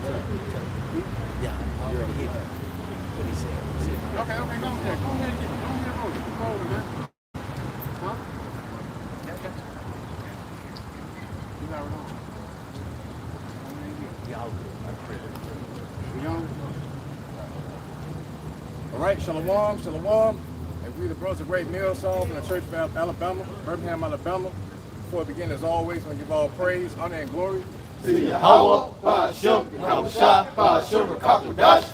Yeah, I already hit what he said. Okay, go ahead and get rolling, man. Huh? Okay. You got it on. Y'all good. We on? All right, shalom, shalom. And we the brothers of Great Millstone from the Church of Alabama, Birmingham, Alabama. Before we begin, as always, I'm going to give all praise, honor, and glory to Yahweh, Ba'ashem, Yahweh Shai, Ba'ashem, Rakakwadash.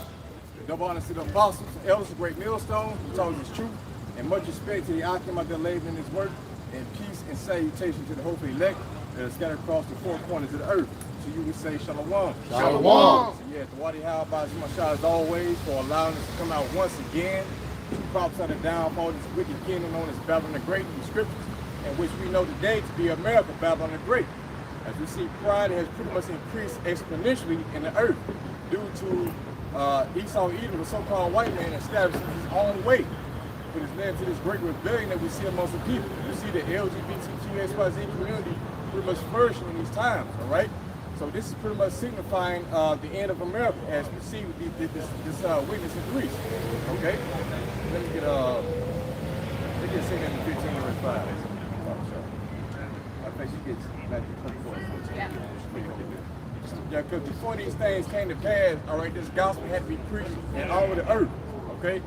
Double honor to the apostles, the elders of Great Millstone, who told us truth, and much respect to the Akim out there laboring in his work, and peace and salutation to the hopeful elect that are scattered across the four corners of the earth. To you we say shalom. Shalom. So yeah, the Wadi Howabah Shemashah as always for allowing us to come out once again to prophesy the downfall of this wicked kingdom known as Babylon the Great in the scriptures, and which we know today to be America, Babylon the Great. As we see, pride has pretty much increased exponentially in the earth due to Esau Edom, the so-called white man, establishing his own way, which has led to this great rebellion that we see amongst the people. You see the LGBTQXYZ community pretty much flourishing in these times, all right? So this is pretty much signifying the end of America as we see with this witness in Greece, okay? Let me get 2 15 verse 5. I think you get Matthew 24. Yeah, because before these things came to pass, all right, this gospel had to be preached in all of the earth, okay?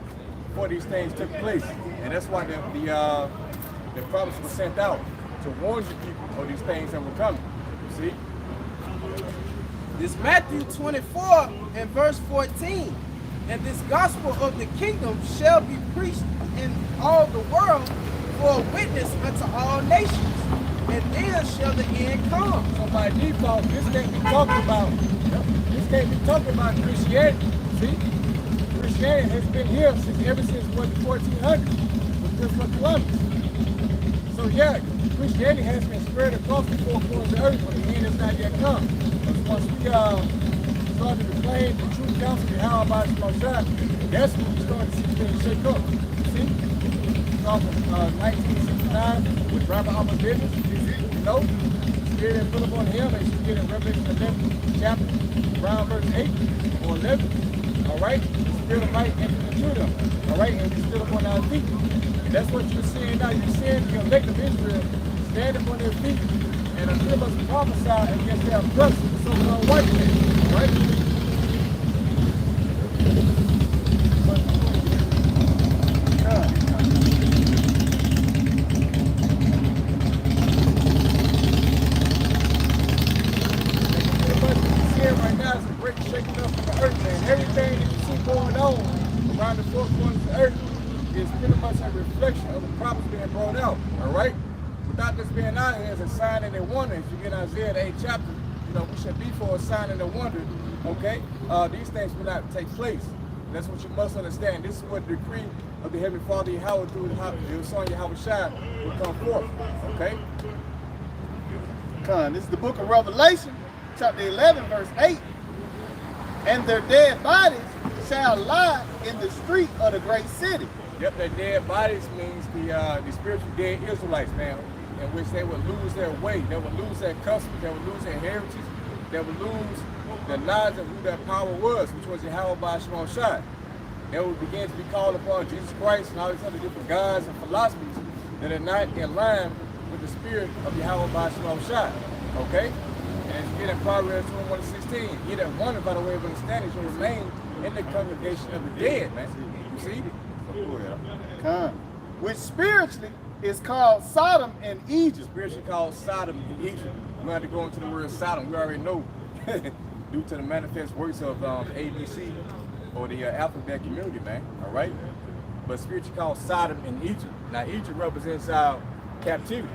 Before these things took place. And that's why the prophets were sent out to warn the people of these things that were coming, you see? This Matthew 24 and verse 14. And this gospel of the kingdom shall be preached in all the world for a witness unto all nations. And then shall the end come. So by default, this can't be talking about Christianity. See? Christianity has been here ever since the 1400s with Christopher Columbus. So yeah, Christianity has been spread across the four corners of the earth, but the end has not yet come. Once we started to proclaim the true counsel of Yahweh Shemashah, that's when we started to see things shake up. See? From 1969 with Rabbi Ahmadiyya, you know, Spirit that put upon him, and you get in Revelation 11 chapter, around verse 8 or 11. All right? The Spirit of light entered into them. All right? And we stood up on our feet. And that's what you're seeing now. You're seeing the elect of Israel stand up on their feet and until us prophesy against their brothers, the so-called white men. All right? Everything that you see going on around the four corners of the earth is pretty much a reflection of the prophets being brought out, all right? Without this being out here as a sign and a wonder, if you get Isaiah the 8th chapter, you know, we should be for a sign and a wonder, okay? These things will not take place. That's what you must understand. This is what the decree of the Heavenly Father Yahweh through the Son Yahweh Shai will come forth, okay? This is the book of Revelation, chapter 11, verse 8. And their dead bodies shall lie in the street of the great city. Yep, their dead bodies means the spiritual dead Israelites, man, in which they would lose their way, they would lose their customs, they would lose their heritage, they would lose the knowledge of who their power was, which was Yahweh Shemashah. They would begin to be called upon Jesus Christ and all these other different gods and philosophies that are not in line with the spirit of Yahweh Shemashah. Okay? And you get in Proverbs 21:16, he that wanted by the way of understanding shall remain in the congregation of the dead, man. You see? Which spiritually is called Sodom and Egypt. Spiritually called Sodom and Egypt. We don't have to go into the word Sodom. We already know due to the manifest works of ABC or the alphabet community, man. All right? But spiritually called Sodom and Egypt. Now, Egypt represents our captivity,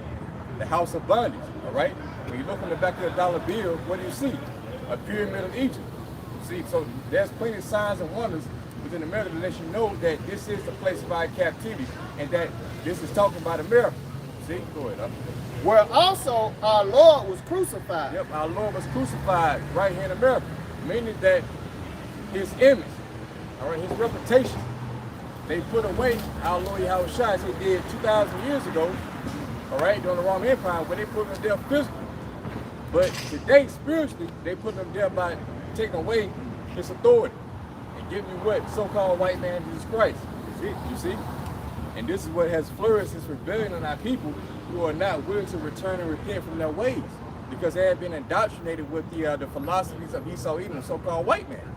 the house of bondage. All right? When you look on the back of the dollar bill, what do you see? A pyramid of Egypt. See, so there's plenty of signs and wonders within America that lets you know that this is the place of our captivity and that this is talking about America. See, go ahead. Where also our Lord was crucified. Yep, our Lord was crucified right here in America, meaning that his image, all right, his reputation, they put away our Lord Yahweh Shai as they did 2,000 years ago, all right, during the Roman Empire, where they put him there physically. But today, spiritually, they put them there by taking away his authority and giving you what so-called white man Jesus Christ. You see? And this is what has flourished this rebellion on our people who are not willing to return and repent from their ways because they have been indoctrinated with the philosophies of Esau Edom, the so-called white man.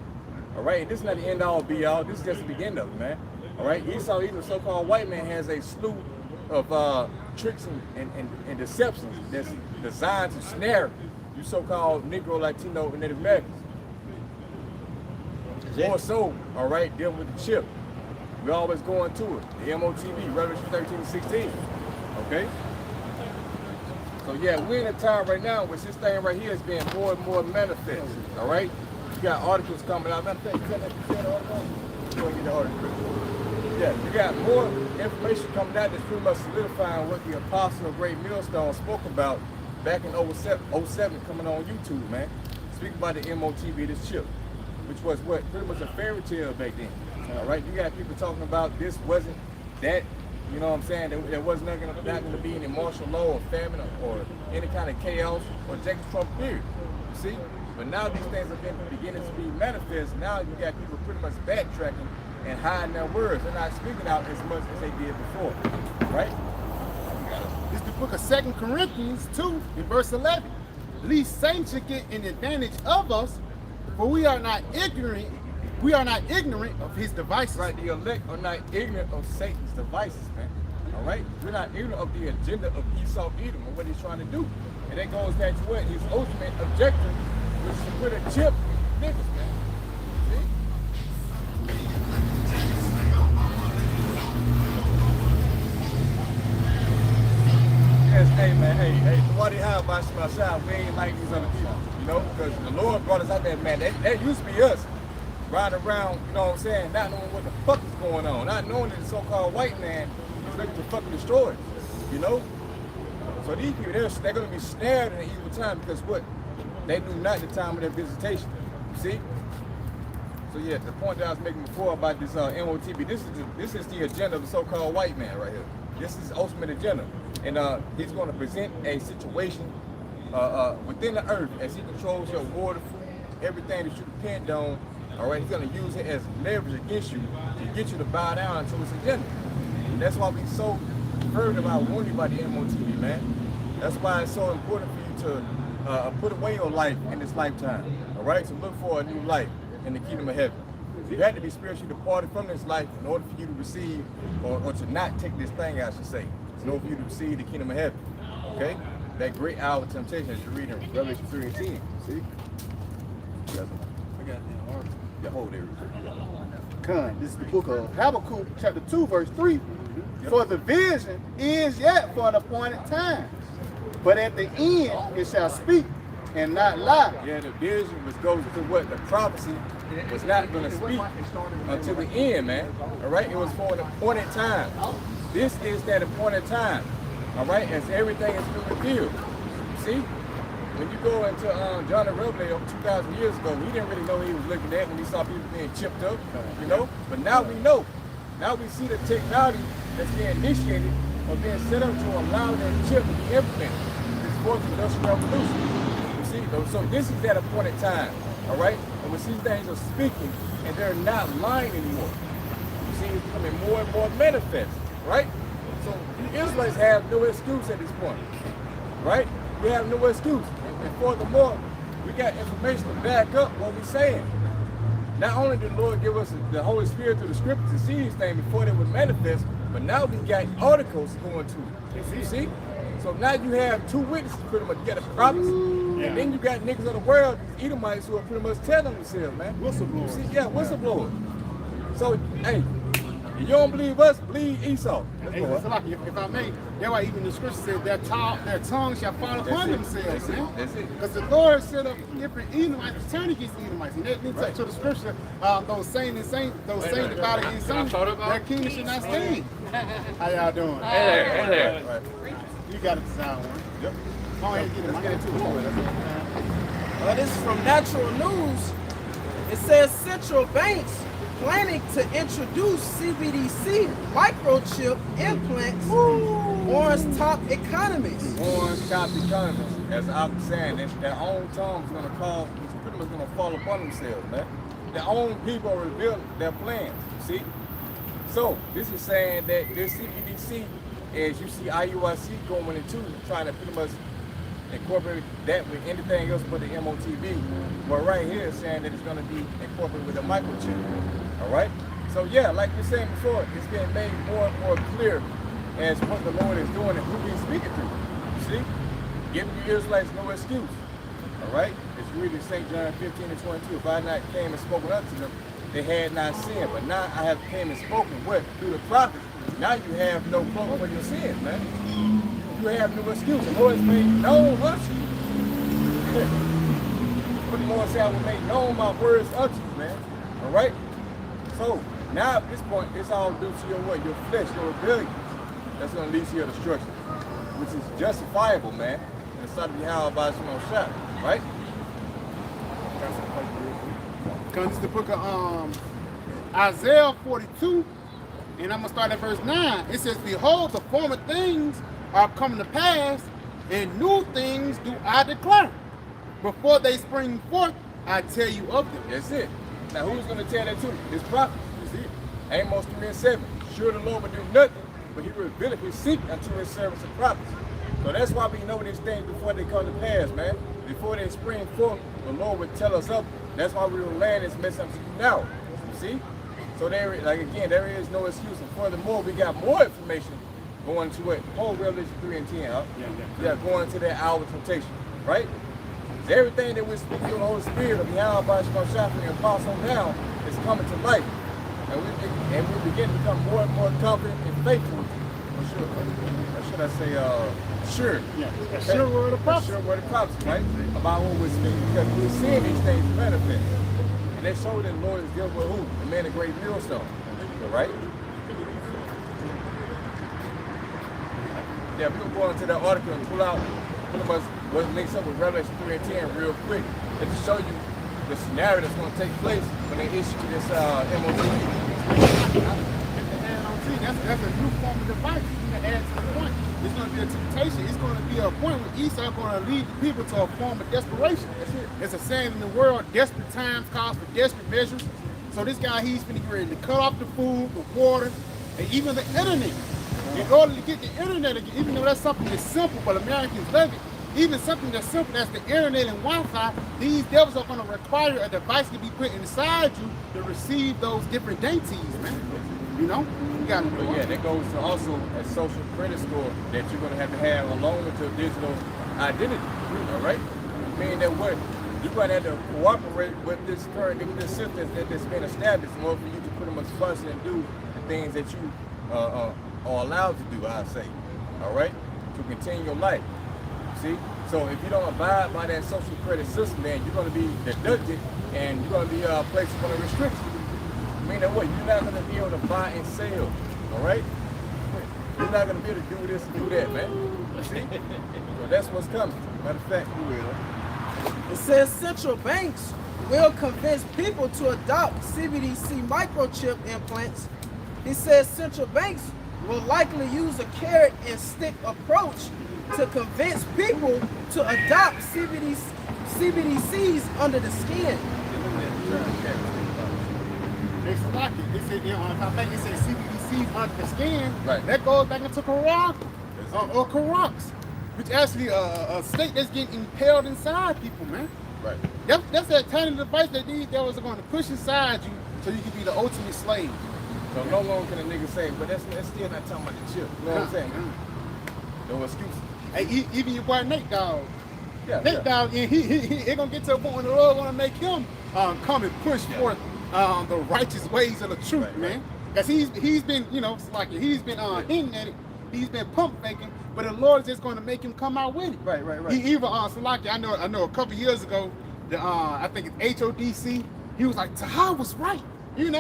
All right, and this is not the end all be all. This is just the beginning of it, man. All right, Esau Edom, the so-called white man, has a slew of tricks and deceptions that's designed to snare you so-called Negro, Latino, and Native Americans. More so, all right, dealing with the chip. We always going to it. The MOTV, Revelation 13:16. Okay? So yeah, we're in a time right now which this thing right here is being more and more manifest. All right? You got articles coming out. Matter of fact, you got that article? Go and get the article. Yeah, you got more information coming out that's pretty much solidifying what the Apostle of Great Millstone spoke about back in 07 coming on YouTube, man. Speaking about the MOTV, this chip, which was what? Pretty much a fairy tale back then. All right, you got people talking about this wasn't that, you know what I'm saying? There was not going to be any martial law or famine or any kind of chaos or Jacob Trump period. You see? But now these things have been beginning to be manifest. Now you got people pretty much backtracking and hiding their words. They're not speaking out as much as they did before. Right? It's the book of 2 Corinthians 2 in verse 11. Lest Satan should get an advantage of us, for we are not ignorant of his devices. Right, the elect are not ignorant of Satan's devices, man. All right? We're not ignorant of the agenda of Esau Edom and what he's trying to do. And that goes back to what? His ultimate objective was to put a chip in niggas, man. See? Yes, hey, man, hey, what do you have about myself? We ain't like these other people, you know? Because the Lord brought us out there, man. That used to be us. Riding around, you know what I'm saying, not knowing what the fuck is going on, not knowing that the so-called white man is looking to fucking destroy us, you know? So these people, they're going to be snared in an evil time because what? They knew not the time of their visitation, you see? So yeah, the point that I was making before about this MOTV, this is the agenda of the so-called white man right here. This is the ultimate agenda. And he's going to present a situation within the earth as he controls your water, food, everything that you depend on. All right, he's going to use it as leverage against you to get you to bow down to his agenda. And that's why we so fervent about warning about the MOTV, man. That's why it's so important for you to put away your life in this lifetime. All right, to look for a new life in the kingdom of heaven. You had to be spiritually departed from this life in order for you to receive, or to not take this thing, I should say, in order for you to receive the kingdom of heaven. Okay, that great hour of temptation as you read in Revelation 3:18. See? I got that article. Yeah, hold there. Con, this is the book of Habakkuk, chapter 2, verse 3. Yep. For the vision is yet for an appointed time, but at the end it shall speak and not lie. Yeah, the vision was goes to what the prophecy was not going to speak until the end, man. All right, it was for an appointed time. This is that appointed time. All right, as everything is been revealed. See? When you go into John the Revelator 2,000 years ago, he didn't really know what he was looking at when he saw people being chipped up, you know? But now we know. Now we see the technology that's being initiated or being set up to allow that chip to be implemented. This fourth industrial revolution. You see? So this is that appointed time, all right? And when these things are speaking and they're not lying anymore, you see it's becoming more and more manifest, right? So the Israelites have no excuse at this point, right? We have no excuse. And furthermore, we got information to back up what we're saying. Not only did the Lord give us the Holy Spirit through the scriptures to see these things before they would manifest, but now we got articles going to it. You see? So now you have two witnesses pretty much. You got the prophets, and then you got niggas of the world, these Edomites who are pretty much telling themselves, man. Whistleblowers. See? Yeah, whistleblowers. So, hey, if you don't believe us, believe Esau. If I may, that's why even the scripture says their tongue shall fall upon themselves. That's it. Because the Lord set up different Edomites to turn against Edomites. And that links up to the scripture, those saints divided against saints, their kingdom should not stand. How y'all doing? Hey there. Right. You got a design one. Yep. Go ahead and get it. Let's get into it. This is from Natural News. It says central banks planning to introduce CBDC microchip implants on top economies. Orange top economies, as I'm saying, their own tongue is going to cause, it's pretty is going to fall upon themselves, man. Their own people reveal their plans, see? So, this is saying that this CBDC, as you see IUIC going into trying to pretty much incorporate that with anything else but the MOTB, but right here is saying that it's going to be incorporated with a microchip, all right? So yeah, like you're saying before, it's getting made more and more clear as what the Lord is doing and who he's speaking to. You see? Giving you Israelites no excuse. All right? It's reading St. John 15 and 22. If I not came and spoken unto them, they had not sinned. But now I have came and spoken what? Through the prophets. Now you have no cloak for your sins, man. You have no excuse. The Lord has made known unto you. What the Lord said, I will make known my words unto you, man. All right? So, now at this point, it's all due to your what? Your flesh, your rebellion. That's going to lead to your destruction, which is justifiable, man. In the sight of Yahweh by Shimon Shah, right? Because it's the book of Isaiah 42, and I'm going to start at verse 9. It says, behold, the former things are coming to pass, and new things do I declare. Before they spring forth, I tell you of them. That's it. Now, who's going to tell that to you? His prophets. You see? Amos 3 and 7. Sure, the Lord will do nothing, but he revealeth his secret unto his servants and prophets. So that's why we know these things before they come to pass, man. Before they spring forth, the Lord would tell us up. That's why we will land this message unto you now. You see? So there, like again, there is no excuse. And furthermore, we got more information going to it. Whole Revelation 3 and 10, huh? Yeah, going to that hour of temptation, right? So everything that we're speaking through the Holy Spirit of Yahweh by Shimon Shafri and pass on down is coming to life. And we begin to become more and more confident and faithful. Or should I say, sure. Yeah, a sure word of prophecy. Sure word of prophecy, right? About what we're speaking, because we're seeing these things manifest. And they show that the Lord is dealing with who? The man of great millstone, right? Yeah, we're going to go into that article and pull out pretty much what links up with Revelation 3 and 10 real quick, and to show you the scenario that's going to take place when they issue this MOTB. That's a new form of device. You can add to the point. It's going to be a temptation. It's going to be a point where Esau is going to lead the people to a form of desperation. It's a saying in the world, desperate times call for desperate measures. So this guy, he's going to get ready to cut off the food, the water, and even the internet. In order to get the internet again, even though that's something that's simple, but Americans love it, even something that's simple as the internet and Wi-Fi, these devils are going to require a device to be put inside you to receive those different dainties, man. You know? You got to do yeah, that goes to also a social credit score that you're going to have along with your digital identity, all right? Meaning that what? You're going to have to cooperate with this system that's been established in order for you to pretty much function and do the things that you are allowed to do, I say, all right? To continue your life. See? So if you don't abide by that social credit system, then you're going to be deducted and you're going to be placed upon a restriction. Meaning what? You're not going to be able to buy and sell, all right? You're not going to be able to do this and do that, man. See? So that's what's coming. Matter of fact, you will. It says central banks will convince people to adopt CBDC microchip implants. It says central banks will likely use a carrot and stick approach to convince people to adopt CBDCs under the skin. It's like it. They said, I think it said CBDCs under the skin. Right. That goes back into Karak or Karaks, which actually a state that's getting impaled inside people, man. Right. That's that tiny device that these devils are going to push inside you so you can be the ultimate slave. So no longer can a nigga say, but that's still not talking about the chip. You know what I'm saying? No excuse. Hey, even your boy Nate Dogg. Yeah, Nate Dogg, he gonna get to a point when the Lord gonna make him come and push forth the righteous ways of the truth, right, man. Because he's been, he's been hinting at it. He's been pump faking, but the Lord is just gonna make him come out with it. Right. He even I know a couple years ago, I think it's HODC. He was like, Taha was right. And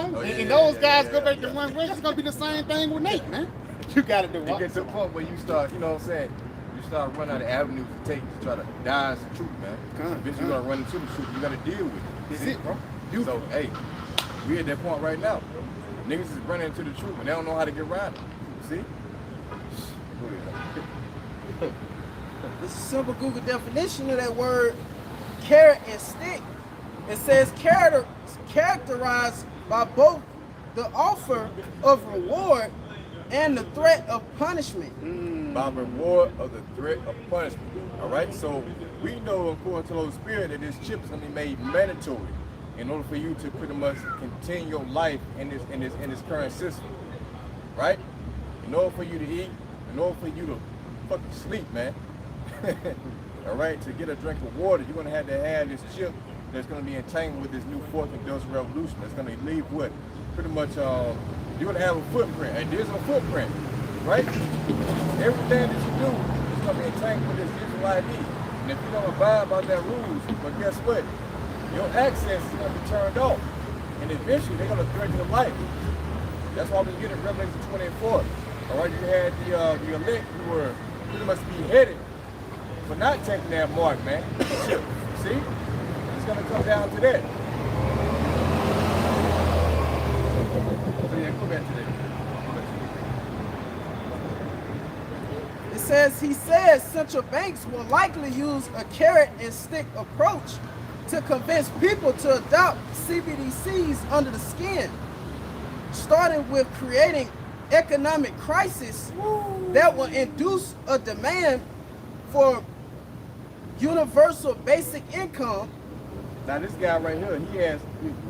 those guys go back to one way. It's gonna be the same thing with Nate, man. You gotta do it. It gets to a point where you start, you know what I'm saying? You start running out of avenues to take to try to dodge the truth, man. Eventually you're gonna run into the truth. You gotta deal with it. That's it, bro. So, hey, we at that point right now. Niggas is running into the truth and they don't know how to get around it. See? This is a simple Google definition of that word, carrot and stick. It says characterized by both the offer of reward and the threat of punishment. By reward of the threat of punishment. All right, so we know according to the Holy Spirit that this chip is going to be made mandatory in order for you to pretty much continue your life in this current system, right? In order for you to eat, in order for you to fucking sleep, man. All right, to get a drink of water, you're going to have this chip that's going to be entangled with this new fourth industrial revolution. That's going to leave what? Pretty much, you're going to have a footprint. And there's a footprint, right? Everything that you do is going to be entangled with this digital ID. And if you don't abide by that rules, but guess what? Your access is going to be turned off. And eventually, they're going to threaten your life. That's why we get in Revelation 24. All right, you had the elect who were pretty much beheaded for not taking that mark, man. See? It's going to come down to that. So yeah, go back to that. He says central banks will likely use a carrot and stick approach to convince people to adopt CBDCs under the skin, starting with creating economic crisis that will induce a demand for universal basic income. Now this guy right here, he has,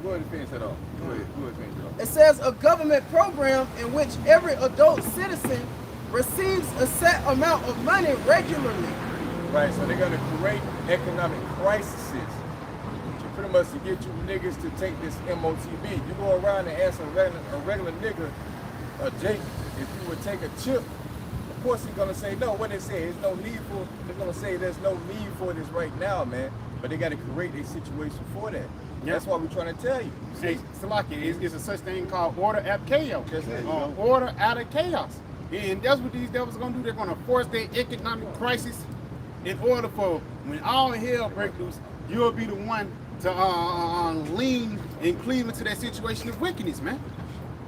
go ahead and finish that off. Go ahead finish it off. It says a government program in which every adult citizen receives a set amount of money regularly. Right, so they're gonna create economic crises to pretty much to get you niggas to take this MOTB. You go around and ask a regular nigga, Jake, if you would take a chip, of course he's gonna say no. What they say, there's no need for, they're gonna say there's no need for this right now, man. But they gotta create a situation for that. Yeah. That's why we're trying to tell you. Hey, Salaki, it's a such thing called order out of chaos. That's it, order out of chaos. And that's what these devils are going to do. They're going to force their economic crisis in order for when all hell breaks loose, you'll be the one to lean and cleave into that situation of wickedness, man.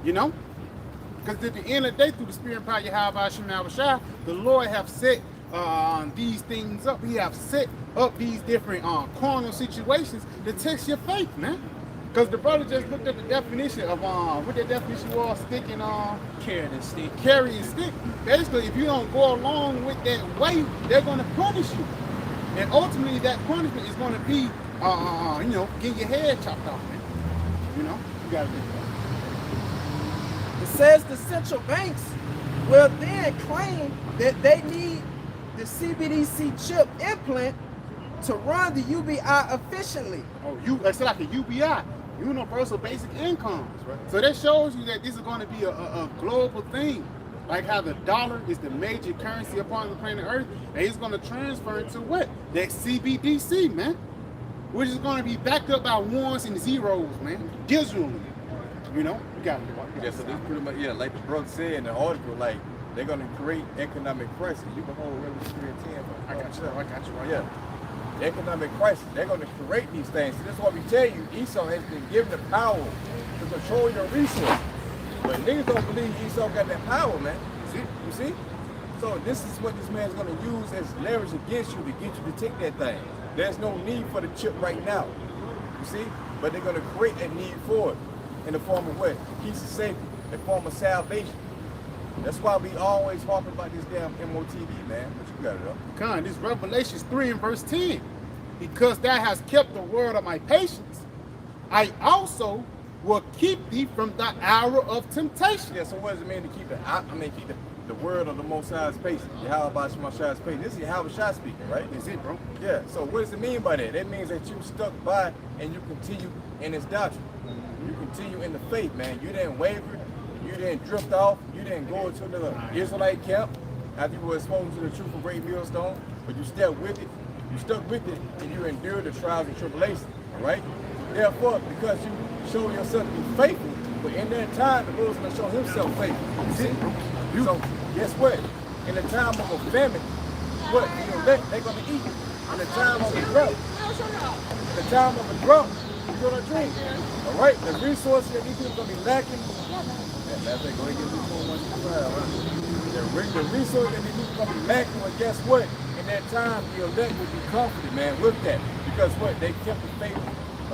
You know? Because at the end of the day, through the spirit and power of Yahweh Shem Shah, the Lord have set these things up. He have set up these different carnal situations to test your faith, man. Because the brother just looked at the definition of what that definition was, stick and Carrot and stick. carry and stick. Basically, if you don't go along with that way, they're going to punish you. And ultimately, that punishment is going to be, you know, getting your head chopped off, man. You know, you got to do that. It says the central banks will then claim that they need the CBDC chip implant to run the UBI efficiently. Oh, it's like a UBI. Universal basic income. Right. So that shows you that this is going to be a global thing. Like how the dollar is the major currency upon the planet Earth, and it's going to transfer into what? That CBDC, man. Which is going to be backed up by ones and zeros, man. Digitally. You know? You got it. Yeah, so this pretty much, yeah, like the brother said in the article, like, they're going to create economic crisis. You can hold Revelation 3 and 10. I got you. Right. Yeah. Economic crisis. They're going to create these things. So that's why we tell you, Esau has been given the power to control your resources. But niggas don't believe Esau got that power, man. You see? So this is what this man's going to use as leverage against you to get you to take that thing. There's no need for the chip right now. You see? But they're going to create a need for it in the form of what? Peace and safety, in the form of salvation. That's why we always talking about this damn MOTV, man. But you got it up. Con, this Revelations 3 and verse 10. Because thou hast kept the word of my patience, I also will keep thee from the hour of temptation. Yeah, so what does it mean to keep keep the word of the Most High's patience? Yahweh Shemashah's patience. This is Yahweh Shah speaking, right? That's it, bro. Yeah, so what does it mean by that? That means that you stuck by and you continue in this doctrine. You continue in the faith, man. You didn't waver. You didn't drift off. You didn't go into the Israelite camp after you were exposed to the truth of great millstone, but you stuck with it. You stuck with it and you endured the trials and tribulations, all right? Therefore, because you show yourself to be faithful, but in that time, the Lord's going to show himself faithful. See? So, guess what? In the time of a famine, what? They're going to eat. In the time of a drought, in the time of a drought, you're going to drink. All right? The resources that these people are going to be lacking. That's go ahead and get the resources that these people are going to be lacking, well, guess what? In that time, the elect will be comforted, man, with that. Because what? They kept the faith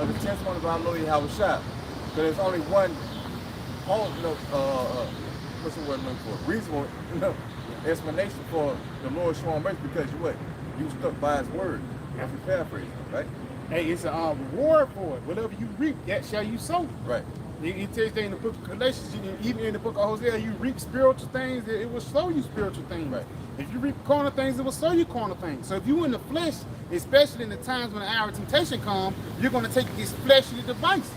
of the testimony of our Lord Yahweh Shai. So there's only one what's the word I'm looking for? Reasonable, explanation for the Lord showing mercy, because you stuck by his word. If you paraphrase, right? Hey, it's a reward for it. Whatever you reap, that shall you sow. Right. He tells you in the book of Galatians, even in the book of Hosea, you reap spiritual things, it will sow you spiritual things. Right. If you reap carnal things, it will sow you carnal things. So if you in the flesh, especially in the times when the hour of temptation comes, you're going to take this fleshly device.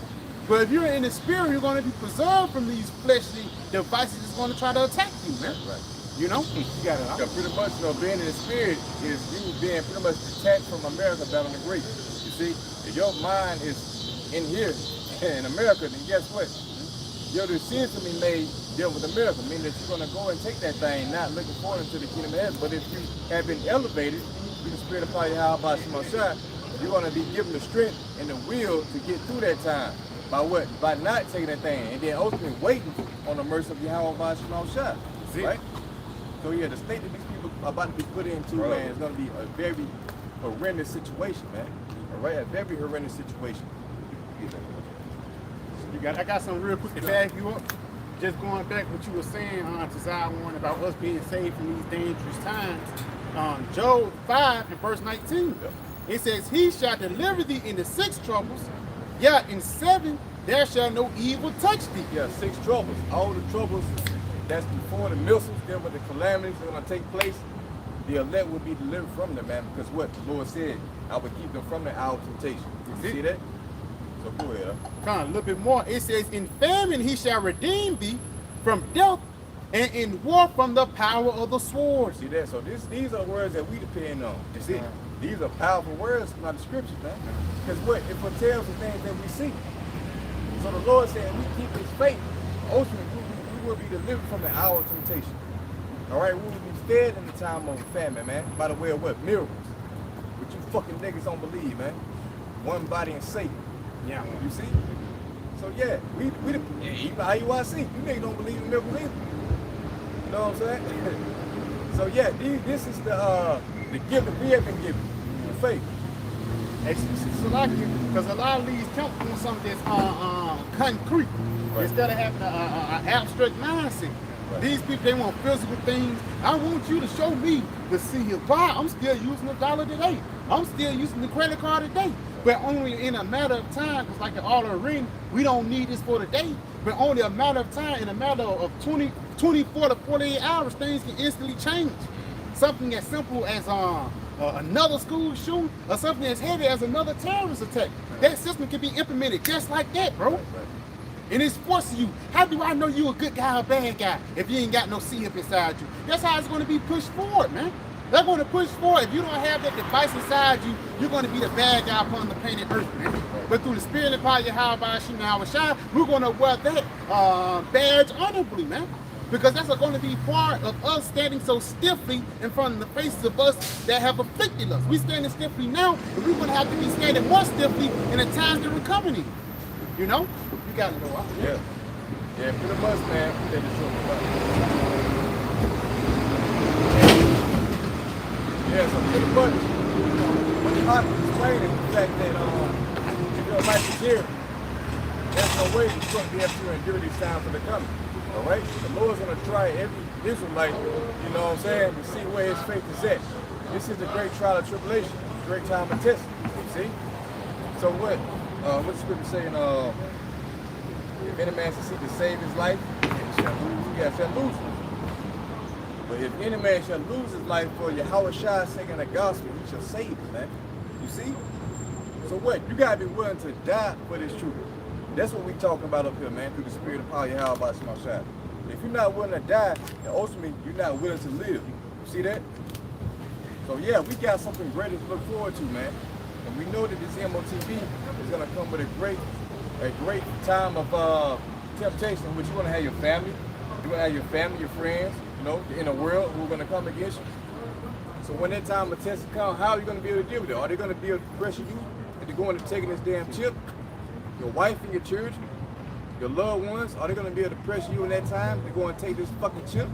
But if you're in the spirit, you're going to be preserved from these fleshly devices that's going to try to attack you, man. Right. You know? You got it. Yeah, pretty much, being in the spirit is you being pretty much detached from America battling the great. You see, if your mind is in here, in America, then guess what? Your decision to be made deal with America, meaning that you're going to go and take that thing, not looking forward to the kingdom of heaven. But if you have been elevated through the spirit of power, how about Shai, you're going to be given the strength and the will to get through that time. By what? By not taking that thing, and then ultimately waiting on the mercy of Yahweh Shai. Right? So yeah, the state that these people are about to be put into, man, is going to be a very horrendous situation, man. All right, a very horrendous situation. I got something real quick to back you up. Just going back what you were saying to Zion about us being saved from these dangerous times. Job 5 and verse 19. It says, he shall deliver thee in the 6 troubles, yet in 7 there shall no evil touch thee. Yeah, 6 troubles. All the troubles that's before the missiles, then with the calamities that are going to take place, the elect will be delivered from them, man, because what the Lord said, I will keep them from the hour of temptation. You see that? So go ahead. Come on, a little bit more. It says, in famine he shall redeem thee from death, and in war from the power of the sword. See that? So these are words that we depend on. You see? These are powerful words from the scriptures, man. Because what? It foretells the things that we see. So the Lord said, we keep his faith. Ultimately, we will be delivered from the hour of temptation. All right? We will be fed in the time of famine, man. By the way of what? Miracles. But you fucking niggas don't believe, man. One body and Satan. Yeah. You see? So yeah, we even IUIC, you niggas don't believe in miracles either. You know what I'm saying? So yeah, this is the gift that we have been given, the faith. Because a lot of these come from something that's concrete, instead of having an abstract mindset. Right. These people, they want physical things. I want you to show me the sea of God. I'm still using $1 today. I'm still using the credit card today. But only in a matter of time, because like the Order of Ring, we don't need this for today. But only a matter of time, in a matter of 24 to 48 hours, things can instantly change. Something as simple as another school shooting, or something as heavy as another terrorist attack. That system can be implemented just like that, bro. And it's forcing you. How do I know you a good guy or bad guy if you ain't got no sea up inside you? That's how it's going to be pushed forward, man. They're going to push forward. If you don't have that device inside you, you're going to be the bad guy upon the planet Earth, man. But through the spirit and power of Yahweh Shai, we're going to wear that badge honorably, man. Because that's going to be part of us standing so stiffly in front of the faces of us that have afflicted us. We standing stiffly now, and we're going to have to be standing more stiffly in the times that we're coming in. You know? You got to know. Yeah. Yeah, pretty much, man. That is true. Yeah, so pretty much, what the Bible is explaining the fact that life is here. There's no way you're going to be able to endure these times for the coming. All right? The Lord's going to try every Israelite, you know what I'm saying, to see where his faith is at. This is the great trial of tribulation, great time of testing. You see? So what the scripture saying? If any man shall seek to save his life, he shall lose it. But if any man shall lose his life for Yahweh Shai's sake and the gospel, he shall save it, man. You see? So what? You gotta be willing to die for this truth. That's what we talking about up here, man, through the spirit of power Yahweh Shai. If you're not willing to die, then ultimately you're not willing to live. You see that? So yeah, we got something great to look forward to, man. And we know that this MOTV is gonna come with a great time of temptation, in which you're gonna have your family, your friends, you know, in the world who are going to come against you. So when that time of testing comes, how are you going to be able to deal with it? Are they going to be able to pressure you into going and taking this damn chip? Your wife and your children, your loved ones, are they going to be able to pressure you in that time to go and take this fucking chip?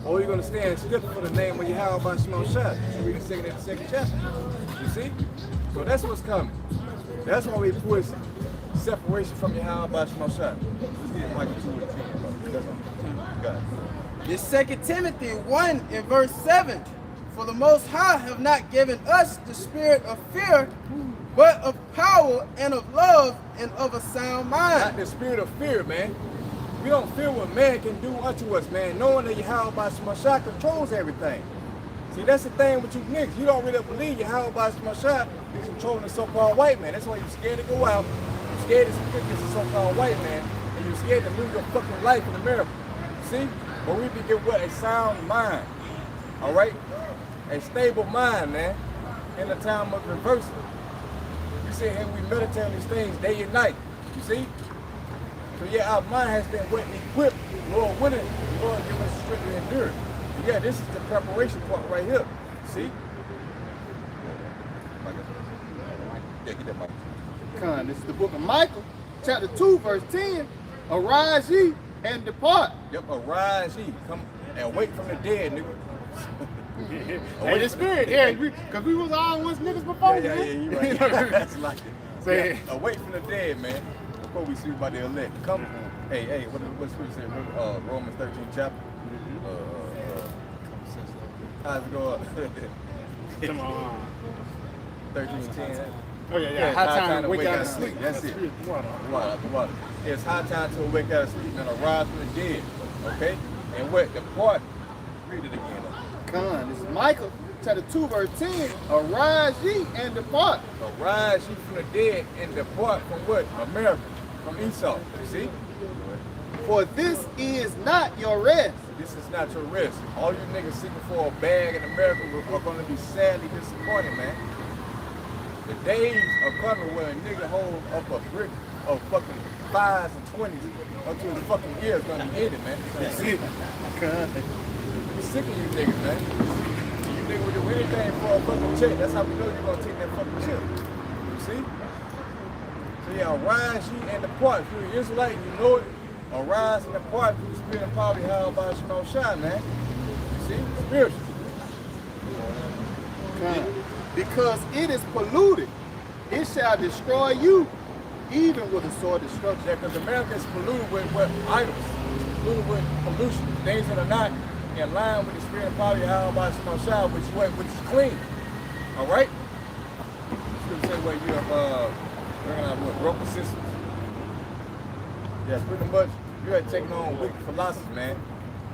Or are you going to stand still for the name of Yahweh Shai? So we can sing it in the second chapter. You see? So that's what's coming. That's why we push separation from your how about your shot. Let's get Micah 2 and 10. That's all. Got it. This 2 Timothy 1 and verse 7. For the Most High have not given us the spirit of fear, but of power and of love and of a sound mind. Not the spirit of fear, man. We don't fear what man can do unto us, man. Knowing that Yahweh Shemashah controls everything. See, that's the thing with you niggas. You don't really believe Yahweh Shemashah is controlling the so-called white man. That's why you're scared to go out. You're scared to speak against the so-called white man. And you're scared to lose your fucking life in America. See? But we be given what? A sound mind. All right? A stable mind, man. In the time of reversal. You see, and we meditate on these things day and night. You see? So yeah, our mind has been well equipped. Lord willing, Lord give us strength to endure. Yeah, this is the preparation part right here. See? Yeah, get that mic. Con, this is the book of Micah, chapter 2, verse 10. Arise ye and depart. Yep, arise ye. Come and wake from the dead, nigga. Hey, the spirit, yeah, because we was all once niggas before, Yeah, man. you right. That's like it. Say Yeah, awake from the dead, man. Before we see about the elect. Come. Hey, what's scripture say? Romans 13 chapter. How's it go up? 13:10. Oh, yeah. High time to wake out of sleep. That's it. Water. It's high time to wake out of sleep and arise from the dead. Okay? And what? Depart. Read it again. Con, this is Micah, chapter 2, verse 10. Arise ye and depart. Arise ye from the dead and depart from what? America. From Esau. You see? For this is not your rest. This is not your rest. All you niggas seeking for a bag in America are going to be sadly disappointed, man. The days are coming where a nigga hold up a brick of fucking 5s and 20s until the fucking year is going to be ended, man. You see? We sick of you niggas, man. You niggas will do anything for a fucking check. That's how we know you're going to take that fucking chip. You see? So yeah, arise ye and depart. If you're an Israelite, you know it. Arise and depart through the spirit and power of Yahweh Shemashah, man. You see? Spiritual. Because it is polluted, it shall destroy you, even with a sword destruction. Yeah, because America is polluted with what? Idols. It's polluted with pollution. Things that are not in line with the spirit and power of Yahweh Shemashah, which is clean. All right? Scripture say where you have bringing out what? Broken systems. Yeah, pretty much you had taken on wicked philosophy, man.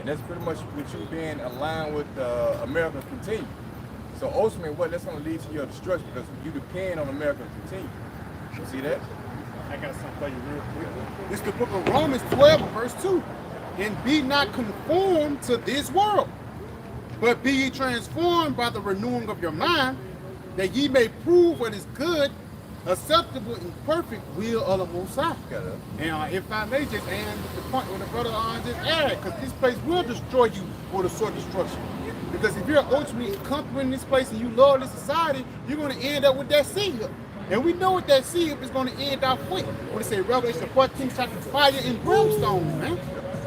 And that's pretty much what you being aligned with America continue. So ultimately, what that's going to lead to your destruction because you depend on America to continue. You see that? I got something for you real quick. This is the book of Romans 12, verse 2. And be not conformed to this world, but be ye transformed by the renewing of your mind, that ye may prove what is good, acceptable, and perfect will of the Most High. And if I may just add the point where the brother just added, because this place will destroy you with a sword destruction. Because if you're ultimately comfortable in this place and you love this society, you're going to end up with that seal. And we know what that seal is going to end up with. What it say, Revelation 14, chapter fire and brimstone, man.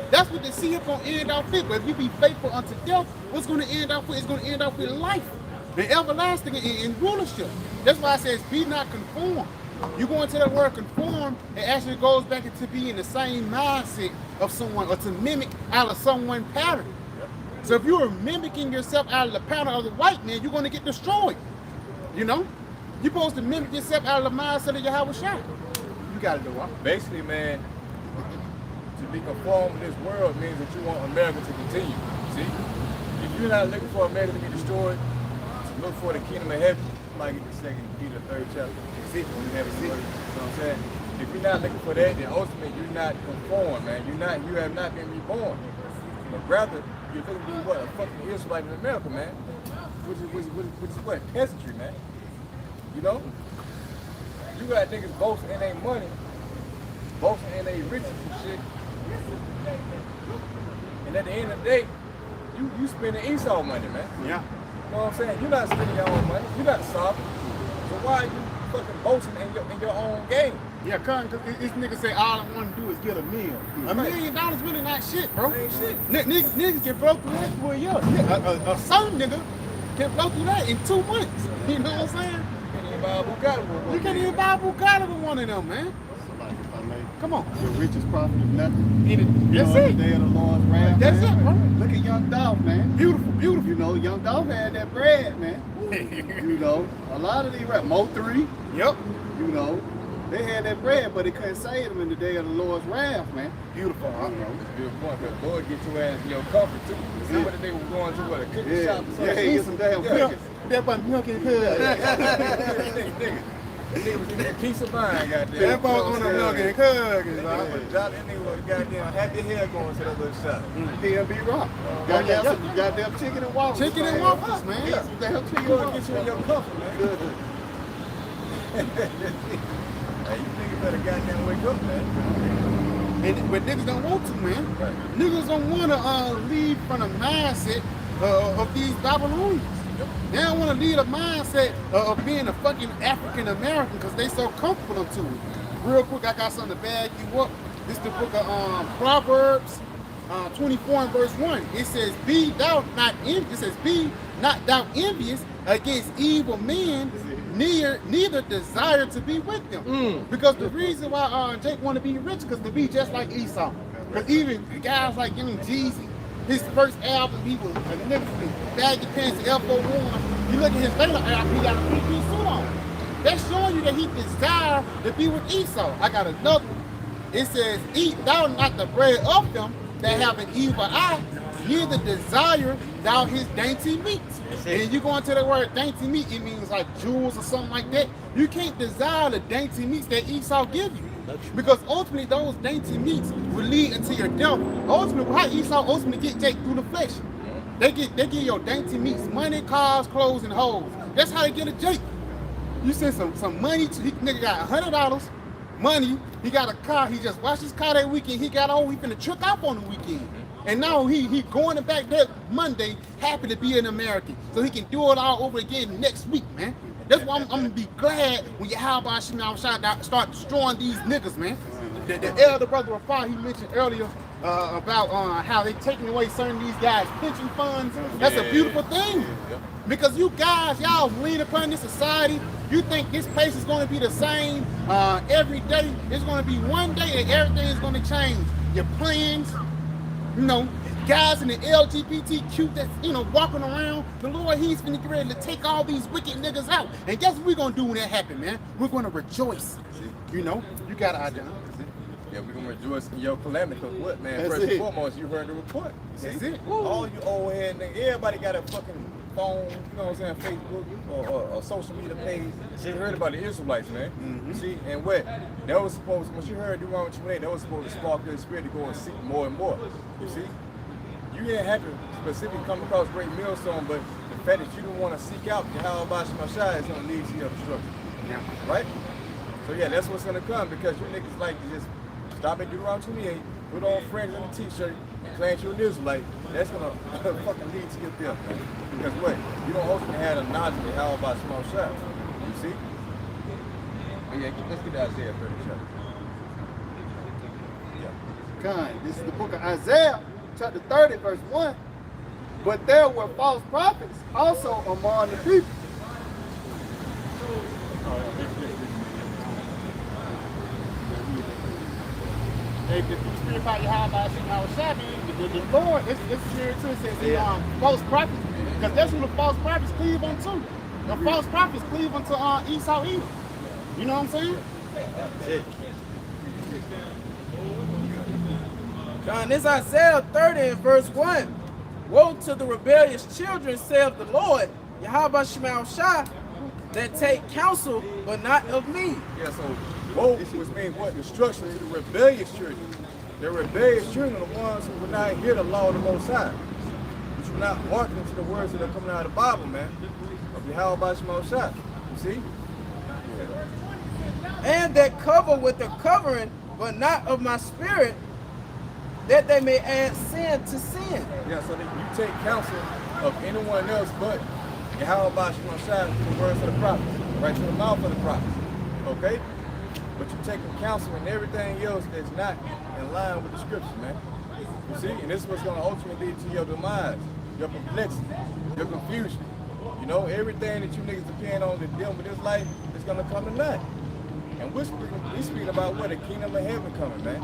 That's what the seal going to end up with. But if you be faithful unto death, what's going to end up with? It's going to end up with life. The everlasting in rulership. That's why it says, be not conformed. You go into that word conform, it actually goes back into being the same mindset of someone or to mimic out of someone's pattern. So if you are mimicking yourself out of the pattern of the white man, you're going to get destroyed. You know? You're supposed to mimic yourself out of the mindset of Yahweh Shai. You got to do it. Basically, man, to be conformed with this world means that you want America to continue. See? If you're not looking for America to be destroyed, look for the kingdom of heaven. Like in the 2 Peter 3rd chapter. See? When you have a see? You know what I'm saying? If you're not looking for that, then ultimately you're not conformed, man. You have not been reborn. But rather, you're looking to be what? A fucking Israelite in America, man. Which is what? Peasantry, man. You know? You got niggas boasting in their money, boasting in their riches and shit. And at the end of the day, you spending Esau money, man. Yeah. You know what I'm saying? You're not spending your own money. You're not sovereign. So why are you fucking boasting in your own game? Yeah, because this nigga say all I want to do is get a meal. $1 million really not shit, bro. Ain't shit. Niggas can blow through that for a year. A certain nigga can blow through that in 2 months. You know what I'm saying? buy a Bugatti with one. You can't even buy a Bugatti with one of them, man. Like, if I may, Come on. the richest prophet of nothing. That's The it. day of the Lord's wrath. That's man. it, bro. Look at Young Dolph, man. Beautiful, beautiful. You know, Young Dolph had that bread, man. You know, a lot of these rap, Mo 3, Yep. you know, they had that bread, but it couldn't save them in the day of the Lord's wrath, man. Beautiful, huh? Good point, because Lord get your ass in your comfort too. See what they were going to what, a cookie shop or something? Yeah, get some damn Yeah. cookies. That but milk and good. Nigga was eating a piece of mine, goddamn. That boy on the milk and cookies, I huh? would drop that nigga with a goddamn happy hair going to that little shop. P&B Rock. Goddamn, some goddamn chicken and waffles. Chicken and waffles, man. Yeah, some damn chicken You and want to waffles. get you in your comfort, man. Good. Hey, you niggas better goddamn wake up, man. But niggas don't want to, man. Right. Niggas don't want to leave from the mindset of these Babylonians. They don't want to leave the mindset of being a fucking African American because they so comfortable to it. Real quick, I got something to bag you up. This is the book of Proverbs 24 and verse 1. It says, "Be thou not envious." It says, "Be not thou envious against evil men, neither desire to be with them." Because the reason why Jake want to be rich, because to be just like Esau. Because even guys like Jeezy, his first album, he was a nigga with baggy pants, elbow one. You look at his later album, he got a three-piece suit on. That's showing you that he desire to be with Esau. I got another one. It says, "Eat thou not the bread of them that have an evil eye, neither desire thou his dainty meats." And you go into the word dainty meat, it means like jewels or something like that. You can't desire the dainty meats that Esau give you. Because ultimately those dainty meats will lead into your death. Ultimately, how Esau ultimately get Jake through the flesh. They give your dainty meats, money, cars, clothes, and hoes. That's how they get a Jake. You send some money to, nigga got $100, money, he got a car, he just washed his car that weekend, he got home, he finna trick off on the weekend. And now he going back that Monday, happy to be an American. So he can do it all over again next week, man. That's why I'm gonna be glad when Yahweh start destroying these niggas, man. The elder brother Rafah, he mentioned earlier about how they taking away certain of these guys' pension funds. That's a beautiful thing. Because you guys, y'all lean upon this society. You think this place is gonna be the same every day. It's gonna be one day and everything is gonna change. Your plans, you know, guys in the LGBTQ that's, you know, walking around, the Lord, he's finna get ready to take all these wicked niggas out. And guess what we're gonna do when that happen, man? We're gonna rejoice. You know, you got an idea. Yeah, we're gonna rejoice in your calamity, because what, man? That's First and it. foremost, you heard the report. That's it. All you old head niggas, everybody got a fucking phone, you know what I'm saying, Facebook or social media page. She heard about the Israelites, man. See, and what? That was supposed, when she heard Deuteronomy 28, that was supposed to spark your spirit to go and seek more and more. You see? You didn't have to specifically come across great millstone, but the fact that you don't want to seek out the Yahweh Shemashah is going to lead to your destruction. Yeah. Right? So yeah, that's what's going to come, because you niggas like to just stop at Deuteronomy 28, put on fringe and a t-shirt, and claim you're an Israelite. That's going to fucking lead to your death, man. Because what? You don't ultimately have a knowledge of the Yahweh Shemashah. You see? But yeah, let's get to Isaiah 30 chapter. Con, this is the book of Isaiah, chapter 30, verse 1. But there were false prophets also among the people. If you speak about Yahweh the Lord, it's here too. It says false prophets, because that's who the false prophets cleave unto. The false prophets cleave unto Esau Edom. You know what I'm saying? John, this Isaiah 30 and verse 1. Woe to the rebellious children, saith the Lord, Yahweh Shemashah, that take counsel, but not of me. Yeah, so woe was mean what? Destruction to the rebellious children. The rebellious children are the ones who will not hear the law of the Most High, which will not hearken to the words that are coming out of the Bible, man. Of Yahweh Shemashah. You see? And that cover with the covering, but not of my spirit, that they may add sin to sin. Yeah, so that you take counsel of anyone else but Yahweh Shemashah to the words of the prophets, right to the mouth of the prophets. Okay? But you're taking counsel and everything else that's not in line with the scriptures, man. You see? And this is what's going to ultimately lead to your demise, your perplexity, your confusion. You know, everything that you niggas depend on to deal with this life is gonna come tonight. And we're speaking about what? The kingdom of heaven coming, man.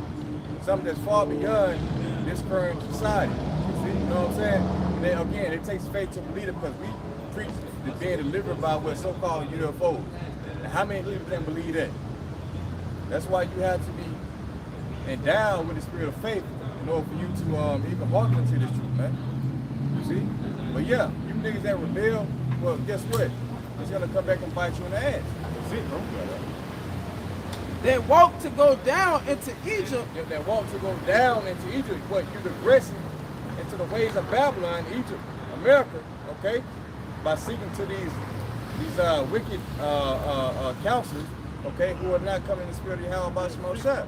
Something that's far beyond this current society. You see, you know what I'm saying? And then again, it takes faith to believe it because we preach the being delivered by what so-called UFOs. And how many people can believe that? That's why you have to be endowed with the spirit of faith in order for you to even hearken to this truth, man. You see? But yeah, you niggas that rebel, well, guess what? It's gonna come back and bite you in the ass. That's it, bro. That walk to go down into Egypt. That walk to go down into Egypt, what you're regressing into the ways of Babylon, Egypt, America, okay? By seeking to these wicked counselors, okay, who are not coming in the spirit of Yahweh Shemosha.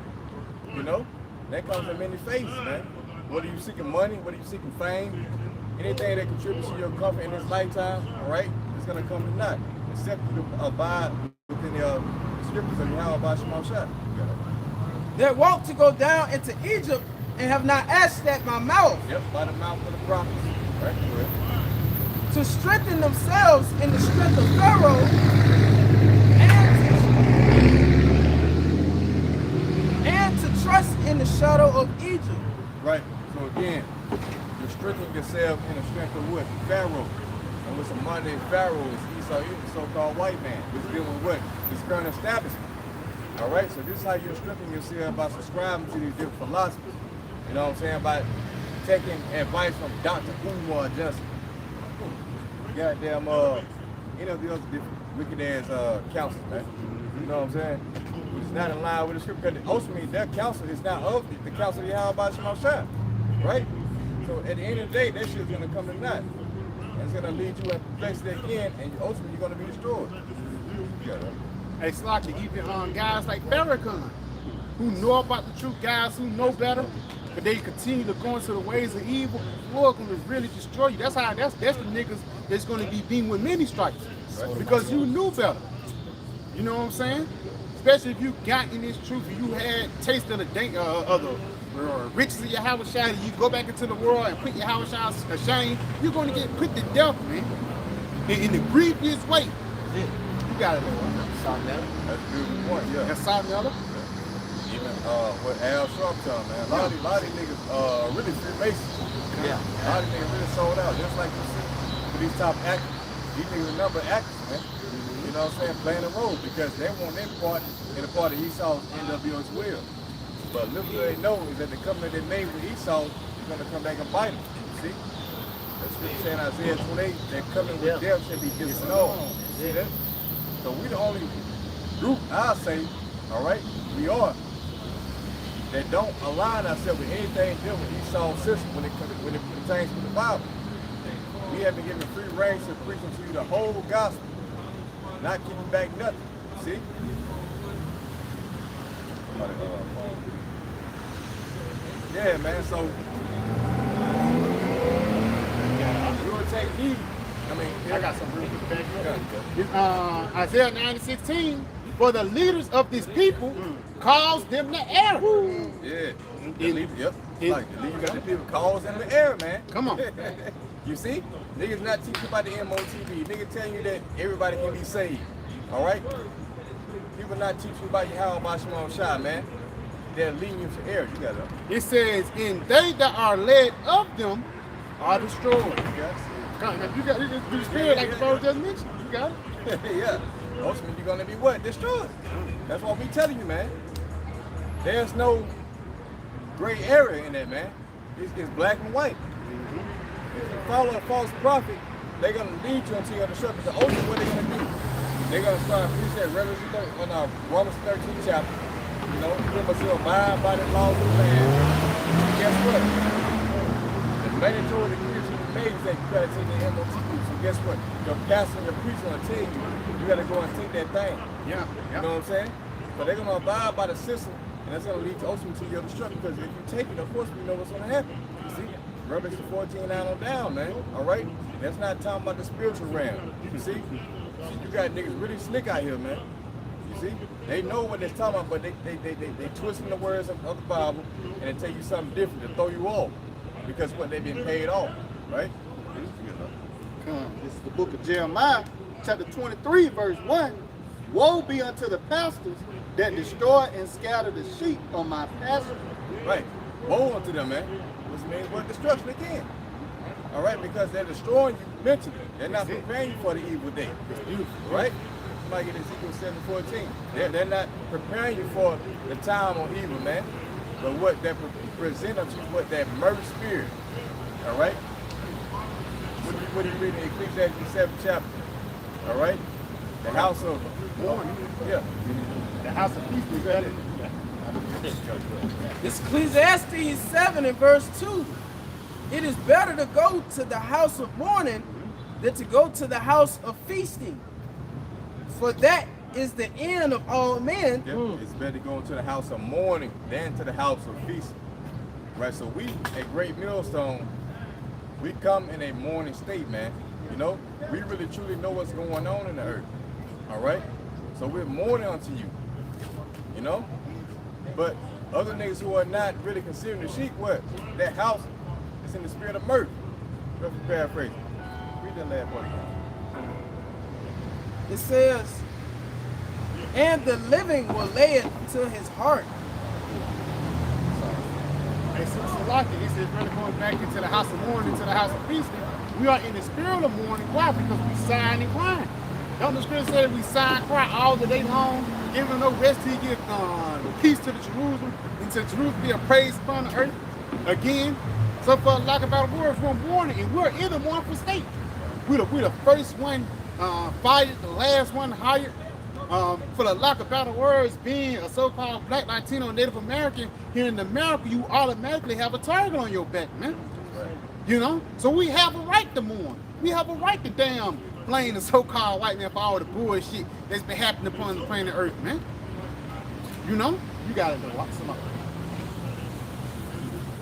You know? That comes in many phases, man. Whether you're seeking money, whether you're seeking fame, anything that contributes to your comfort in this lifetime, all right, it's gonna come to naught. Except you to abide within the scriptures of Yahweh Shemosha. That walk to go down into Egypt and have not asked at my mouth. Yep, by the mouth of the prophets. Right, correct. To strengthen themselves in the strength of Pharaoh and to trust in the shadow of Egypt. Right. So again, you're strengthening yourself in the strength of what? Pharaoh. And with some money, Pharaoh is Esau, the so-called white man, who's dealing with what? His current establishment. All right. So this is how you're strengthening yourself by subscribing to these different philosophies. You know what I'm saying? By taking advice from Dr. Umar Johnson. Goddamn, any of the other different wicked ass counsels, man. You know what I'm saying? Which is not in line with the scripture. Because ultimately, their counsel is not of the counsel of Yahweh Shemosha. Right? So at the end of the day, that shit is going to come to naught. And it's going to lead you at perplexity again, and ultimately you're going to be destroyed. Hey, Slocky, even guys like Farrakhan, who know about the truth, guys who know better, but they continue to go into the ways of evil, the Lord going to really destroy you. That's the niggas that's going to be beaten with many stripes. Right. Because you knew better. You know what I'm saying? Especially if you got in this truth and you had taste of the riches of Yahweh Shai, you go back into the world and put Yahweh Shai ashamed, you're going to get put to death, man. In the grievious way. You got it, man. That's a good point, yeah. That's Salmonella. Even what Al Sharp told, man. A lot of these niggas really Freemasons. Yeah. A lot of niggas really sold out, just like you see with these top actors. These niggas are number actors, man. You know what I'm saying? Playing a role because they want their part in the part of Esau's NWO as well. But little do they know is that the covenant they made with Esau is going to come back and bite them. See? That's what it's saying in Isaiah 28, that covenant with death shall be disannulled. See that? So we the only group, I'll say, all right, we are, that don't align ourselves with anything dealing with Esau's system when it pertains to the Bible. We have been given free reign to preaching to you the whole gospel, not keeping back nothing. See? Yeah, man, so we will take heed. I mean, I got some real good back. Isaiah 9:16. For the leaders of this people cause them to err. Yeah. Yep. Like the leaders of the people cause them to err, man. Come on. You see? Niggas not teaching about the MOTV. Niggas telling you that everybody can be saved. All right? People not teaching you about Yahweh Shemosha, man. They're leading you to error. You got it. It says, and they that are led of them are destroyed. You got the spirit like the Bible just mentioned. You got it. Yeah. Ultimately, you're gonna be what? Destroyed. That's what we telling you, man. There's no gray area in that, man. It's black and white. If you follow a false prophet, they're gonna lead you into your destruction. So ultimately, what they're gonna do? They're gonna start preaching that Romans 13 chapter. You know, you must abide by the laws of the land. And guess what? The mandatory decree made is that you gotta take the MOTV. So guess what? Your pastor and your preacher gonna tell you gotta go and take that thing. Yeah. You know what I'm saying? But they're gonna abide by the system, and that's gonna lead to ultimately to your destruction. Because if you take it, of course we know what's gonna happen. You see? Revelation 14 on down, man. Alright? That's not talking about the spiritual realm. You see? You got niggas really slick out here, man. You see? They know what they're talking about, but they twisting the words of the Bible and they tell you something different to throw you off. Because what they've been paid off, right? This is the book of Jeremiah, chapter 23, verse 1. Woe be unto the pastors that destroy and scatter the sheep on my pasture. Right. Woe unto them, man. Which means what? Destruction again. All right, because they're destroying you mentally. They're not preparing you for the evil day. It's beautiful, right? Like in Ezekiel 7:14. They're not preparing you for the time of evil, man. But what they present unto you, what that murder spirit. All right? What do you read in Ecclesiastes 7th chapter? All right? The house of mourning. Yeah. The house of peace was better. It's Ecclesiastes 7 and verse 2. It is better to go to the house of mourning than to go to the house of feasting. For that is the end of all men. Yep. It's better to go into the house of mourning than to the house of feasting. Right? So we, at Great Millstone, we come in a mourning state, man. You know, we really truly know what's going on in the earth. All right? So we're mourning unto you. You know? But other niggas who are not really considering the sheep, what? That house is in the spirit of murder. Let's paraphrase. Read that last part again. It says, and the living will lay it to his heart. Hey, so like it, he says, brother, going back into the house of mourning, to the house of feasting. We are in the spirit of mourning. Why? Because we sign and crying. Don't the scripture say that we sign and cry all the day long, giving no rest till you give peace to the Jerusalem, and to Jerusalem be a praise upon the earth again. So for lack of better words, we're mourning, and we're in the mournful state. We're the first one fired, the last one hired. For the lack of better words, being a so-called Black, Latino, Native American here in America, you automatically have a target on your back, man. Right. You know, so we have a right to mourn. We have a right to damn blame the so-called white man for all the bullshit that's been happening upon the planet Earth, man. You know, you gotta know what's up.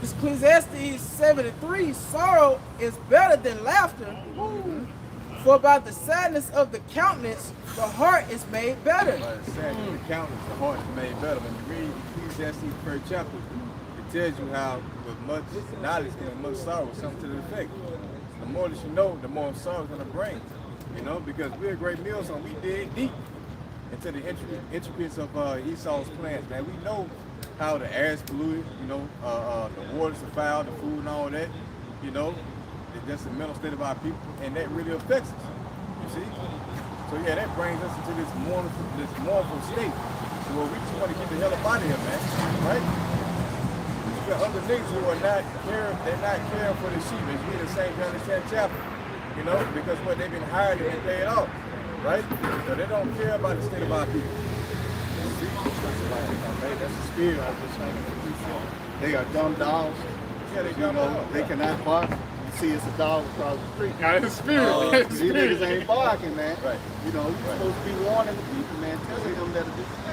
It's Ecclesiastes 7 and 3. Sorrow is better than laughter. For by the sadness of the countenance, the heart is made better. By the sadness of the countenance, the heart is made better. When you read Ecclesiastes 1st chapter, it tells you how with much knowledge and much sorrow comes to the effect. The more that you know, the more sorrow it's going to bring. You know, because we're a great meal, so we dig deep into the intricacies of Esau's plans, man. We know how the air is polluted, you know, the waters are foul, the food and all that, you know. It's just the mental state of our people, and that really affects us, you see? So yeah, that brings us into this mournful state. So we just want to get the hell up out of here, man, right? You got other niggas who are not caring, they're not caring for the sheep. As you read the St. John 10th chapter, you know, because what they've been hired and paid off, right? So they don't care about the state of our people. That's the spirit I was just saying. They got dumb dogs. Yeah, they dumb dogs. They cannot bark. You see it's a dog across the street. Now, it's the spirit. These niggas ain't barking, man. Right. You know, you're supposed to be warning the people, man, telling them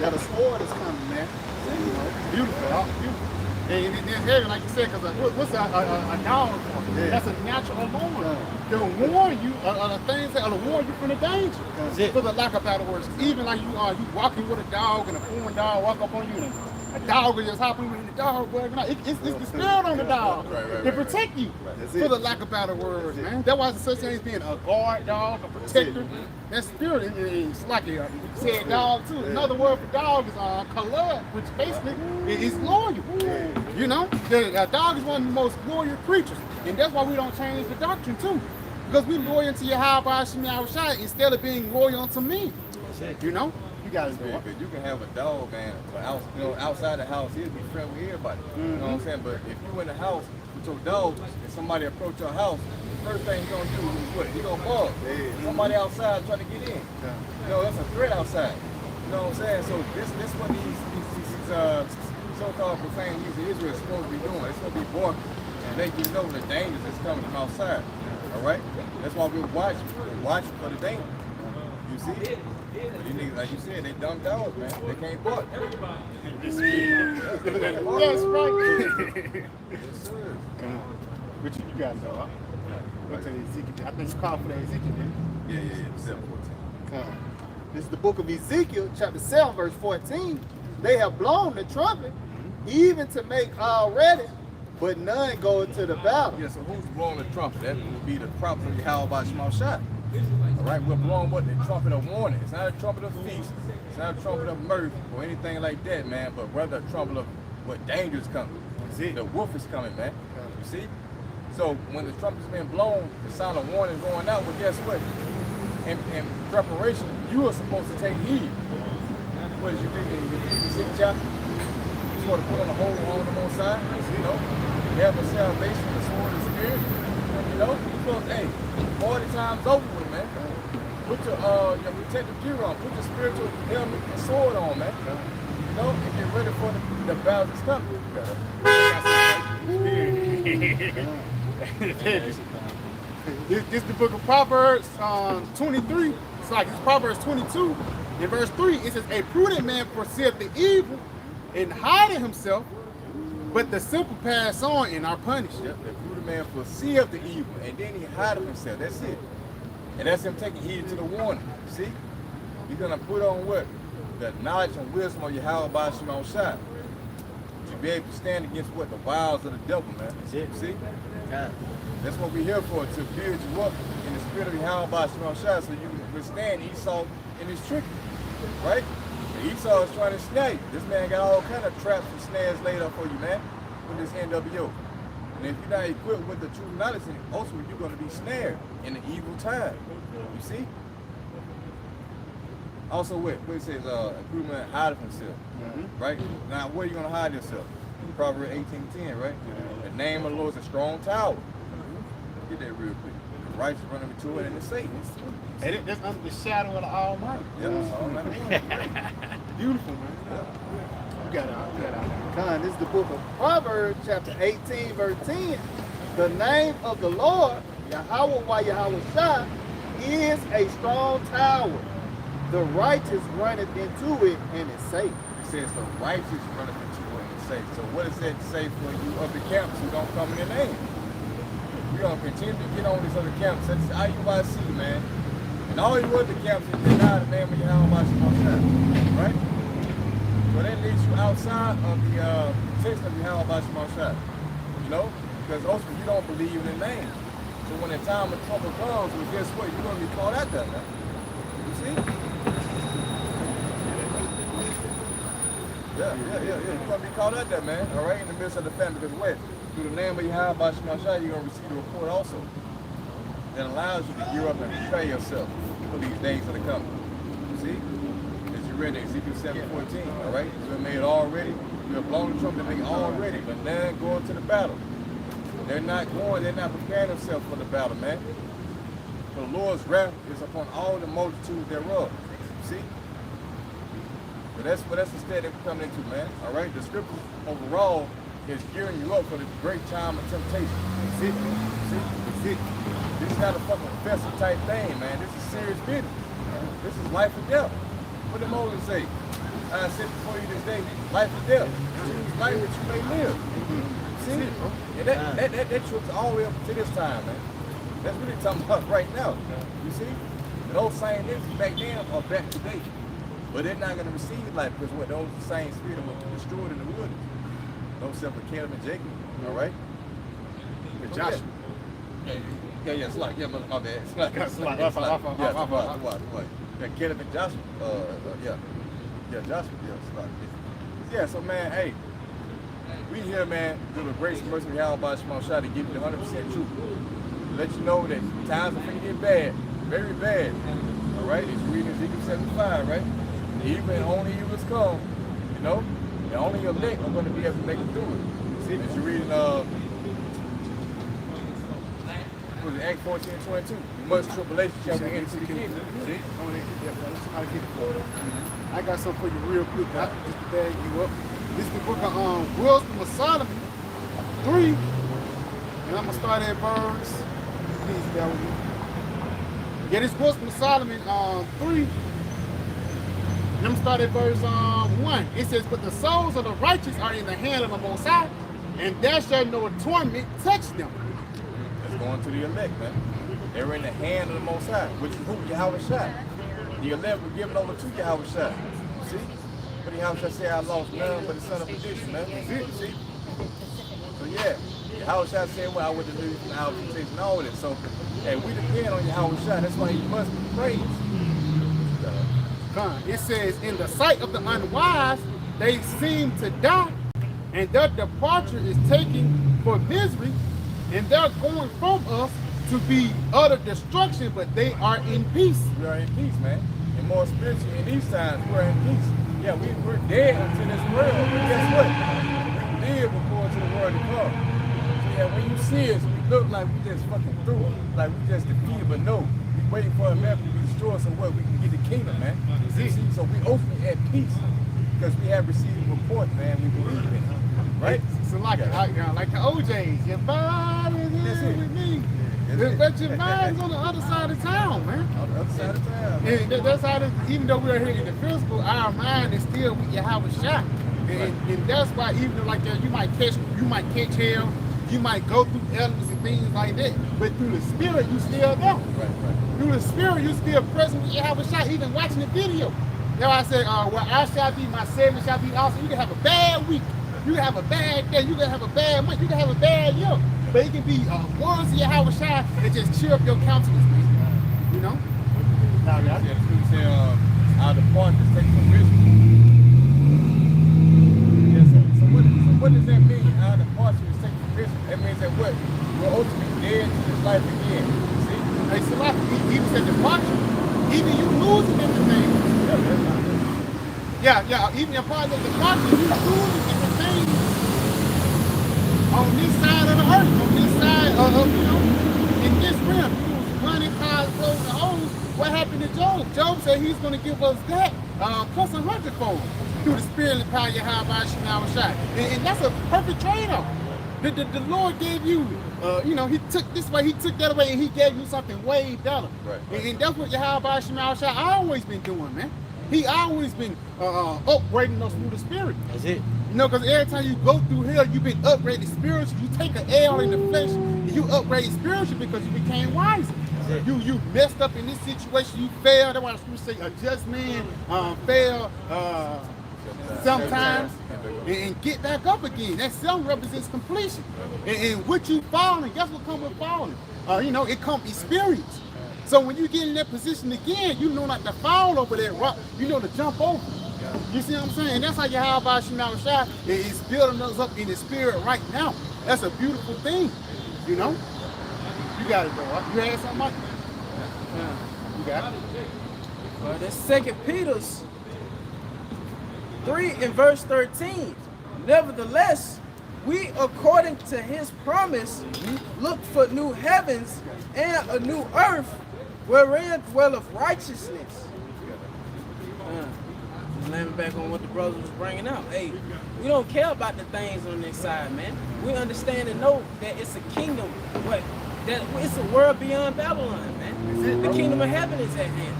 that a sword is coming, man. You know, Beautiful, beautiful. And it's heavy, like you said, because what's a dog for? Yeah. That's a natural alarm. Yeah. They'll warn you of things that'll warn you from the danger. That's it. For the lack of better words. Even like you walking with a dog and a foreign dog walk up on you and a dog will just hop on you and the dog, it's the spirit on the dog to protect you. That's For it. the lack of better words, man. That's why it's such thing as being a guard dog, a protector. That spirit is like you said dog too. Another word for dog is kalud, which basically is loyal. You know, a dog is one of the most loyal creatures, and that's why we don't change the doctrine too, because we loyal to Yahweh Shai instead of being loyal to me. You know, you guys do it. You can have a dog, man, but outside the house, he'll be friendly with everybody. You know what I'm saying? But if you in the house with your dog and somebody approach your house, the first thing he's gonna do is what? He's gonna bark. Somebody outside trying to get in. You know, that's a threat outside. You know what I'm saying? So this what these so-called profane youth of Israel is supposed to be doing. It's supposed to be barking and let you know the dangers that's coming from outside. All right? That's why we're watching for the danger. You see? But these niggas, like you said, they dumb dogs, man. They can't bark. That's right. Yes, sir. But you guys know, huh? What's the Ezekiel? I think you called for that Ezekiel, Yeah. 7:14. This is the book of Ezekiel, chapter 7, verse 14. They have blown the trumpet, even to make all ready, but none go into the battle. Yeah, so who's blowing the trumpet? That would be the prophets of Yahweh Shai. All right, we're blowing what the trumpet of warning. It's not a trumpet of feast. It's not a trumpet of mirth or anything like that, man. But rather a trumpet of what danger is coming. The wolf is coming, man. You see? So when the trumpet's been blown, the sound of warning is going out. Well, guess what? In preparation, you are supposed to take heed. What did you think in the 6th chapter? You're supposed to put on the whole armor of the Most High. You know, you have a salvation, the sword of the Spirit. You know, you're supposed to, hey, 40 times over with, man. Put your protective gear on. Put your spiritual helmet and sword on, man. You know, and get ready for the battle that's coming. This is the book of Proverbs 23. It's like it's Proverbs 22. In verse 3, it says, a prudent man foreseeth the evil and hideth himself, but the simple pass on and are punished. Yep, the prudent man foreseeth the evil, and then he hideth himself. That's it. And that's him taking heed to the warning. See? You're going to put on what? The knowledge and wisdom of Yahweh by Shimon Shai. To be able to stand against what? The wiles of the devil, man. That's it. See? God. That's what we're here for, to build you up in the spirit of Yahweh by Shimon Shai so you can withstand Esau in his trick. Right? And Esau is trying to snare you. This man got all kind of traps and snares laid up for you, man, with this NWO. And if you're not equipped with the true knowledge, then ultimately you're going to be snared in the evil time. You see? Also, what it says, a prudent man hideth himself. Right? Now, where are you going to hide yourself? Proverbs 18:10, right? The name of the Lord is a strong tower. Get that real quick. The righteous run into it and it's Satan. And that's under the shadow of the Almighty. Yeah, that's all I Beautiful, man. You got it. Con, this is the book of Proverbs, chapter 18, verse 10. The name of the Lord, Yahweh Yahweh Shai, is a strong tower. The righteous runneth into it and is safe. It says the righteous runneth into it and is safe. So what does that say for you of the camps who don't come in your name? We're going to continue to get on these other camps. That's IUIC, man. And all you other camps is deny the name of Yahweh Shimon Shai. Right? So that leaves you outside of the text of Yahweh Shimon Shai. You know? Because ultimately you don't believe in the name. So when the time of trouble comes, well, guess what? You're going to be caught out there, man. You see? Yeah. You're going to be caught out there, man. All right? In the midst of the family. Because what? Through the name of Yahweh Shimon Shai, you're going to receive a report also. That allows you to gear up and prepare yourself for these days that are coming. You see? As you read Ezekiel 7:14, all right? You've been made already. You have blown the trumpet, they already, but now going to the battle. They're not preparing themselves for the battle, man. For the Lord's wrath is upon all the multitude thereof. See? But that's the state that we're coming into, man. All right? The scripture overall is gearing you up for the great time of temptation. See? This is not a fucking offensive type thing, man. This is serious business. This is life or death. What did Moses say? I said before you this day, life or death. Choose life that you may live. See? And that troops all the way up to this time, man. That's what they're talking about right now. You see? And those same niggas back then are back today. But they're not going to receive life because what those same spirit were destroyed in the wilderness. Those except for Caleb and Jacob. All right? With Joshua. Yeah, it's like, my bad. It's like, What? Yeah, Caleb and Joshua. Joshua. Yeah, so man, hey, we here, man, through the grace and mercy of Yahweh Shimon Shai to give you the 100% truth. To let you know that times are finna get bad, very bad. All right, as you read Ezekiel 75, right? The evil and only evil is come, you know? And only your elect are going to be able to make it through it. See, as you read in Acts 14:22, much tribulation shall be into the kingdom. See? I got something for you real quick, just to bag you up. This is the book of Wisdom of Solomon 3, and I'm gonna start at verse. Please bear with me. Yeah, this Wisdom of Solomon 3. And I'm gonna start at verse 1. It says, "But the souls of the righteous are in the hand of the Most High, and there shall no torment touch them." That's going to the elect, man. They're in the hand of the Most High, which is who? Yahweh Shai. The elect were given over to Yahweh Shai. See? But Yahweh Shai said, "I lost none but the son of perdition," man. See? So yeah, Yahweh Shah said, well, I would deliver you from the hour of temptation and all of that. So, and we depend on Yahweh Shah. That's why he must be praised. It says, in the sight of the unwise, they seem to die, and their departure is taken for misery, and they're going from us to be utter destruction, but they are in peace. We are in peace, man. And more spiritually, in these times, we're in peace. Yeah, we're dead unto this world, but guess what? We live according to the word of God. So yeah, when you see us, we look like we just fucking through it, like we just defeated, but no, we waiting for America to be destroyed so what we can get the kingdom, man. See? So we openly at peace because we have received a report, man. We believe in it, right? So like the OJs, your body is here with me. But your mind's on the other side of town, man. On the other side of town. And that's how this, even though we're here in the physical, our mind is still with Yahweh Shah. And that's why even like that, you might catch hell, you might go through elements and things like that, but through the spirit, you still there. Right. Through the spirit, you still present with Yahweh Shah, even watching the video. That's why I said, well, I shall be, my Savior shall be also. You can have a bad week, you can have a bad day, you can have a bad month, you can have a bad year. But it can be words of Yahweh Shah that just cheer up your countenance, man. You know? Now, yeah, you say, our department is taken from risk. Yes, sir. So what does that mean? Our department is taken from risk. That means that what? We're ultimately dead to this life again. See? Hey, so like, even said departure, even you losing everything. Yeah, even a part of the departure, you losing everything. On this side of the earth, on this side of, in this realm, you lose money, cars, clothes, and homes. What happened to Job? Job said he's going to give us that plus 100-fold through the spirit and power of Yahweh Shah. And that's a perfect trade-off. The Lord gave you, he took this way, he took that away, and he gave you something way better. Right. And that's what Yahweh Shah always been doing, man. He always been upgrading us through the spirit. That's it. Because every time you go through hell, you've been upgraded spiritually. You take an L in the flesh, and you upgrade spiritually because you became wiser. You messed up in this situation, you failed. That's why the scripture say a just man fail sometimes and get back up again. That self represents completion. And what you falling, guess what comes with falling? It comes experience. So when you get in that position again, you know not to fall over that rock, you know to jump over. You see what I'm saying? And that's how Yahweh Shah is building us up in the spirit right now. That's a beautiful thing, You got it, bro. You had something, Mike? You got it. Well, that's 2 Peter 3 and verse 13. Nevertheless, we, according to his promise, look for new heavens and a new earth, wherein dwelleth righteousness. Landing back on what the brother was bringing out. Hey, we don't care about the things on this side, man. We understand and know that it's a kingdom, but that it's a world beyond Babylon, man. The kingdom of heaven is at hand.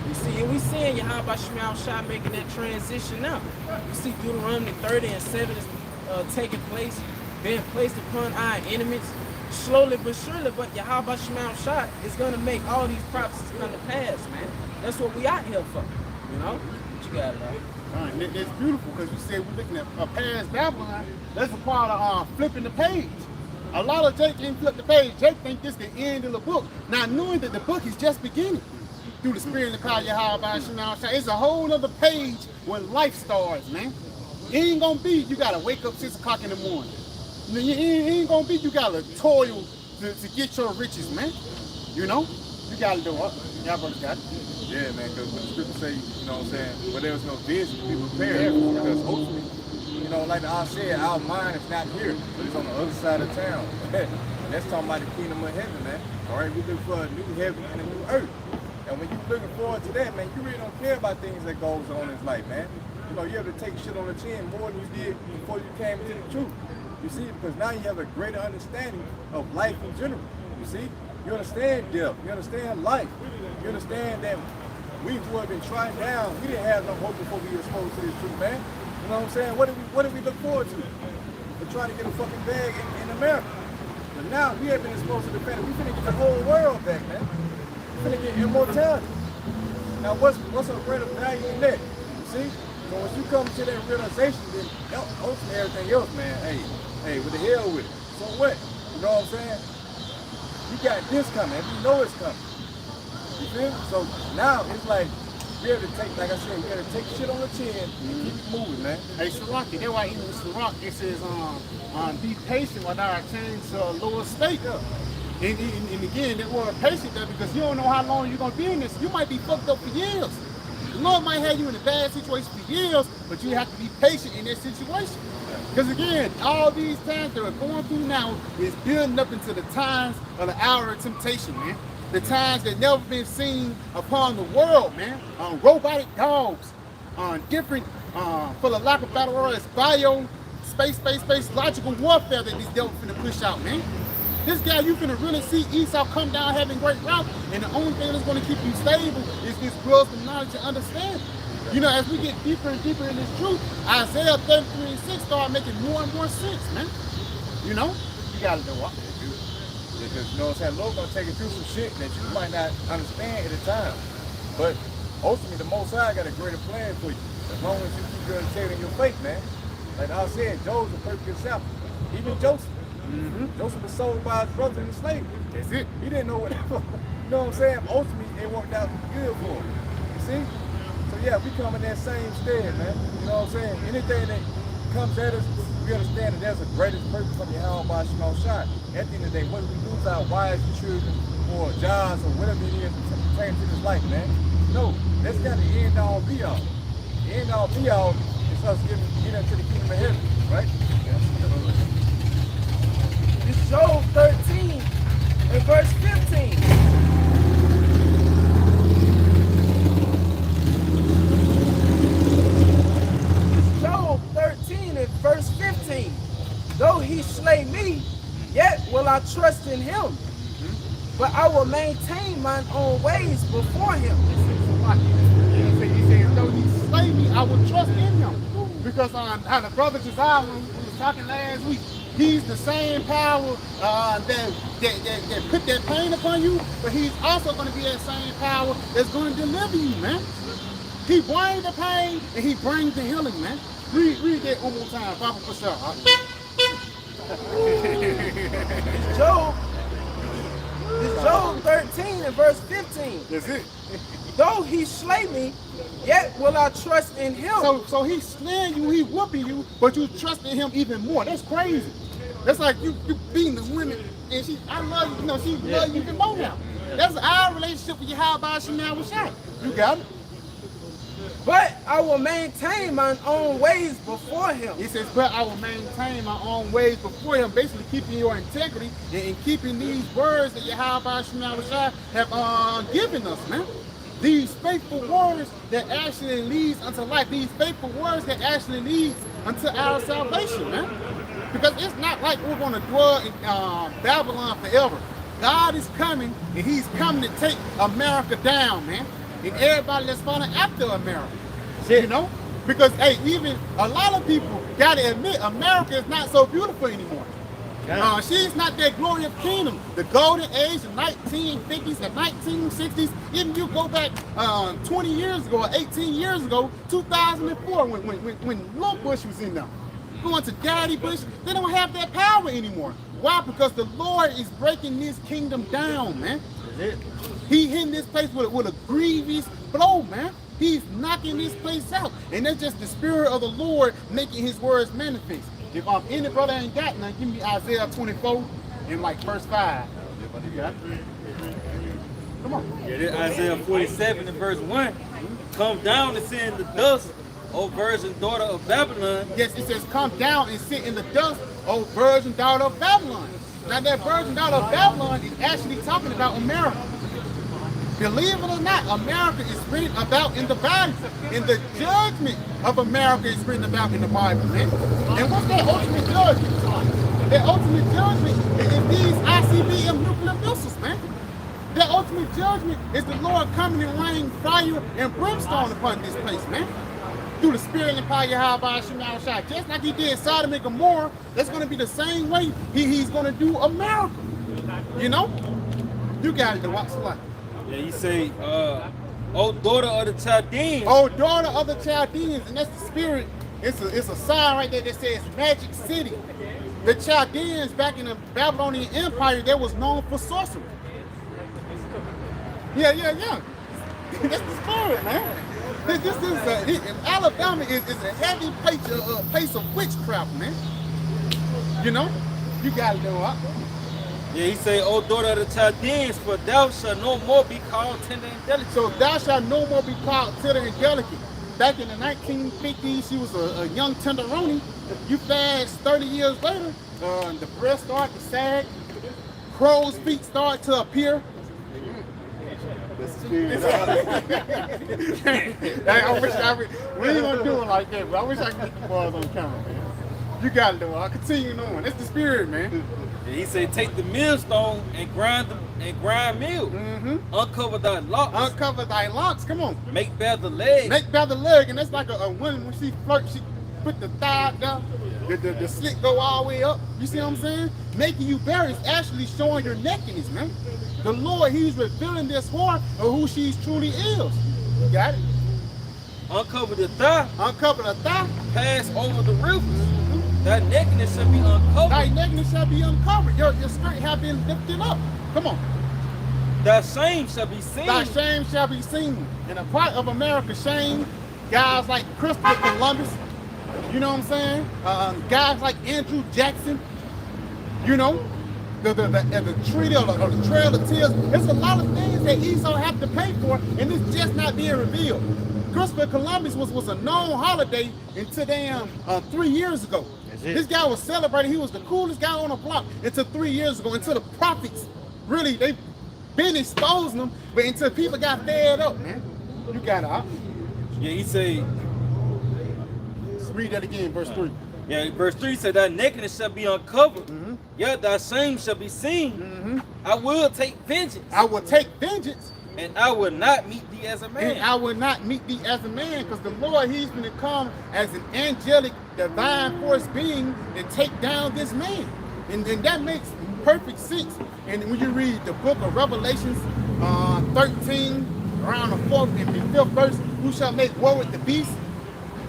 You see, and we seeing Yahweh Shah making that transition now. You see Deuteronomy 30 and 7 is taking place, being placed upon our enemies, slowly but surely. But Yahweh Shah is going to make all these prophecies come to pass, man. That's what we out here for, What you got, man? It's beautiful because you said we're looking at past Babylon. That's a part of flipping the page. A lot of Jake didn't flip the page. Jake think this is the end of the book. Now knowing that the book is just beginning through the spirit and the power of Yahweh Shah. It's a whole other page when life starts, man. It ain't gonna be you gotta wake up 6 o'clock in the morning. It ain't gonna be you gotta toil to get your riches, man. You gotta do it. Y'all brothers got it. Yeah, man, because when the scripture say, where there was no vision, be prepared. Because hopefully, like I said, our mind is not here, but it's on the other side of town. And that's talking about the kingdom of heaven, man. All right, we look for a new heaven and a new earth. And when you're looking forward to that, man, you really don't care about things that goes on in life, man. You have to take shit on the chin more than you did before you came into the truth. You see, because now you have a greater understanding of life in general. You see, you understand death, you understand life, you understand that we who have been trying down, we didn't have no hope before we were exposed to this truth, man. You know what I'm saying? What did we look forward to? We're trying to get a fucking bag in America. But now we have been exposed to the fact that we finna get the whole world back, man. We finna get immortality. Now what's a greater value than that? You see? So once you come to that realization, then ultimately everything else, man, hey, with the hell with it. So what? You know what I'm saying? You got this coming, and you know it's coming. You feel me? So now it's like, we have to take, like I said, we have to take shit on the chin and keep it moving, man. Hey, Siraki, that's why even Sirach, it says, be patient while I change to a lower state. And again, that word patient there because you don't know how long you're going to be in this. You might be fucked up for years. The Lord might have you in a bad situation for years, but you have to be patient in that situation. Because again, all these times that we're going through now is building up into the times of the hour of temptation, man. The times that never been seen upon the world, man. Robotic dogs, different, for the lack of better word, it's space, logical warfare that these devils finna push out, man. This guy, you finna really see Esau come down having great route, and the only thing that's gonna keep you stable is this wisdom, knowledge, and understanding. You know, as we get deeper and deeper in this truth, Isaiah 33:6 start making more and more sense, man. You know, you gotta know what. Because, you know what I'm saying, Lord's gonna take you through some shit that you might not understand at the time. But ultimately, the Most High got a greater plan for you. As long as you keep your integrity in your faith, man. Like I said, Job's a perfect example. Even Joseph. Joseph was sold by his brother into slavery. That's it. He didn't know what, you know what I'm saying? Ultimately, it worked out good for him. You see? So yeah, we come in that same stead, man. You know what I'm saying? Anything that comes at us, we understand that there's a greatest purpose from Yahweh Shema Shai. At the end of the day, whether we lose our wives and children or jobs or whatever it is pertaining to this life, man. No, that's got the end all be all. The end all be all is us getting into the kingdom of heaven, right? It's Job 13 and verse 15. It's Job 13 and verse 15. Though he slay me, yet will I trust in him. But I will maintain mine own ways before him. He says, though he slay me, I will trust in him. Because how the brother Josiah, when we was talking last week, he's the same power that put that pain upon you, but he's also going to be that same power that's going to deliver you, man. He brings the pain and he brings the healing, man. Read that one more time, Papa Pasha. It's Job 13 and verse 15. That's it. Though he slay me, yet will I trust in him. So he's slaying you, he's whooping you, but you trust in him even more. That's crazy. That's like you beating this woman, and I love you, you know, she loves you even more now. That's our relationship with Yahweh Shema Shai. You got it? But I will maintain mine own ways before him. He says, but I will maintain my own ways before him, basically keeping your integrity and keeping these words that Yahweh Shema Shai have given us, man. These faithful words that actually leads unto life. These faithful words that actually leads unto our salvation, man. Because it's not like we're going to dwell in Babylon forever. God is coming, and he's coming to take America down, man. And everybody that's following after America. You know? Because, hey, even a lot of people got to admit, America is not so beautiful anymore. She's not that glorious kingdom. The golden age, the 1950s, the 1960s, even you go back 20 years ago or 18 years ago, 2004, when Little Bush was in there. Going to Daddy Bush, they don't have that power anymore. Why? Because the Lord is breaking this kingdom down, man. He hitting this place with a grievous blow, man. He's knocking this place out. And that's just the spirit of the Lord making his words manifest. If any brother ain't got none, give me Isaiah 24 and like verse 5. You got it? Come on. Yeah, this Isaiah 47 and verse 1. Come down and sit in the dust, O virgin daughter of Babylon. Yes, it says, come down and sit in the dust, O virgin daughter of Babylon. Now that virgin daughter of Babylon is actually talking about America. Believe it or not, America is written about in the Bible. And the judgment of America is written about in the Bible, man. And what's that ultimate judgment? That ultimate judgment is these ICBM nuclear missiles, man. That ultimate judgment is the Lord coming and raining fire and brimstone upon this place, man. Through the spirit and power of Yahweh Shema Shai. Just like he did Sodom and Gomorrah, that's going to be the same way he's going to do America. You know? You got it, to watch the light. Yeah, you say O daughter of the Chaldeans. Oh, daughter of the Chaldeans, and that's the spirit. It's a sign right there that says Magic City. The Chaldeans back in the Babylonian Empire, they was known for sorcery. Yeah. That's the spirit, man. This is Alabama is a heavy place of witchcraft, man. You know, you gotta know it. Yeah, he say, O daughter of the Chaldeans, for thou shalt no more be called tender and delicate. So thou shalt no more be called tender and delicate. Back in the 1950s, she was a young tenderoni. You fast 30 years later, the breast started to sag, crow's feet start to appear. I wish we ain't gonna do it like that, but I wish I could get the balls on camera, man. You gotta do it. I'll continue on. It's the spirit, man. And he said, take the millstone and grind meal. Uncover thy locks. Uncover thy locks. Come on. Make bare the leg. Make bare the leg, and that's like a woman when she flirts, she put the thigh down, the slit go all the way up. You see what I'm saying? Making you bare is actually showing your nakedness, man. The Lord, He's revealing this heart of who she truly is. You got it? Uncover the thigh. Uncover the thigh. Pass over the rivers. That nakedness shall be uncovered. Thy nakedness shall be uncovered. Your skirt have been lifted up. Come on. Thy shame shall be seen. Thy shame shall be seen. And a part of America's shame, guys like Christopher Columbus, you know what I'm saying? Guys like Andrew Jackson, you know, the treaty or the Trail of Tears. There's a lot of things that Esau have to pay for, and it's just not being revealed. Christopher Columbus was a known holiday until 3 years ago. This guy was celebrated. He was the coolest guy on the block until 3 years ago, until the prophets really, they've been exposing them, but until people got fed up, man. You got it, huh? Yeah, he said. Let's read that again, verse 3. Yeah, verse 3 said, thy nakedness shall be uncovered. Yeah, thy shame shall be seen. I will take vengeance. I will take vengeance. And I will not meet thee as a man. And I will not meet thee as a man, because the Lord, He's going to come as an angelic, divine force being and take down this man. And that makes perfect sense. And when you read the book of Revelations 13, around the 4th and the 5th verse, who shall make war with the beast?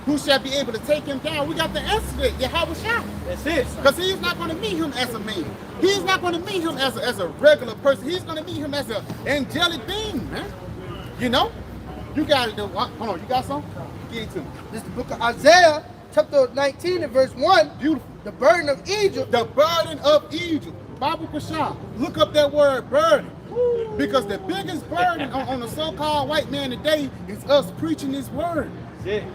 Who shall be able to take him down? We got the answer to it, Yahweh Shah. That's it. Because He's not going to meet him as a man. He's not going to meet him as a regular person. He's going to meet him as an angelic being, man. You know? You got to do what? Hold on, you got something? Give it to me. This is the book of Isaiah, chapter 19 and verse 1. Beautiful. The burden of Egypt. The burden of Egypt. Bible Kashan. Look up that word burden. Because the biggest burden on the so-called white man today is us preaching this word.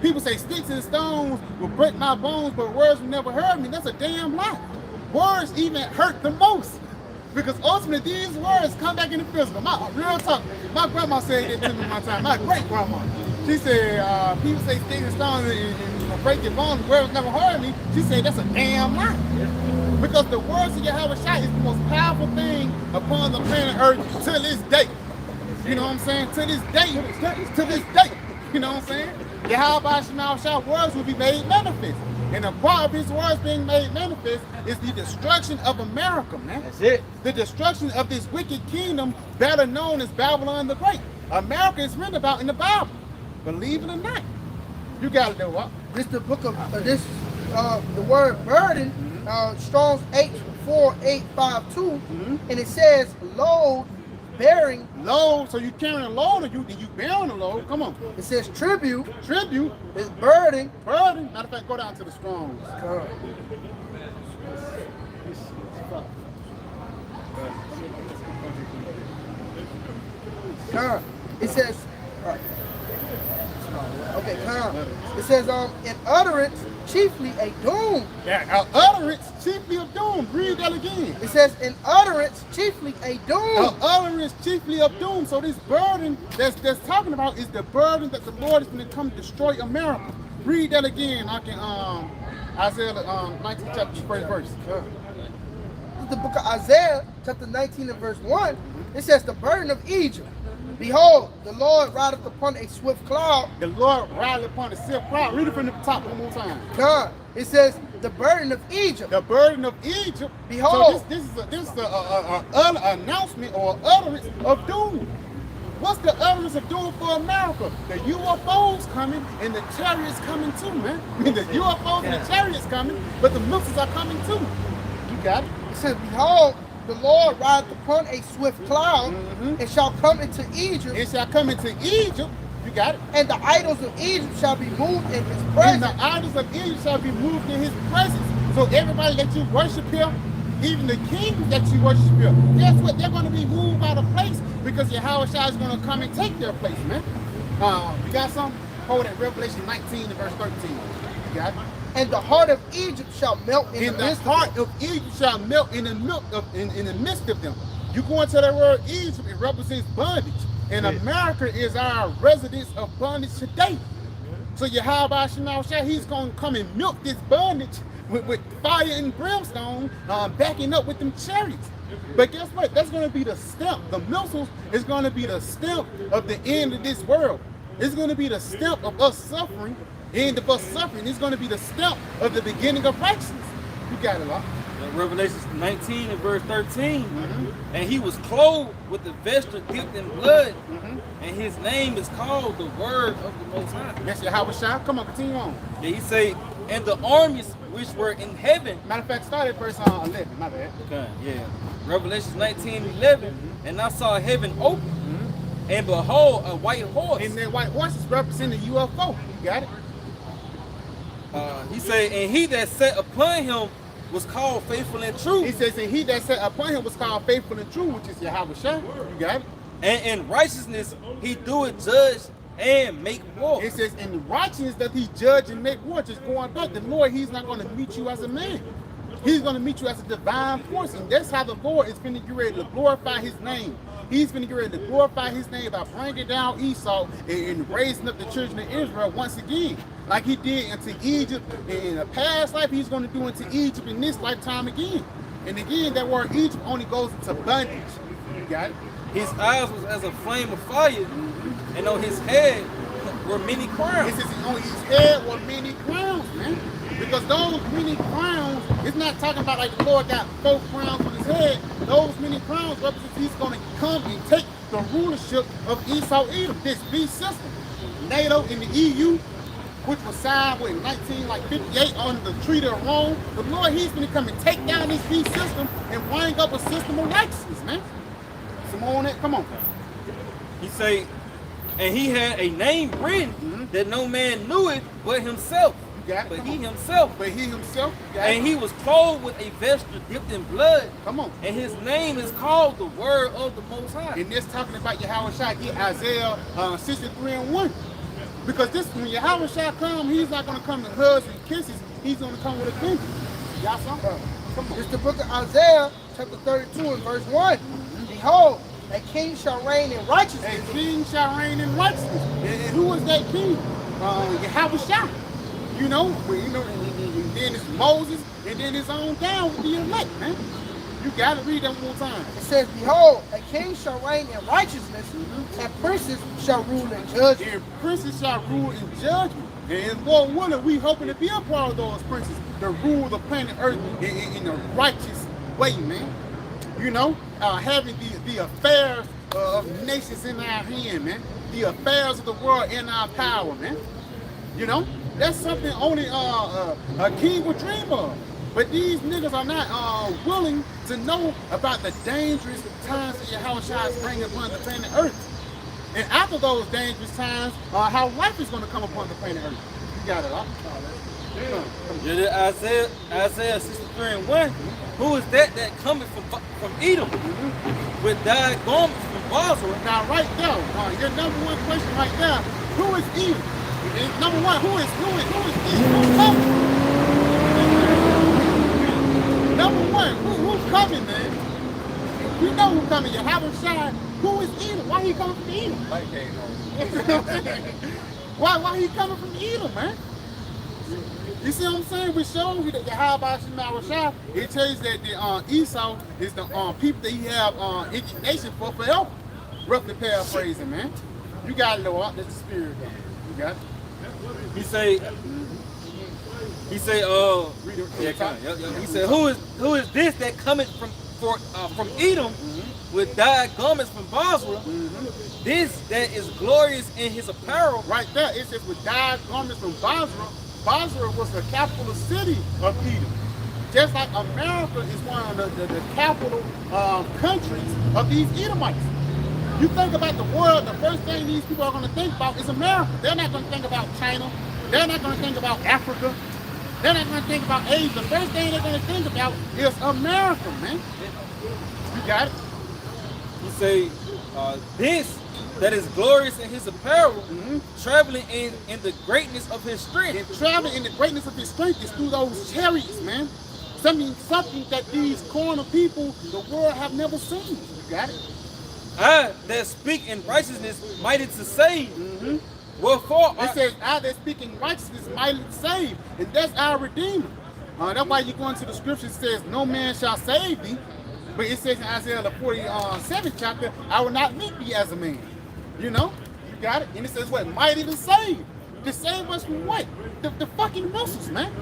People say sticks and stones will break my bones, but words will never hurt me. That's a damn lie. Words even hurt the most. Because ultimately these words come back in the physical. Real talk, my grandma said that to me one time, my great grandma. She said, people say sticks and stones and break your bones, words never hurt me. She said that's a damn lie. Because the words of Yahweh Shai is the most powerful thing upon the planet Earth to this day. You know what I'm saying? To this day. To this day. You know what I'm saying? Yahweh Shai words will be made manifest. And a part of His words being made manifest is the destruction of America, man. That's it. The destruction of this wicked kingdom, better known as Babylon the Great. America is written about in the Bible. Believe it or not. You gotta know what? This is the book of the word burden, Strong's H4852, and it says load, bearing. Load, so you carrying a load or you bearing a load? Come on. It says tribute. Tribute. It's burden. Burden. Matter of fact, go down to the Strongs. It says, okay, it says, in utterance, chiefly a doom. Yeah, utterance, chiefly of doom. Read that again. It says, in utterance, chiefly a doom. Utterance, chiefly of doom. So this burden that's talking about is the burden that the Lord is going to come destroy America. Read that again. I can Isaiah 19 chapter 1st verse. This is the book of Isaiah, chapter 19 and verse 1. It says, the burden of Egypt. Behold, the Lord rideth upon a swift cloud. The Lord rideth upon a swift cloud. Read it from the top one more time. God, it says, the burden of Egypt. The burden of Egypt. Behold. So this is an announcement or utterance of doom. What's the evidence of doing for America? The UFOs coming and the chariots coming too, man. I mean, the UFOs and the chariots coming, but the missiles are coming too. You got it? It says, behold, the Lord rideth upon a swift cloud, and shall come into Egypt, It shall come into Egypt. You got it? and the idols of Egypt shall be moved in his And presence. the idols of Egypt shall be moved in his presence. So everybody that you worship here, even the king that you worship here, guess what? They're going to be moved out of place because Yahweh Shai is going to come and take their place, man. You got something? Hold it, Revelation 19 and verse 13. You got it? And the heart of Egypt shall melt in And the the midst heart of Egypt shall melt in the midst of them. You go into the word Egypt, it represents bondage. And America is our residence of bondage today. So Yahweh Shai, he's going to come and milk this bondage with fire and brimstone, backing up with them chariots. But guess what? That's going to be the stamp. The missiles is going to be the stamp of the end of this world. It's going to be the stamp of us suffering. End of us suffering. It's going to be the stamp of the beginning of righteousness. You got it, huh? Revelation 19 and verse 13. And he was clothed with the vesture dipped in blood, and his name is called the Word of the Most High. That's Yahweh Shai. Come on, continue on. Yeah, he say, and the armies which were in heaven. Matter of fact, start at verse 11. My bad. Okay, yeah. Revelation 19:11. And I saw heaven open, and behold, a white horse. And that white horse is representing the UFO. You got it? He said, and he that sat upon him was called faithful and true. He says, and he that sat upon him was called faithful and true, which is Yahweh Shai. You got it? And in righteousness he doeth judge and make war. It says, in righteousness that he judge and make war. Just going back, the Lord, he's not going to meet you as a man. He's going to meet you as a divine force. And that's how the Lord is going to get ready to glorify his name. He's going to get ready to glorify his name by bringing down Esau and raising up the children of Israel once again. Like he did into Egypt in a past life, he's going to do into Egypt in this lifetime again. And again, that word Egypt only goes into bondage. You got it? His eyes was as a flame of fire, and on his head were many crowns. It says on his head were many crowns, man. Because those many crowns, it's not talking about like the Lord got 4 crowns on his head. Those many crowns represent he's going to come and take the rulership of Esau Edom, this beast system. NATO and the EU, which was signed in 1958 on the Treaty of Rome. The Lord, he's going to come and take down this beast system and bring up a system of righteousness, man. Some more on that? Come on. He say, and he had a name written that no man knew it but himself. You got it? But Come he on. himself. But he himself, you got it? And he was clothed with a vesture dipped in blood. Come on. And his name is called the Word of the Most High. And this talking about Yahweh Shai, get Isaiah 63 and 1. Because this, when Yahweh Shai come, he's not going to come in hugs and kisses. He's going to come with a vengeance. Y'all saw? Come on. It's the book of Isaiah, chapter 32 and verse 1. Behold, a king shall reign in righteousness. A king shall reign in righteousness. And who is that king? Yahweh Shai. You know, and then it's Moses, and then it's on down with the elect, man. You got to read that one more time. It says, behold, a king shall reign in righteousness, and princes shall rule in judgment. And princes shall rule in judgment. And Lord willing, we hoping to be a part of those princes to rule the planet Earth in a righteous way, man. You know, having the affairs of nations in our hand, man. The affairs of the world in our power, man. You know, that's something only a king would dream of. But these niggas are not willing to know about the dangerous times that Yahweh Shai is bringing upon the planet Earth. And after those dangerous times, how life is going to come upon the planet Earth. You got it, huh? Yeah, Isaiah 63 and 1. Who is that cometh from Edom with dyed garments from Basra? Now, right there, your number one question right there, who is Edom? And number one, who is Edom? Number one, who's coming, man? We know who's coming. Yahweh Shai. Who is Edom? Why he coming from Edom? Like that, Why he coming from Edom, man? You see what I'm saying? We show you that Yahweh Shai, it tells that the Esau is the people that he have indignation for forever. Roughly paraphrasing, man. You got to know out that's the spirit, though. You got it? He say, he said, who is this that cometh from Edom with dyed garments from Basra. This that is glorious in his apparel. Right there, it says with dyed garments from Basra. Basra was the capital city of Edom. Just like America is one of the capital countries of these Edomites. You think about the world, the first thing these people are going to think about is America. They're not going to think about China. They're not going to think about Africa. They're not going to think about Asia. The first thing they're going to think about is America, man. You got it? He say, this that is glorious in his apparel, traveling in the greatness of his strength. And traveling in the greatness of his strength is through those chariots, man. Something that these corner people, the world have never seen. You got it? I that speak in righteousness, mighty to save. Wherefore, It says, I that speak in righteousness, mighty to save. And that's our Redeemer. That's why you go into the scripture, it says, no man shall save thee. But it says in Isaiah the 47th chapter, I will not meet thee as a man. You know? You got it? And it says what? Mighty to save. To save us from what? The fucking missiles, man.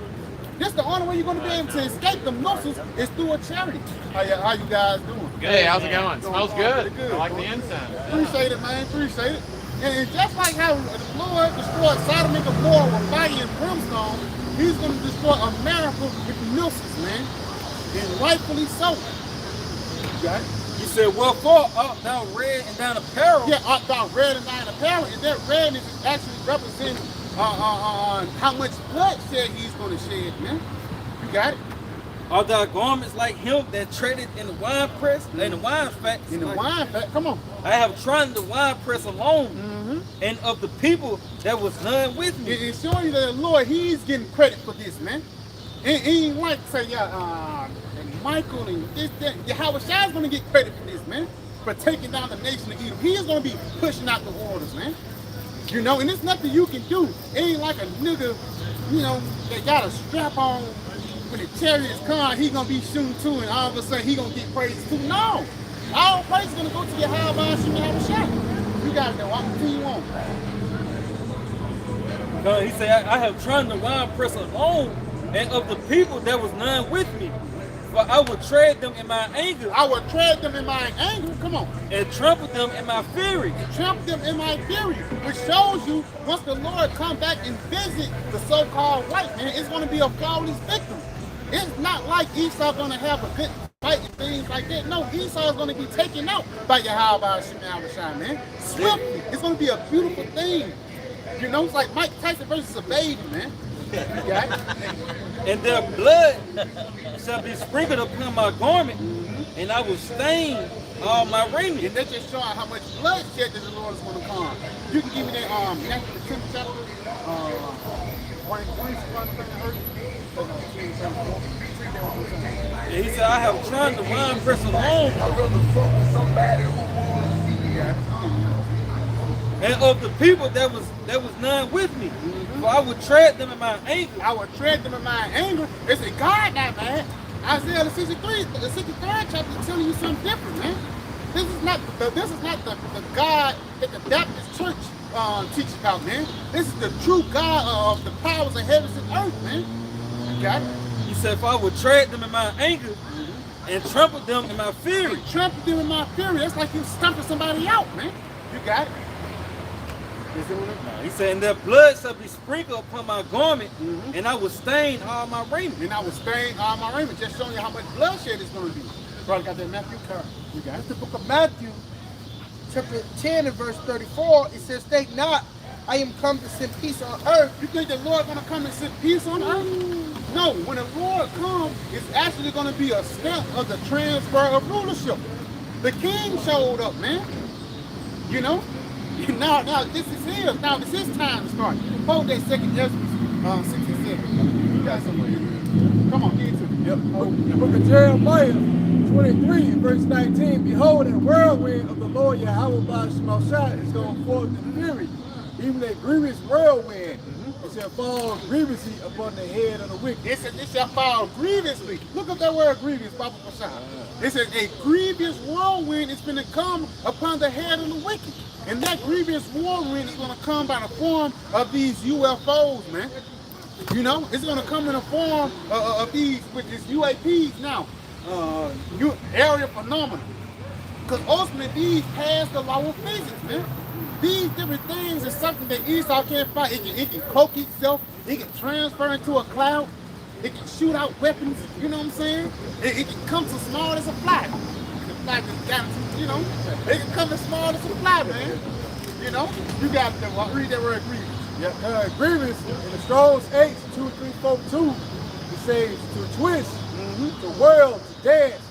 This the only way you're going to be able to escape the missiles is through a chariot. How you guys doing? Hey, how's it going? Smells good. Pretty good. I like the incense. Appreciate it, man. Appreciate it. And just like how the Lord destroyed Sodom and Gomorrah with fire and brimstone, he's going to destroy America with missiles, man. And rightfully so. You got it? he said, wherefore art thou red and thine apparel? Yeah, art thou red and thine apparel, and that redness is actually representing how much bloodshed he's going to shed, man. You got it? Are thy garments like him that traded in the wine press, in the wine fat? In the wine fat, come on. I have trodden the wine press alone, and of the people that was none with me. It's showing you that the Lord, he's getting credit for this, man. He ain't like say, and Michael and this, that. Yahweh Shai's gonna get credit for this, man. For taking down the nation of Edom. He's gonna be pushing out the orders, man. You know, and there's nothing you can do. It ain't like a nigga, you know, that got a strap on when the chariot's coming, he gonna be shooting too, and all of a sudden he gonna get praises too. No! All praise is gonna go to Yahweh Shai. You guys know, I'll continue on. He said, I have trodden the wine press alone, and of the people that was none with me. For I will tread them in my anger. I will tread them in my anger, come on. And trample them in my fury. Trample them in my fury, which shows you once the Lord come back and visit the so-called white man, it's going to be a flawless victim. It's not like Esau going to have a good fight and things like that. No, Esau is going to be taken out by Yahweh Shai, man. Swiftly. It's going to be a beautiful thing. You know, it's like Mike Tyson versus a baby, man. You got it? And their blood shall be sprinkled upon my garment, and I will stain all my raiment. And that's just showing how much bloodshed that the Lord is going to come. You can give me that Matthew the 10th chapter, 1. And he said, I have trodden the wine press alone, and of the people that was none with me. For I would tread them in my anger. I will tread them in my anger. It's a God now, man. Isaiah the 63rd chapter is telling you something different, man. This is not the God that the Baptist church teaches about, man. This is the true God of the powers of heavens and earth, man. You got it? He said, if I would tread them in my anger and trample them in my fury. Trample them in my fury. That's like you stomping somebody out, man. You got it? He said, and their blood shall be sprinkled upon my garment, and I will stain all my raiment. And I will stain all my raiment, just showing you how much bloodshed it's going to be. Probably got that Matthew card. You got it? The book of Matthew, chapter 10 and verse 34, it says, think not, I am come to send peace on earth. You think the Lord going to come and send peace on earth? No, when the Lord comes, it's actually going to be a step of the transfer of rulership. The king showed up, man. You know? Now this is his. Now it's his time to start. Hold that second Ezra 67. You got somebody. Come on, get into it. Yep. The book of Jeremiah 23 and verse 19. Behold, a whirlwind of the Lord Yahweh Shai is going forth in fury, even a grievous whirlwind. It shall fall grievously upon the head of the wicked. It shall fall grievously. Look up that word grievous, Papa Pasha. It says a grievous whirlwind is going to come upon the head of the wicked. And that grievous whirlwind is going to come by the form of these UFOs, man. You know, it's going to come in the form of these, with these UAPs now. Area phenomena. Because ultimately, these pass the law of physics, man. These different things is something that Esau can't fight. It can cloak itself. It can transfer into a cloud. It can shoot out weapons. You know what I'm saying? It can come to small as a fly. The fly just got it, you know. It can come as small as a fly, man. You know. You got to read that word grievous. Yeah, grievous in the Strong's H 2342. It says to twist, to whirl, to dance,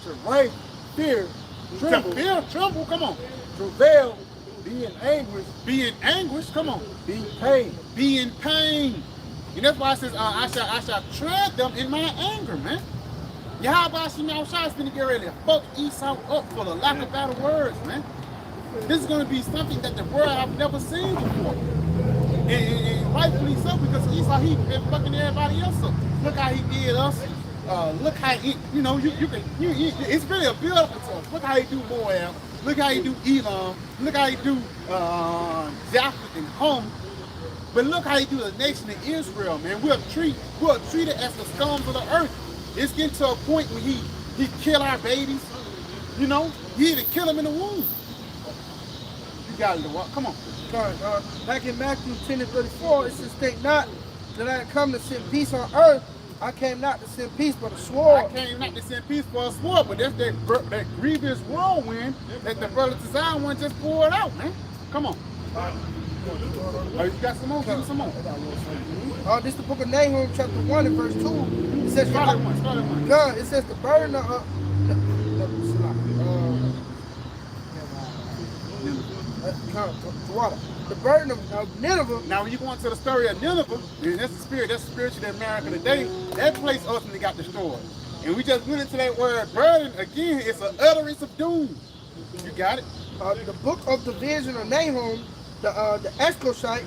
to write, fear, tremble, Tremble, come on. travail, be in anguish, Be in anguish, come on. be in pain. Be in pain. And that's why it says, I shall tread them in my anger, man. Yahweh Shemel Shai is going to get ready to fuck Esau up for the lack of better words, man. This is going to be something that the world have never seen before. And rightfully so, because Esau, he been fucking everybody else up. Look how he did us. Look how he, you know, it's really a build up to us. Look how he do Moab. Look how he do Elam. Look how he do Japheth and Hom. But look how he do the nation of Israel, man. We're treated as the scums of the earth. It's getting to a point where he kill our babies. You know, he even kill them in the womb. You got to walk. Come on. Back in Matthew 10 and 34, it says, think not that I come to send peace on earth. I came not to send peace, but a sword. I came not to send peace for a sword, but that's that grievous whirlwind that the brother Zion one just poured out, man. Come on. Oh, you got some more? Give me some more. This is the book of Nahum, chapter 1 and verse 2. It says, Start at one. God, it says the burden of the burden of Nineveh. Now, when you go into the story of Nineveh, and that's the spiritual America today, that place ultimately got destroyed. And we just went into that word burden again. It's an utterance of doom. You got it? The book of the vision of Nahum, the Escoshite,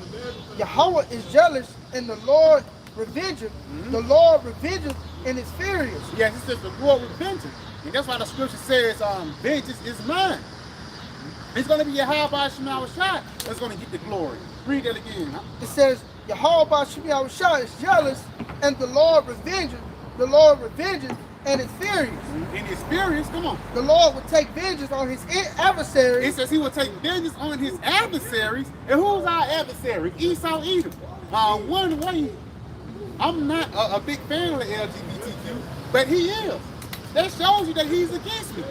Yahweh is jealous and the Lord revengeth. The Lord revengeth and is furious. Yes, it says the Lord revengeth. And that's why the scripture says, vengeance is mine. It's going to be Yahweh Shemel Shai that's going to get the glory. Read that again. Huh? It says, Yahweh Shemel Shai is jealous and the Lord revengeth. The Lord revengeth and is furious. In his furious, come on. The Lord will take vengeance on his adversaries. It says he will take vengeance on his adversaries. And who's our adversary? Esau Edom. One way, I'm not a big fan of the LGBTQ, but he is. That shows you that he's against me.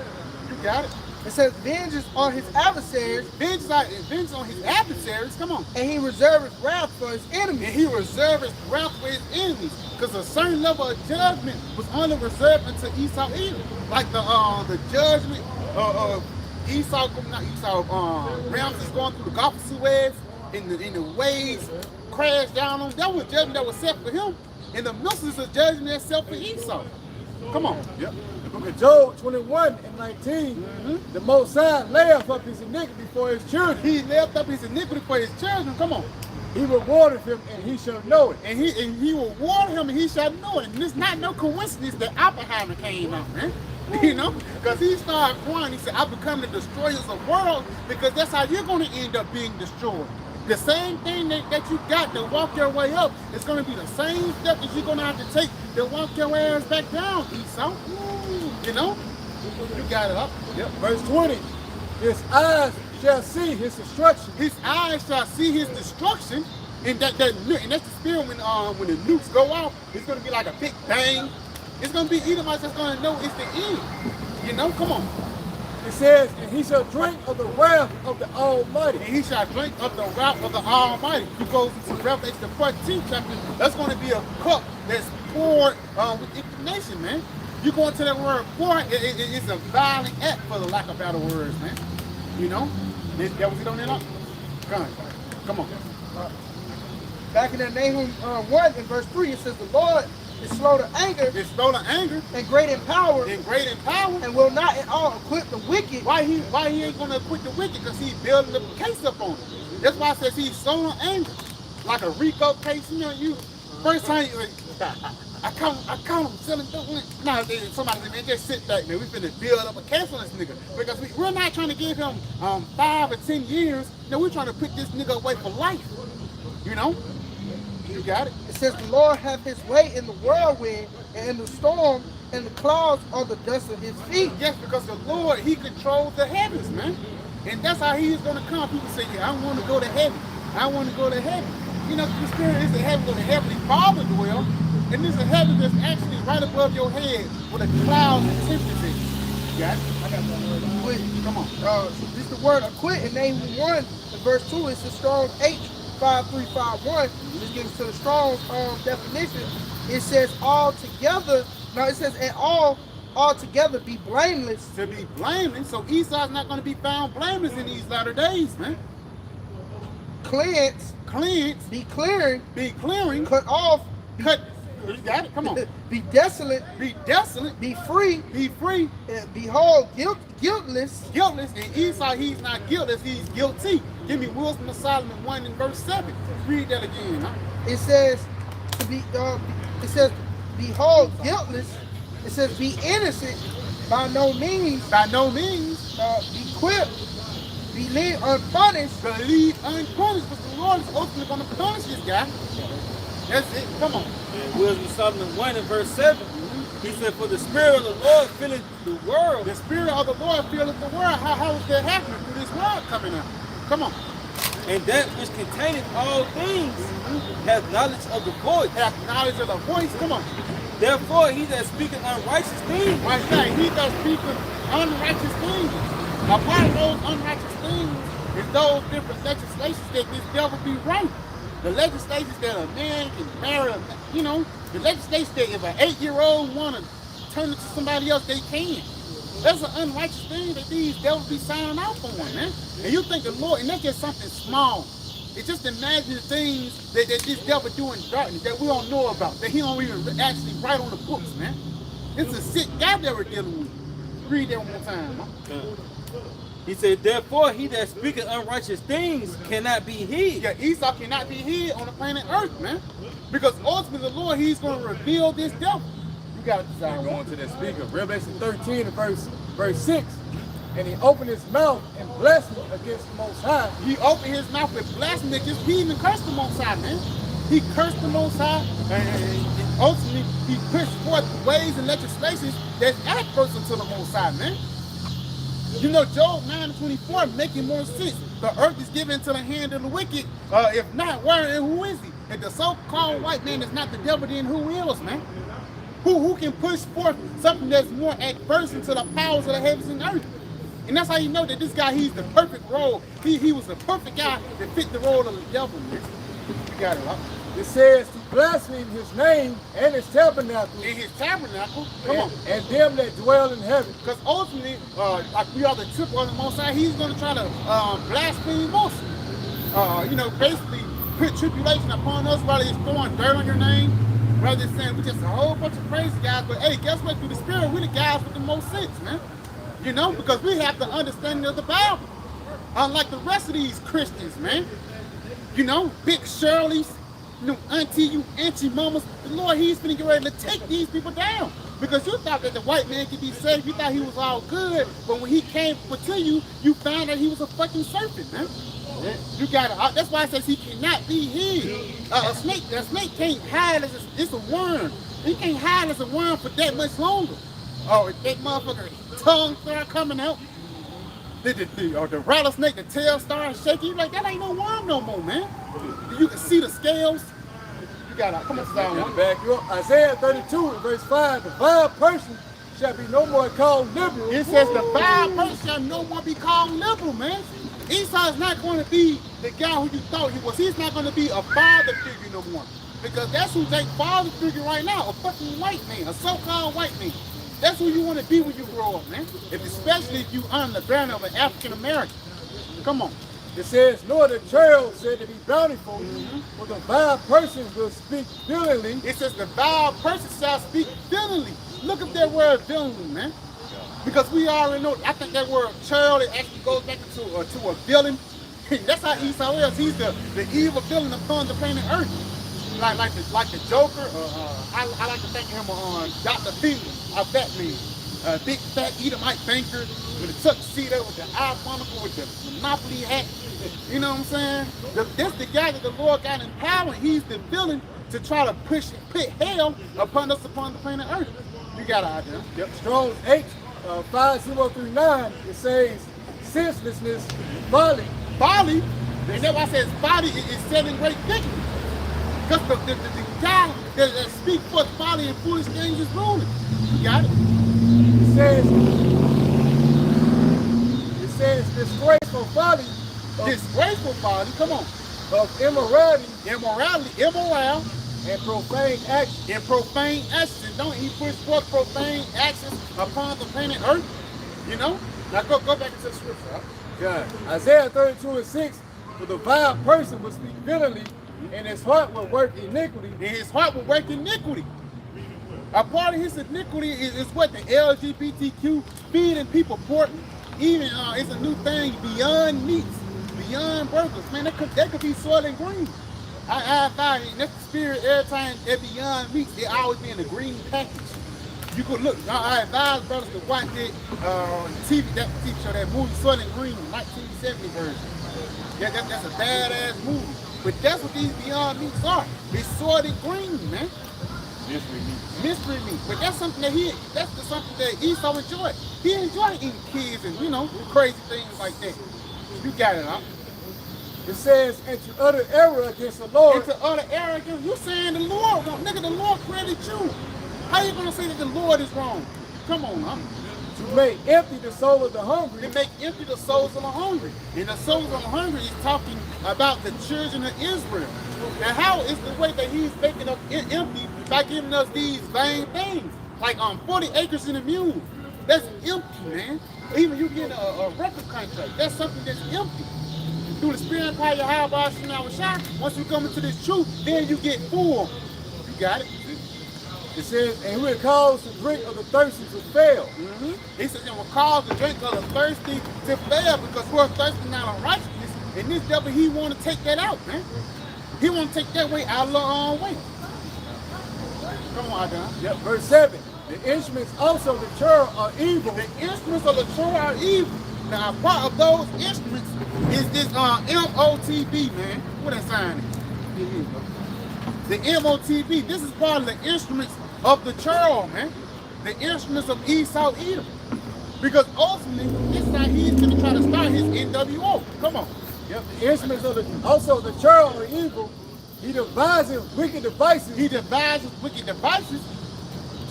You got it? It says vengeance on his adversaries. Vengeance on his adversaries, come on. And he reserveth wrath for his enemies. And he reserveth wrath for his enemies. Because a certain level of judgment was only reserved unto Esau Edom. Like the judgment of Ramses going through the Gulf of Suez in the waves crashed down on. That was judgment that was set for him. And the missiles of judgment that's set for Esau. Come on. Yep. The book of Job 21 and 19, the Most High layeth up his iniquity for his children. He left up his iniquity for his children. Come on. He rewarded him and he shall know it. And he will warn him and he shall know it. And it's not no coincidence that Oppenheimer came out, man. You know? Because he started crying. He said, I become the destroyers of the world, because that's how you're going to end up being destroyed. The same thing that you got to walk your way up is going to be the same step that you're going to have to take to walk your ass back down, Esau. You know? You got it up. Yep. Verse 20, his eyes shall see his destruction. His eyes shall see his destruction. And that's the spirit when the nukes go off, it's going to be like a big bang. It's going to be Edomites that's going to know it's the end. You know? Come on. It says, and he shall drink of the wrath of the Almighty. And he shall drink of the wrath of the Almighty. You go to Revelation the 14th chapter, that's going to be a cup that's poured with indignation, man. You go into that word pour, it's a violent act for the lack of better words, man. You know? That was it on there, lock? Come on. Back in that Nahum 1 in verse 3, it says, the Lord is slow to anger. It's slow to anger. And great in power. And great in power. And will not at all acquit the wicked. Why he ain't going to acquit the wicked? Because he's building the case up on it. That's why it says he's slow to anger. Like a RICO case, you know, first time I caught him selling dope. Nah, somebody said, man, just sit back, man. We finna build up a case on this nigga. Because we're not trying to give him 5 or 10 years. No, we're trying to put this nigga away for life. You know? You got it? It says the Lord hath his way in the whirlwind, and in the storm and the clouds are the dust of his feet. Yes, because the Lord, he controls the heavens, man. And that's how he is going to come. People say, yeah, I want to go to heaven. I want to go to heaven. You know, the Spirit is the heaven where the Heavenly Father dwells. And this is a heaven that's actually right above your head with a cloud and tempest in it. You got it? I got that word. Quit. Come on. This is the word acquit in Nahum 1, in verse 2. It's the Strong's H5351. This gives to the Strong's definition. It says all together. No, it says and all together be blameless. To be blameless. So Esau's not going to be found blameless in these latter days, man. Cleansed. Be clearing. Cut off. You got it? Come on. Be desolate. Be free. And behold, guiltless. And Esau, he's not guiltless, he's guilty. Give me Wisdom of Solomon 1 and verse 7. Read that again, huh? It says to be. It says, behold, guiltless. It says, be innocent. By no means. Be quick. Believe unpunished. But the Lord is ultimately going to punish this guy. That's it. Come on. And Wisdom of Solomon 1 and verse 7. He said, for the Spirit of the Lord filleth the world. The Spirit of the Lord filleth the world. How is that happening through this world coming out? Come on. And that which containeth all things hath knowledge of the voice. Come on. Therefore, he that speaketh unrighteous things. Right there. He that speaketh unrighteous things. Now, part of those unrighteous things is those different legislations that this devil be right. The legislations that a man can marry, you know, the legislation that if an 8-year-old want to turn it to somebody else, they can. That's an unrighteous thing that these devils be signing out for, man. And you think the Lord, and that's just something small. It's just imagine the things that this devil do in darkness that we don't know about, that he don't even actually write on the books, man. It's a sick guy that we're dealing with. Read that one more time, man. He said, therefore, he that speaketh unrighteous things cannot be hid. Yeah, Esau cannot be hid on the planet Earth, man. Because ultimately the Lord, he's going to reveal this devil. You got to decide. Going to that speaker, Revelation 13 and verse 6. And he opened his mouth and blasphemy against the Most High. He opened his mouth with blasphemy against he even cursed the Most High, man. He cursed the Most High, and ultimately he pushed forth ways and legislations that's adverse to the Most High, man. You know, Job 9:24 making more sense. The earth is given into the hand of the wicked. If not, where and who is he? If the so-called white man is not the devil, then who is, man? Who can push forth something that's more adverse to the powers of the heavens and earth? And that's how you know that this guy, he's the perfect role. He was the perfect guy that fit the role of the devil, man. You got it, huh? It says to blaspheme his name and his tabernacle. In his tabernacle, come on. And them that dwell in heaven. Because ultimately, like we are the temple of the Most High, he's going to try to blaspheme us. You know, basically put tribulation upon us, whether it's throwing dirt on your name, whether it's saying we're just a whole bunch of crazy guys. But hey, guess what? Through the Spirit, we're the guys with the most sense, man. You know, because we have the understanding of the Bible. Unlike the rest of these Christians, man. You know, Big Shirley's, you know, auntie mamas, the Lord, he's finna get ready to take these people down. Because you thought that the white man could be saved, you thought he was all good, but when he came to you, you found that he was a fucking serpent, man. You got it. That's why it says he cannot be hid. A snake can't hide as it's a worm. He can't hide as a worm for that much longer. Oh, if that motherfucker tongue start coming out, the rattlesnake, the tail starts shaking, you like, that ain't no worm no more, man. You can see the scales. You got to come on, back you up. Isaiah 32 verse 5, the vile person shall be no more called liberal. It says the vile person shall no more be called liberal, man. Esau is not going to be the guy who you thought he was. He's not going to be a father figure no more. Because that's who's a father figure right now, a fucking white man, a so-called white man. That's who you want to be when you grow up, man. Especially if you under the banner of an African American. Come on. It says, nor the child said to be bountiful, but the vile person will speak villainly. It says the vile person shall speak villainly. Look up that word villainly, man. Because we already know, I think that word child, it actually goes back to a villain. That's how Esau is. He's the evil villain upon the planet Earth. Like the Joker, I like to think of him on Dr. Finley, Batman. Big fat Edomite banker with a tuxedo, with the eye monocle, with the Monopoly hat. You know what I'm saying? That's the guy that the Lord got in power. He's the villain to try to put hell upon us upon the planet Earth. You got it out there. Yep. Strong's H 5039, it says senselessness, folly. Folly, and that's why I said folly is selling great victory. Because the guy that speaks forth folly and foolish things is ruling. You got it. It says disgraceful folly. Disgraceful folly, come on. Of immorality, immoral, and profane action. and profane actions. Don't he push forth profane actions upon the planet Earth? You know? Now go back into the scripture. Huh? God. Isaiah 32:6, for the vile person will speak bitterly, and his heart will work iniquity. And his heart will work iniquity. A part of his iniquity is what the LGBTQ feeding people pork. Even it's a new thing, beyond meats, beyond burgers. Man, that could be soil and green. I find that's the spirit every time that beyond meats, they always be in a green package. You could look. I advise brothers to watch that TV show, that movie Soil and Green, 1970 version. Yeah, that's a badass movie. But that's what these beyond meats are. It's soil and green, man. Mystery meat. But that's something that's something that Esau enjoyed. He enjoyed eating kids and, crazy things like that. You got it, huh? It says, and to utter error against the Lord. And to utter error against, you saying the Lord wrong. Nigga, the Lord created you. How you gonna say that the Lord is wrong? Come on, huh? To make empty the soul of the hungry. To make empty the souls of the hungry. And the souls of the hungry is talking about the children of Israel. And how is the way that he's making us empty by giving us these vain things? Like 40 acres in a mule. That's empty, man. Even you get a record contract, that's something that's empty. Through the spirit of power, Yahweh Shah, once you come into this truth, then you get full. You got it? It says, and who will cause the drink of the thirsty to fail. Mm-hmm. He says, and will cause the drink of the thirsty to fail, because we're thirsty not on righteousness. And this devil, he want to take that out, man. He want to take that way out of the own way. Come on, Adon. Yep. Verse 7. The instruments also of the church are evil. The instruments of the church are evil. Now, a part of those instruments is this MOTB, man. What that sign is? The MOTB. This is part of the instruments of the church, man. The instruments of Esau Edom. Because ultimately, this time he's going to try to start his NWO. Come on. Yep. The instruments of the church are evil. He devises wicked devices. He devises wicked devices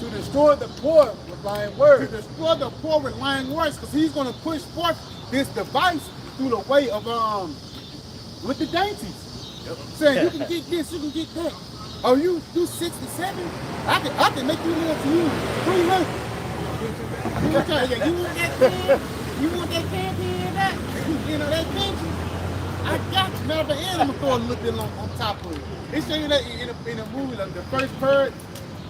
to destroy the poor with lying words. To destroy the poor with lying words, because he's going to push forth this device through the way of with the dainties. Yep. Saying you can get this, you can get that. Oh, you 67? I can make you live to you 300. You want that can? You want that can? That pension? I got you. Now, at the end, I'm going to throw a little bit on top of it. They show you that in a movie, like the first part,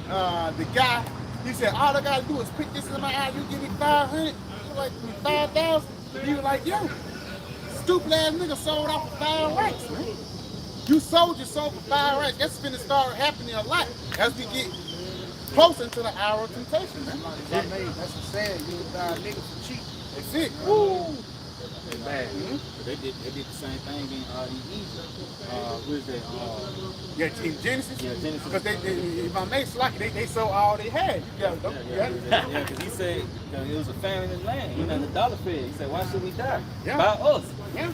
the guy, he said, all I got to do is pick this in my eye, you give me 500, you like 5,000. He was like, yo, stupid ass nigga sold out for 5 racks, man. You sold your soul for 5 racks. That's finna start happening a lot as we get closer to the hour of temptation, man. That's what saying. You buy a nigga for cheap. That's it. Woo! They bad. They did the same thing in Egypt. What is that? Yeah, in Genesis. Yeah, Genesis. Because if I make slocky, they sold all they had. You got it. Yeah, because he said it was a famine in the land. The dollar fed. He said, why should we die? Yeah. By us. Yeah.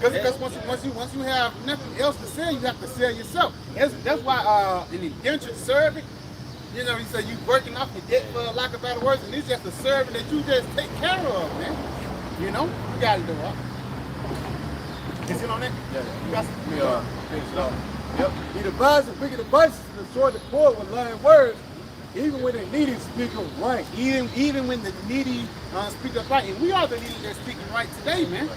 Because once you have nothing else to sell, you have to sell yourself. That's why an indentured servant, he said you working off your debt for lack of better words, and it's just a servant that you just take care of, man. You got to do it. Is it on that? Yeah. You got some? Yep. He devises wicked devices to destroy the poor with lying words, even when the needy speak of right. Even when the needy speak up right. And we are the needy that's speaking right today, man.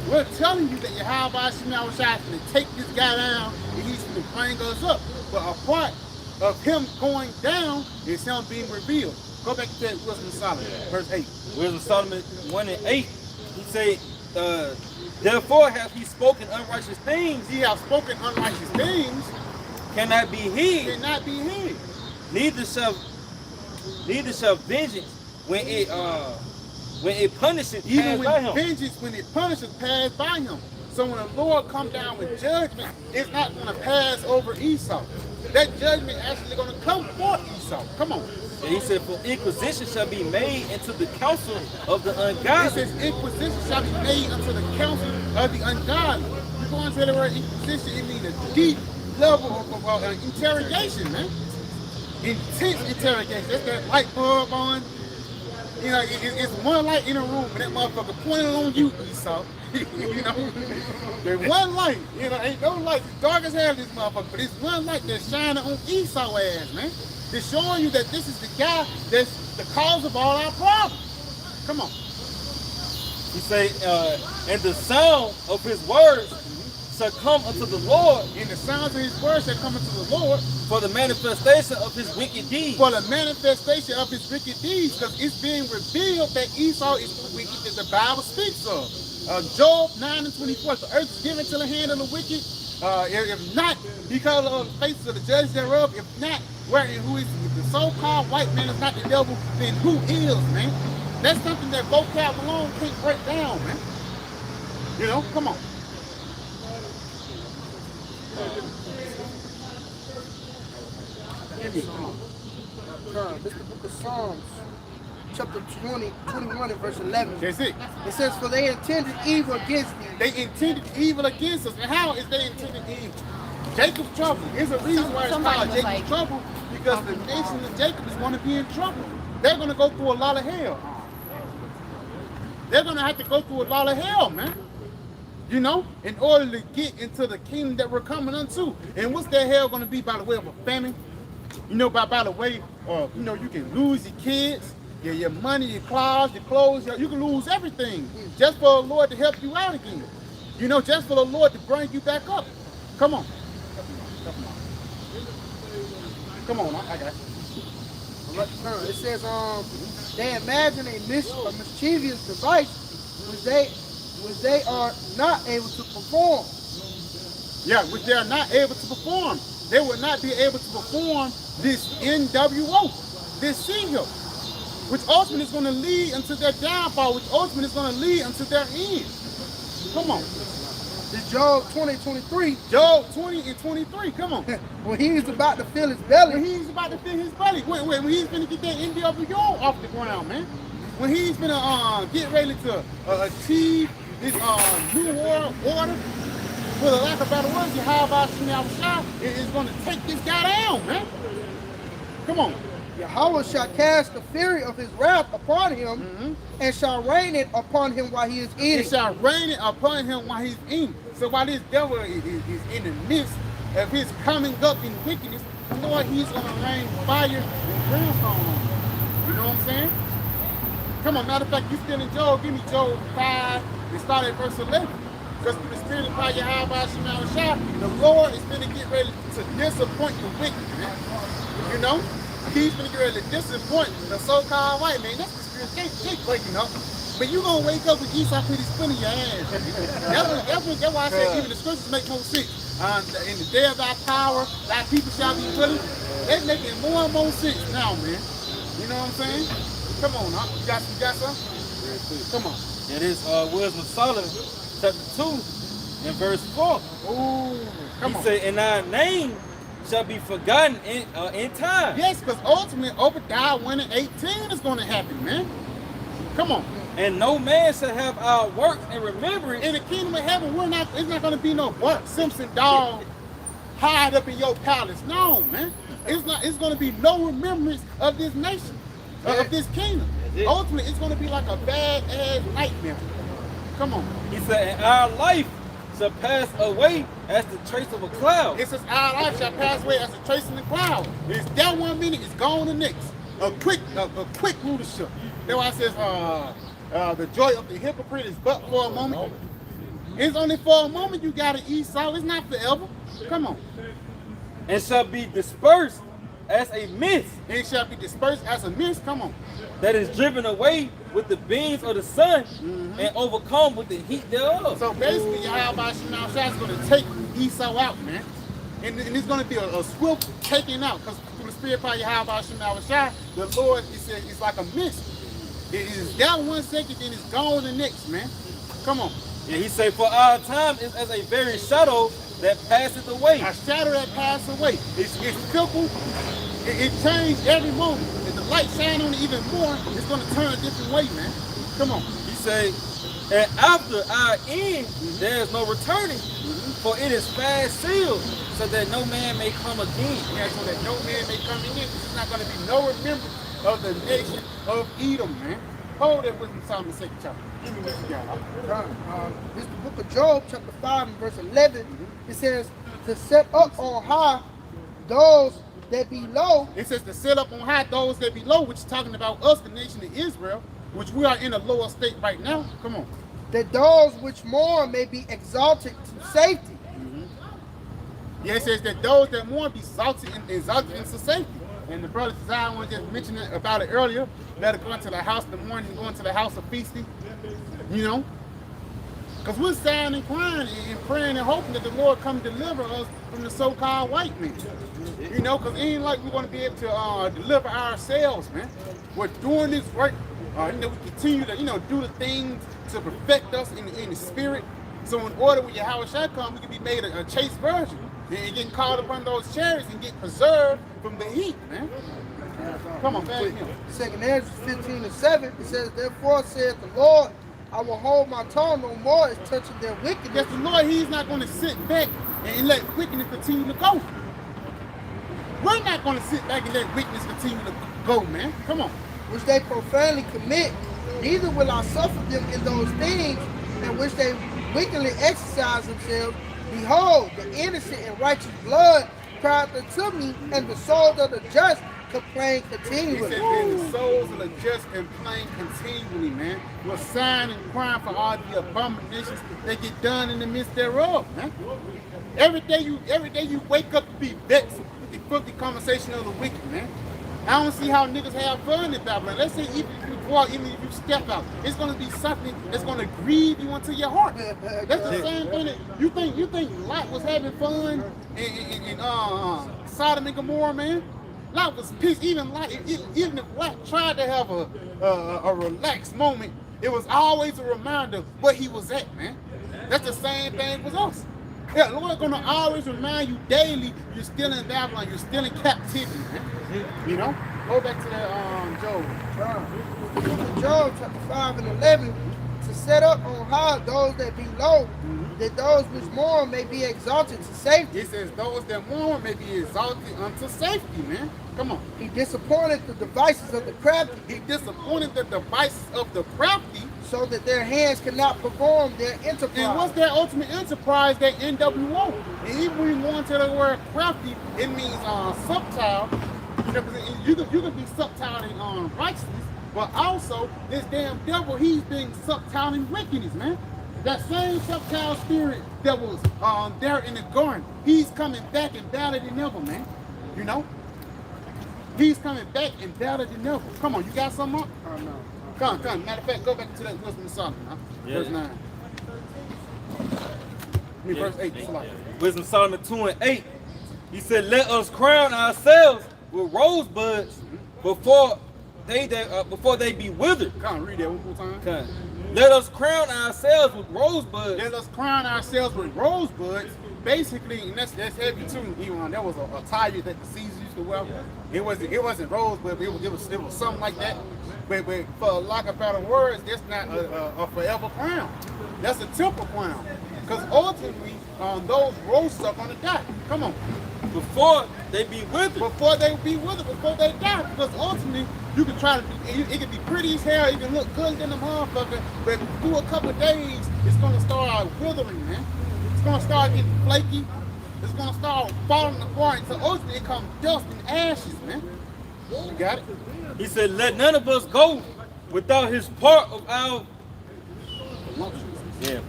We're telling you that Yahweh Shemel is going to take this guy down and he's going to bring us up. But a part of him going down is him being revealed. Go back to that Wisdom of Solomon, verse 8. Wisdom of Solomon 1 and 8. He said, therefore hath he spoken unrighteous things. He hath spoken unrighteous things. Cannot be hid. Cannot be hid. Neither shall vengeance when it punishes even pass by him. Vengeance when it punishes pass by him. So when the Lord come down with judgment, it's not going to pass over Esau. That judgment actually going to come for Esau. Esau. Come on. And he said, for inquisition shall be made into the counsel of the It ungodly. says inquisition shall be made unto the counsel of the ungodly. You go into the word inquisition, it means a deep level of interrogation, man. Intense interrogation. That's that light bulb on. You know, it's one light in a room, and that motherfucker pointed on you, Esau. You know, there's one light. You know, ain't no light. It's dark as hell, this motherfucker, but it's one light that's shining on Esau ass, man. They're showing you that this is the guy that's the cause of all our problems. Come on. He say, and the sound of his words shall come unto the Lord. And the sounds of his words shall come unto the Lord. For the manifestation of his wicked deeds. For the manifestation of his wicked deeds, because it's being revealed that Esau is the wicked that the Bible speaks of. Job 9:24, the earth is given to the hand of the wicked. If not, because of the faces of the judges thereof, if not, who is the so-called white man is not the devil, then who is, man? That's something that vocab alone can't break down, man. You know, come on. This is the book of Psalms, chapter 21 and verse 11. That's it. It says, for they intended evil against me. They intended evil against us. And how is they intended evil? Jacob's trouble. There's a reason why it's called Jacob's trouble, because the nation of Jacob is going to be in trouble. They're going to go through a lot of hell. They're going to have to go through a lot of hell, man. You know, in order to get into the kingdom that we're coming unto. And what's that hell going to be? By the way of a famine? You know, by the way, you know, you can lose your kids, your money, your clothes, you can lose everything just for the Lord to help you out again. You know, just for the Lord to bring you back up. Come on. Come on, I got you. It says, they imagine a mischievous device which they are not able to perform. Yeah, which they are not able to perform. They will not be able to perform this NWO, this single, which ultimately is going to lead unto their downfall, which ultimately is going to lead unto their end. Come on. It's Job 20:23. Job 20 and 23, come on. When he's about to fill his belly. When he's about to fill his belly. When he's going to get that NWO off the ground, man. When he's going to get ready to achieve this new world order, for the lack of better words, Yahweh is going to take this guy down, man. Come on. Yahweh shall cast the fury of his wrath upon him, and shall rain it upon him while he is eating. It shall rain it upon him while he's eating. So while this devil is in the midst of his coming up in wickedness, the Lord, he's going to rain fire and brimstone on him. You know what I'm saying? Come on, matter of fact, you still in Job, give me Job 5 and start at verse 11. Because through the spirit of fire, the Lord is going to get ready to disappoint the wicked, man. You know? He's going to get ready to disappoint the so-called white man. That's the spirit gate breaking up. But you going to wake up with Esau put his foot in your ass. That's why I said even the scriptures make no sense. In the day of thy power, thy people shall be willing. They're making more and more sense now, man. You know what I'm saying? Come on, huh? You got something? Come on. It is Wisdom of Solomon, chapter 2, and verse 4. Ooh, come on. He said, and our name shall be forgotten in time. Yes, because ultimately Obadiah 1 and 18 is going to happen, man. Come on. And no man shall have our works in remembrance. In the kingdom of heaven, it's not going to be no Bart Simpson dog hide up in your palace. No, man. It's not. It's going to be no remembrance of this nation, of this kingdom. Ultimately, it's going to be like a bad-ass nightmare. Come on. He said, and our life shall pass away as the trace of a cloud. It says, our life shall pass away as a trace in the cloud. It's that 1 minute, it's gone the next. A quick rulership. That's why it says, the joy of the hypocrite is but for a moment. It's only for a moment you got to Esau. It's not forever. Come on. And shall be dispersed as a mist. It shall be dispersed as a mist. Come on. That is driven away with the beams of the sun and overcome with the heat thereof. So basically, Yahweh is going to take Esau out, man. And it's going to be a swift taking out. Because through the spirit of Yahweh, the Lord, he said, it's like a mist. It is down 1 second, then it's gone the next, man. Come on. And he said, for our time is as a very shadow that passeth away. A shadow that passes away. It's fickle. It changed every moment. If the light shine on it even more, it's gonna turn a different way, man. Come on. He say, and after our end, there is no returning, for it is fast sealed, so that no man may come again. Yeah, so that no man may come in. It's not gonna be no remembrance of the nation of Edom, man. Hold that Wisdom Solomon 2nd chapter. Give me what you got. This is the book of Job, chapter 5 and verse 11. It says, to set up on high those that be low. It says to set up on high those that be low, which is talking about us, the nation of Israel, which we are in a lower state right now. Come on. That those which mourn may be exalted to safety. Yeah, it says that those that mourn be exalted into safety. And the brother Zion was just mentioning about it earlier. Let her go into the house in the morning and go into the house of feasting. You know? Because we're sighing and crying and praying and hoping that the Lord come deliver us from the so-called white man. You know, because it ain't like we're going to be able to deliver ourselves, man. We're doing this work. You know, we continue to, you know, do the things to perfect us in the spirit. So in order when Yahweh shall come, we can be made a chaste virgin and get called upon those chariots and get preserved from the heat, man. Come on, man. Second Ezra 15 and 7, it says, therefore saith the Lord, I will hold my tongue no more as touching their wickedness. That's the Lord. He's not going to sit back and let wickedness continue to go. We're not going to sit back and let wickedness continue to go, man. Come on. Which they profanely commit, neither will I suffer them in those things in which they wickedly exercise themselves. Behold, the innocent and righteous blood cried unto me, and the souls of the just complain continually. He said, and the souls of the just complain continually, man. We're sighing and crying for all the abominations that get done in the midst thereof, man. Every day you wake up to be vexed with the filthy conversation of the wicked, man. I don't see how niggas have fun in Babylon. Let's say even if you go out, even if you step out, it's gonna be something that's gonna grieve you into your heart. That's the same thing that you think Lot was having fun in Sodom and Gomorrah, man. Lot was pissed. Even if Lot tried to have a relaxed moment, it was always a reminder where he was at, man. That's the same thing with us. Yeah, the Lord's gonna always remind you daily you're still in Babylon, you're still in captivity, man. You know? Go back to that Job. Job chapter 5 and 11, to set up on high those that be low, that those which mourn may be exalted to safety. It says those that mourn may be exalted unto safety, man. Come on. He disappointed the devices of the crafty. He disappointed the devices of the crafty, so that their hands cannot perform their enterprise. And what's their ultimate enterprise? That NWO. And even when you go into the word crafty, it means subtile. You can be subtile in righteousness, but also this damn devil, he's being subtile in wickedness, man. That same subtile spirit that was there in the garden, he's coming back and better than ever, man. You know? He's coming back and better than ever. Come on, you got something up? No. Come. Matter of fact, go back to that Wisdom of Solomon, huh? Yeah. Verse 9. Verse 8. Wisdom Solomon 2 and 8. He said, let us crown ourselves with rosebuds before they be withered. Come, read that one more time. Okay. Let us crown ourselves with rosebuds. Let us crown ourselves with rosebuds. Basically, and that's heavy too. Even that was a attire that the Caesars used to wear. It wasn't rosebud, but it was something like that. But for lack of better words, that's not a forever crown. That's a temple crown. Because ultimately, those roses are gonna die. Come on. Before they be withered. Before they die. Because ultimately, you can try to it can be pretty as hell, it can look good in the motherfucker, but through a couple of days, it's gonna start withering, man. It's gonna start getting flaky. It's gonna start falling apart until ultimately it comes dust and ashes, man. You got it? He said, let none of us go without his part of our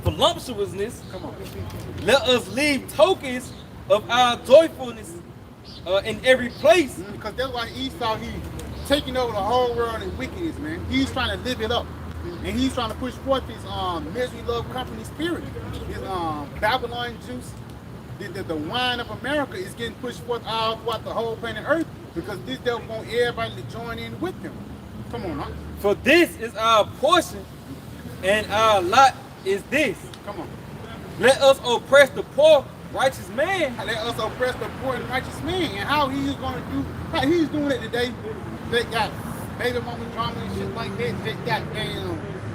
voluptuousness. Come on. Let us leave tokens of our joyfulness in every place. Because that's why Esau, he's taking over the whole world in wickedness, man. He's trying to live it up. And he's trying to push forth his misery, love, company spirit. His Babylon juice, the wine of America is getting pushed forth all throughout the whole planet Earth because this devil want everybody to join in with him. Come on, huh? For this is our portion, and our lot is this. Come on. Let us oppress the poor righteous man. Let us oppress the poor and righteous man. And how he's gonna do, how he's doing it today. They got baby mama drama and shit like that. They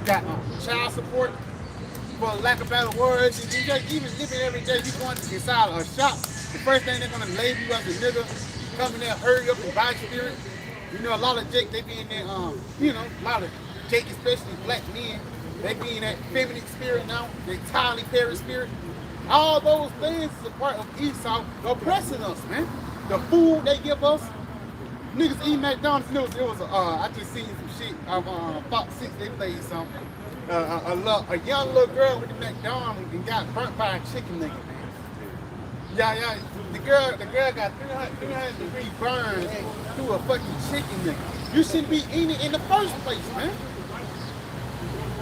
got child support, for lack of better words. And you just even living every day, you going inside a shop. The first thing they're gonna label you as a nigga, come in there, hurry up and buy spirit. You know, a lot of Jake, they be in there, you know, a lot of Jake, especially black men, they be in that feminine spirit now, they Tyler Perry spirit. All those things is a part of Esau oppressing us, man. The food they give us, niggas eat McDonald's. It was I just seen some shit of Fox 6, they played something. A young little girl with the McDonald's and got burnt by a chicken nigga, man. Yeah, the girl got 300-degree burns through a fucking chicken nigga. You shouldn't be eating it in the first place, man.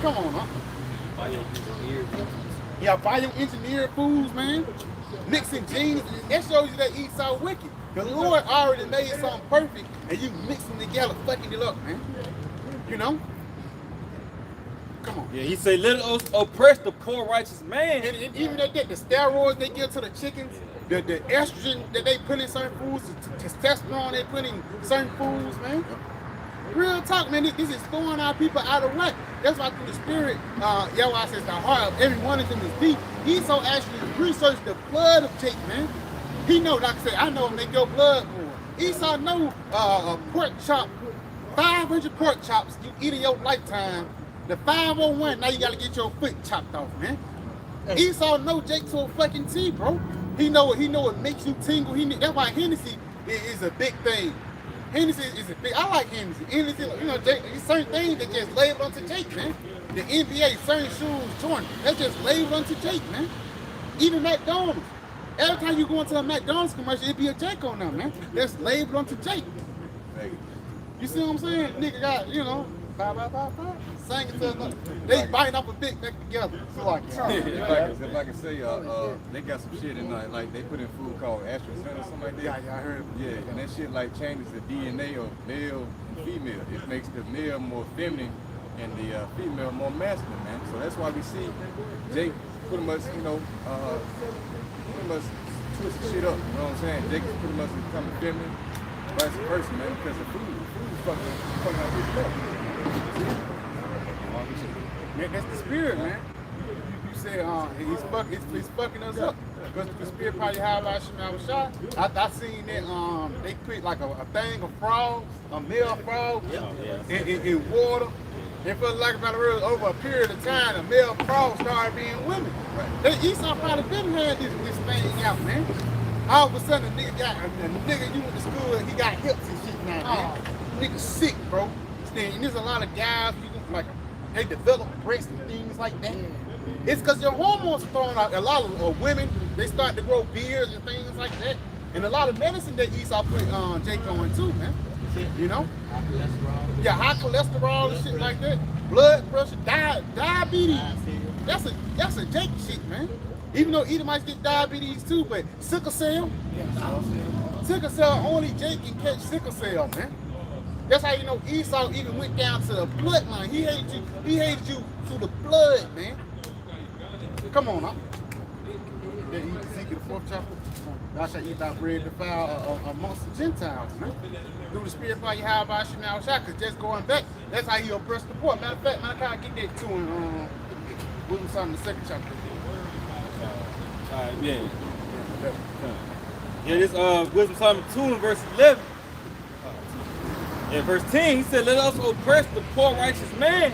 Come on, huh? Yeah, bioengineered foods, man. Mixing genes, that shows you that Esau wicked. The Lord already made something perfect, and you mix them together, fucking it up, man. You know? Come on. Yeah, he said, let us oppress the poor righteous man. And even that, the steroids they give to the chickens, the estrogen that they put in certain foods, the testosterone they put in certain foods, man. Real talk, man. This is throwing our people out of whack. That's why through the spirit, Yahweh says the heart of every one of them is deep. Esau actually researched the blood of Jake, man. He know, like I said, I know make your blood boil. Esau know a pork chop, 500 pork chops you eat in your lifetime. The 501, now you gotta get your foot chopped off, man. Esau know Jake to a fucking T, bro. He know it makes you tingle. That's why Hennessy is a big thing. Hennessy is a big. I like Hennessy. Hennessy, you know, Jake, it's certain things that just labeled onto Jake, man. The NBA, certain shoes, Jordan, that's just labeled onto Jake, man. Even McDonald's. Every time you go into a McDonald's commercial, it be a Jake on them, man. That's labeled onto Jake. You see what I'm saying? Nigga got, you know, singing to another. They biting up a big neck together. So like, If I can say, they got some shit in like they put in food called astrogen or something like that. Yeah, I heard. Yeah, and that shit like changes the DNA of male and female. It makes the male more feminine and the female more masculine, man. So that's why we see Jake pretty much, you know, pretty much twist the shit up. You know what I'm saying? Jake is pretty much becoming feminine, vice versa, man, because the food is fucking out his stuff. Man, that's the spirit, man. You said he's fucking us up. Because the spirit probably how about Shemal shot. I seen that they put like a thing of frogs, a male frog, in water. And for like about over a period of time, the male frogs started being women. Right. Esau probably been had this thing out, man. All of a sudden, a nigga you went to school, he got hips and shit now, man. Nigga sick, bro. And there's a lot of guys, like, they develop breasts and things like that. It's because your hormones are thrown out. A lot of women, they start to grow beards and things like that. And a lot of medicine that Esau put Jake on too, man. You know? Yeah, high cholesterol and shit like that. Blood pressure, diabetes. That's a Jake shit, man. Even though Edomites get diabetes too, but sickle cell. Sickle cell, only Jake can catch sickle cell, man. That's how you know Esau even went down to the bloodline. He hated you through the blood, man. Come on, huh? Yeah, Ezekiel the 4th chapter. Thou shalt eat thy bread defiled amongst the Gentiles, man. Through the spirit by Yahweh Shemal Shah, because just going back, that's how he oppressed the poor. Matter of fact, I get that too in Wisdom Psalm, the 2nd chapter. Yeah. Yeah, this Wisdom Psalm 2 and verse 11. In verse 10, he said, let us oppress the poor righteous man,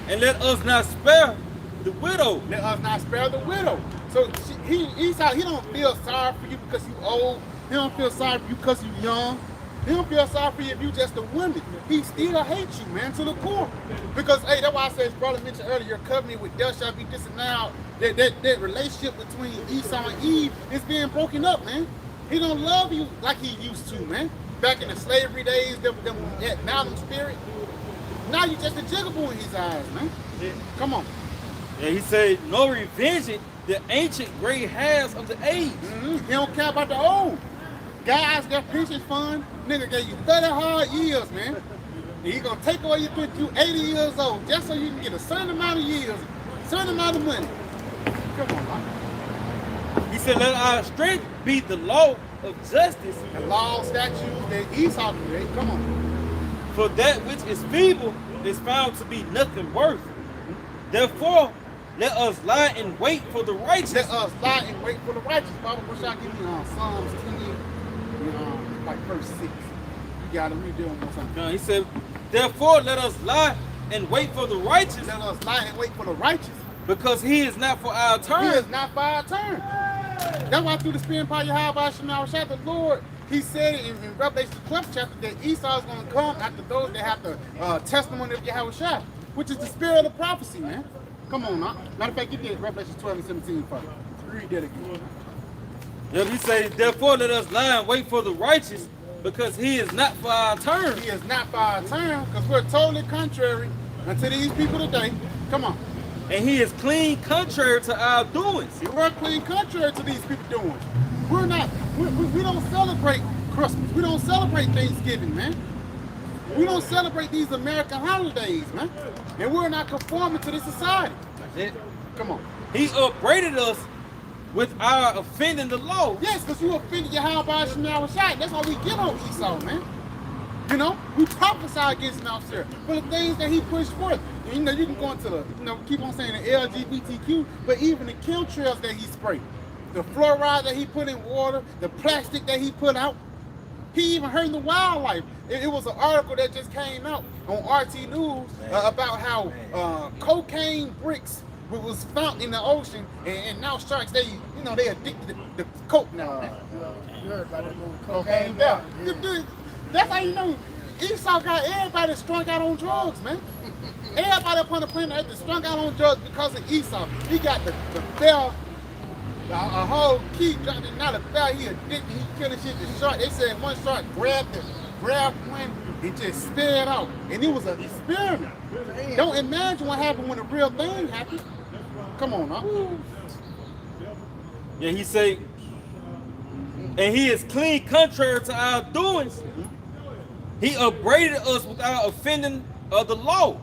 and let us not spare the widow. Let us not spare the widow. So Esau, he don't feel sorry for you because you old. He don't feel sorry for you because you young. He don't feel sorry for you if you just a woman. He still hates you, man, to the core. Because, hey, that's why I said, his brother mentioned earlier, your covenant with death shall be disannowed. That relationship between Esau and Eve is being broken up, man. He don't love you like he used to, man. Back in the slavery days, that mountain spirit. Now you just a jigaboo in his eyes, man. Yeah. Come on. Yeah, he said, no revenging the ancient gray hairs of the age. He don't care about the old. Guys, that pension fund, nigga gave you 30 hard years, man. And he gonna take away you till you 80 years old, just so you can get a certain amount of years, a certain amount of money. Come on, man. said, let our strength be the law of justice. The law, statutes that Esau created. Come on. For that which is feeble is found to be nothing worth. Therefore, let us lie in wait for the righteous. Let us lie and wait for the righteous. Bible, what y'all give me Psalms 20, like verse 6. You gotta read them or something. No, he said, therefore, let us lie and wait for the righteous, Let us lie and wait for the righteous. because he is not for our He turn. is not for our turn. That's why through the Spirit by Yahweh Shema Shah, the Lord, he said in Revelation 12th chapter that Esau is going to come after those that have the testimony of Yahweh Shah, which is the spirit of the prophecy, man. Come on now. Matter of fact, you did Revelation 12 and 17 for me. Read that again. Yeah, he said, therefore, let us lie and wait for the righteous, because he is not for our turn. He is not for our turn, because we're totally contrary unto these people today. Come on. And he is clean contrary to our doings. We're clean contrary to these people doing. We're not, we don't celebrate Christmas. We don't celebrate Thanksgiving, man. We don't celebrate these American holidays, man. And we're not conforming to this society. That's it. Come on. He upbraided us with our offending the law. Yes, because you offended Yahweh Shema Shah. That's why we get on Esau, man. You know, we prophesy against Mount Seir for the things that he pushed forth. You know, you can go into the, keep on saying the LGBTQ, but even the chemtrails that he sprayed, the fluoride that he put in water, the plastic that he put out, he even hurt the wildlife. It was an article that just came out on RT News about how cocaine bricks was found in the ocean, and now sharks, they addicted to coke now. You heard about that little Cocaine, cocaine yeah. yeah. That's how you know Esau got everybody strung out on drugs, man. Everybody up on the planet Earth is strung out on drugs because of Esau. He got the bell, a whole key, not a bell, he addicted, he killing shit. The shark, they said one shark grabbed one and just sped out. And it was an experiment. Don't imagine what happened when the real thing happened. Come on, huh? Yeah, he said, and he is clean contrary to our doings. He upbraided us with our offending of the law,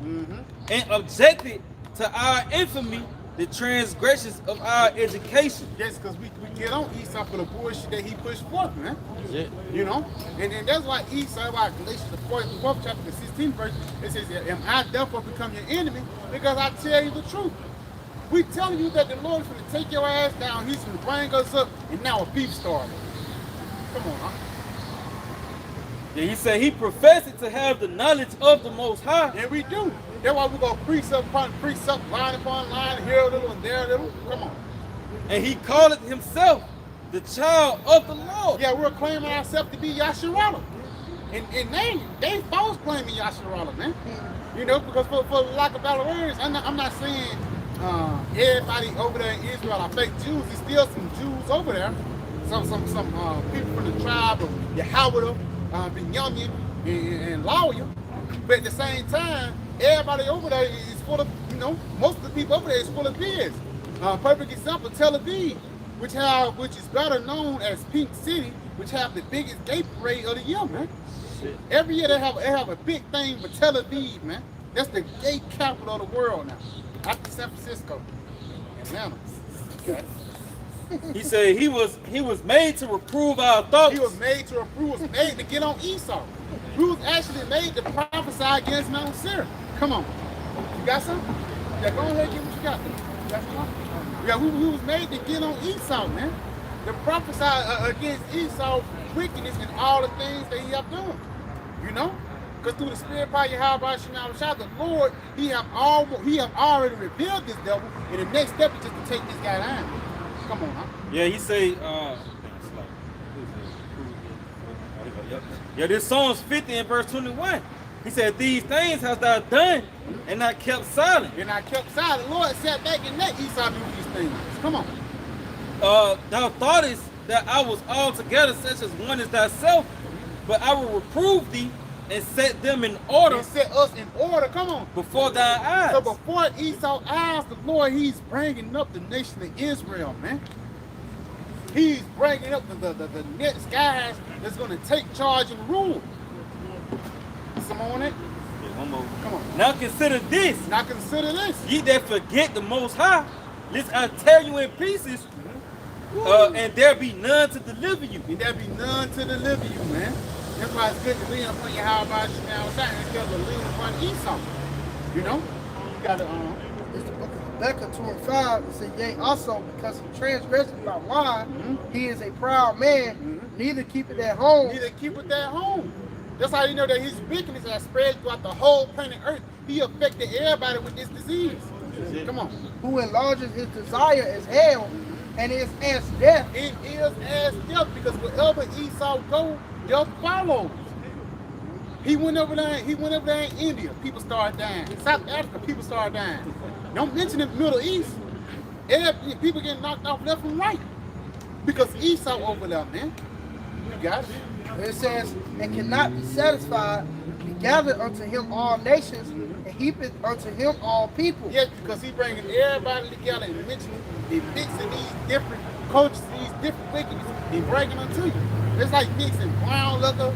and objected to our infamy, the transgressions of our education. Yes, because we get on Esau for the bullshit that he pushed forth, man. Yeah. You know? And that's why Esau, why Galatians the 4th chapter, the 16th verse, it says, am I therefore become your enemy? Because I tell you the truth. We telling you that the Lord is going to take your ass down, he's going to bring us up, and now a beef started. Come on, huh? Yeah, he said he professed to have the knowledge of the Most High. And we do. That's why we go precept upon precept, line upon line, here a little and there a little. Come on. And he called himself the child of the Lord. Yeah, we're claiming ourselves to be Yasharala. And they false claiming Yasharala, man. You know, because for lack of better words, I'm not saying everybody over there in Israel are fake Jews. There's still some Jews over there. Some people from the tribe of Yahweh, Binyamin, and Lawyer. But at the same time, everybody over there is full of, most of the people over there is full of beers. Perfect example, Tel Aviv, which is better known as Pink City, which have the biggest gay parade of the year, man. Shit. Every year they have a big thing for Tel Aviv, man. That's the gay capital of the world now, after San Francisco, Atlanta. Okay. He said he was made to reprove our thoughts. He was made to reprove, was made to get on Esau. We was actually made to prophesy against Mount Seir. Come on. You got something? Yeah, go ahead and get what you got there. You got something? Yeah, we was made to get on Esau, man. To prophesy against Esau's wickedness and all the things that he have done. You know? Because through the spirit by Yahweh Shema Shah, the Lord, he have already revealed this devil, and the next step is just to take this guy down. Come on, huh? Yeah, he say, yeah, this Psalms 50 in verse 21. He said, these things hast thou done and not kept silent. And I kept silent. The Lord sat back and let Esau do these things. Come on. Thou thoughtest that I was altogether such as one as thyself, but I will reprove thee and set them in order. And set us in order. Come on. Before thy eyes. So before Esau's eyes, the Lord, he's bringing up the nation of Israel, man. He's bringing up the next guys that's going to take charge and rule. Some on it? Yeah, one more. Come on. Now consider this. Now consider this. Ye that forget the Most High, lest I tear you in pieces and there be none to deliver you. And there be none to deliver you, man. That's why it's good to lean upon your how about you now instead of lean upon Esau. You know? You gotta It's the book of Habakkuk 2 and 5. It says, yea, also because he transgressed by wine, he is a proud man, neither keep it at home. Neither keep it at home. That's how you know that his wickedness has spread throughout the whole planet Earth. He affected everybody with this disease. Come on. Who enlarges his desire as hell and is as death. It is as death because wherever Esau goes, death follows. He went over there in India, people started dying. In South Africa, people started dying. Don't mention the Middle East. People getting knocked off left and right. Because Esau over there, man. You got it. It says, and cannot be satisfied, he gathered unto him all nations, and heapeth unto him all people. Yes, because he bringing everybody together and mixing these different cultures, these different wickedness, and bringing them to you. It's like mixing brown liquor,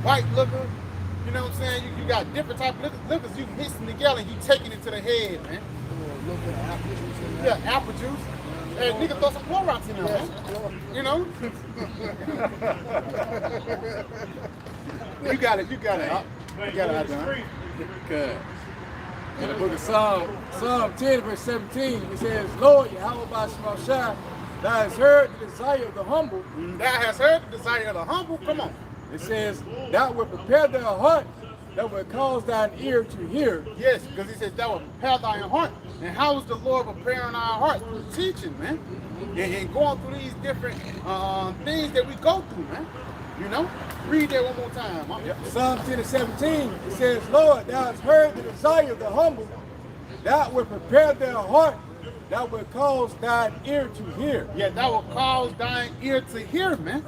white liquor. You know what I'm saying? You got different type of liquors you mixing together and you taking it to the head, man. Yeah, apple juice. Hey, nigga, throw some Clorox in there, man. You know? You got it. You got it out there. Good. In the book of Psalm 10, verse 17, it says, Lord, Yahweh by Shemashah, thou hast heard the desire of the humble. Thou hast heard the desire of the humble. Come on. It says, thou wilt prepare their heart, that will cause thine ear to hear. Yes, because he says thou will prepare thine heart. And how is the Lord preparing our hearts? Through teaching, man. And going through these different things that we go through, man. You know? Read that one more time. Huh? Yep. Psalm 10 and 17, it says, Lord, thou hast heard the desire of the humble, thou wilt prepare their heart, thou wilt cause thine ear to hear. Yeah, that will cause thine ear to hear, man.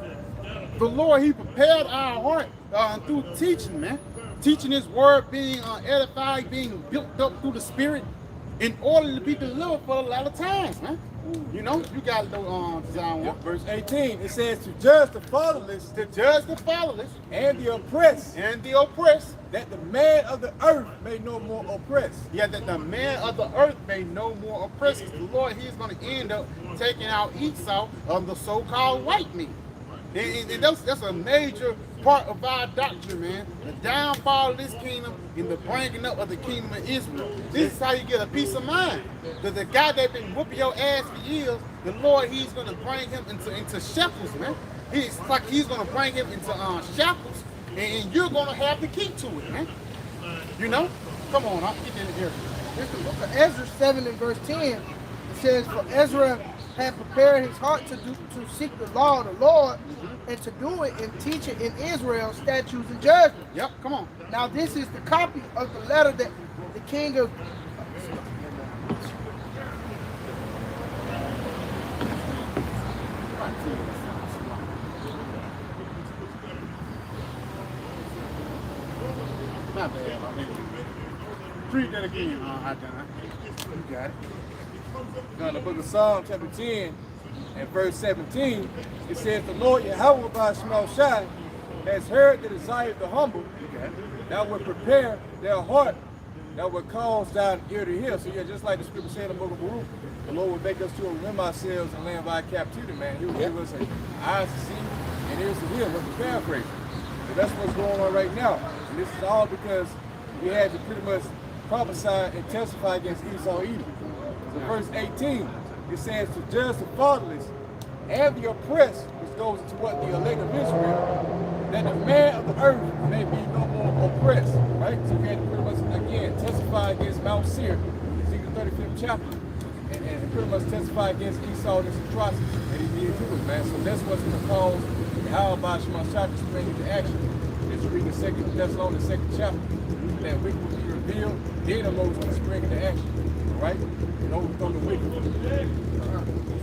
The Lord, he prepared our heart through teaching, man. Teaching his word, being edified, being built up through the spirit in order to be delivered for a lot of times, man. You know, you got to know John 1. Verse 18, it says, to judge the fatherless, To judge the fatherless and the oppressed, and the oppressed, that the man of the earth may no more oppress. yeah, that the man of the earth may no more oppress us. The Lord, he's going to end up taking out Esau of the so-called white man. And that's a major part of our doctrine, man. The downfall of this kingdom and the bringing up of the kingdom of Israel. This is how you get a peace of mind. Because the guy that's been whooping your ass for years, the Lord, he's going to bring him into shackles, man. It's like he's going to bring him into shackles, and you're going to have the key to it, man. You know? Come on, I'll get in here. It's the book of Ezra 7 and verse 10. It says, for Ezra had prepared his heart to seek the law of the Lord, and to do it and teach it in Israel, statutes and judgments. Yep, come on. Now this is the copy of the letter that the king of My bad, I mean, read that again. I done. You got it. Now in the book of Psalm chapter 10 and verse 17, it says, the Lord Yahweh by Shemashah has heard the desire of the humble, thou wilt prepare their heart, thou wilt cause thine ear to hear. So yeah, just like the scripture said in the book of Baruch, the Lord will make us to remember ourselves and land by captivity, man. He will give us eyes to see and ears to hear. What's the paraphrase? So that's what's going on right now. And this is all because we had to pretty much prophesy and testify against Esau Edom. So verse 18, it says to judge the fatherless and the oppressed, which goes to what the elect of Israel, that the man of the earth may be no more oppressed, right? So we had to pretty much, again, testify against Mount Seir, Ezekiel 35th chapter, and pretty much testify against Esau and his atrocities that he did to us, man. So that's what's going to cause how about Shemashah to spring into action. As you read the 2 Thessalonians 2nd chapter, that wicked will be revealed, then the Lord's going to spring into action, all right? And overthrow the wicked.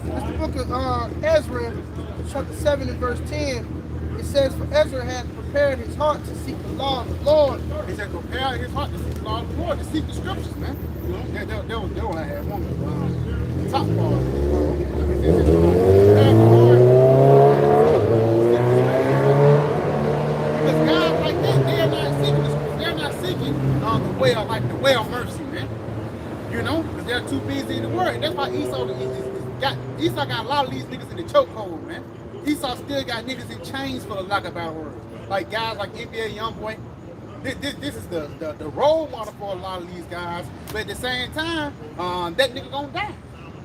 It's the book of Ezra, chapter 7 and verse 10. It says, for Ezra had prepared his heart to seek the law of the Lord. He said, prepare his heart to seek the law of the Lord, to seek the scriptures, man. That was what I had one of the top part. Because guys like that, they're not seeking the scriptures. They're not seeking the way of mercy, man. You know, because they're too busy in the word. And that's why Esau is Esau got a lot of these niggas in the chokehold, man. Esau still got niggas in chains for the lack of better words. Like guys like NBA Youngboy. This is the role model for a lot of these guys. But at the same time, that nigga gonna die.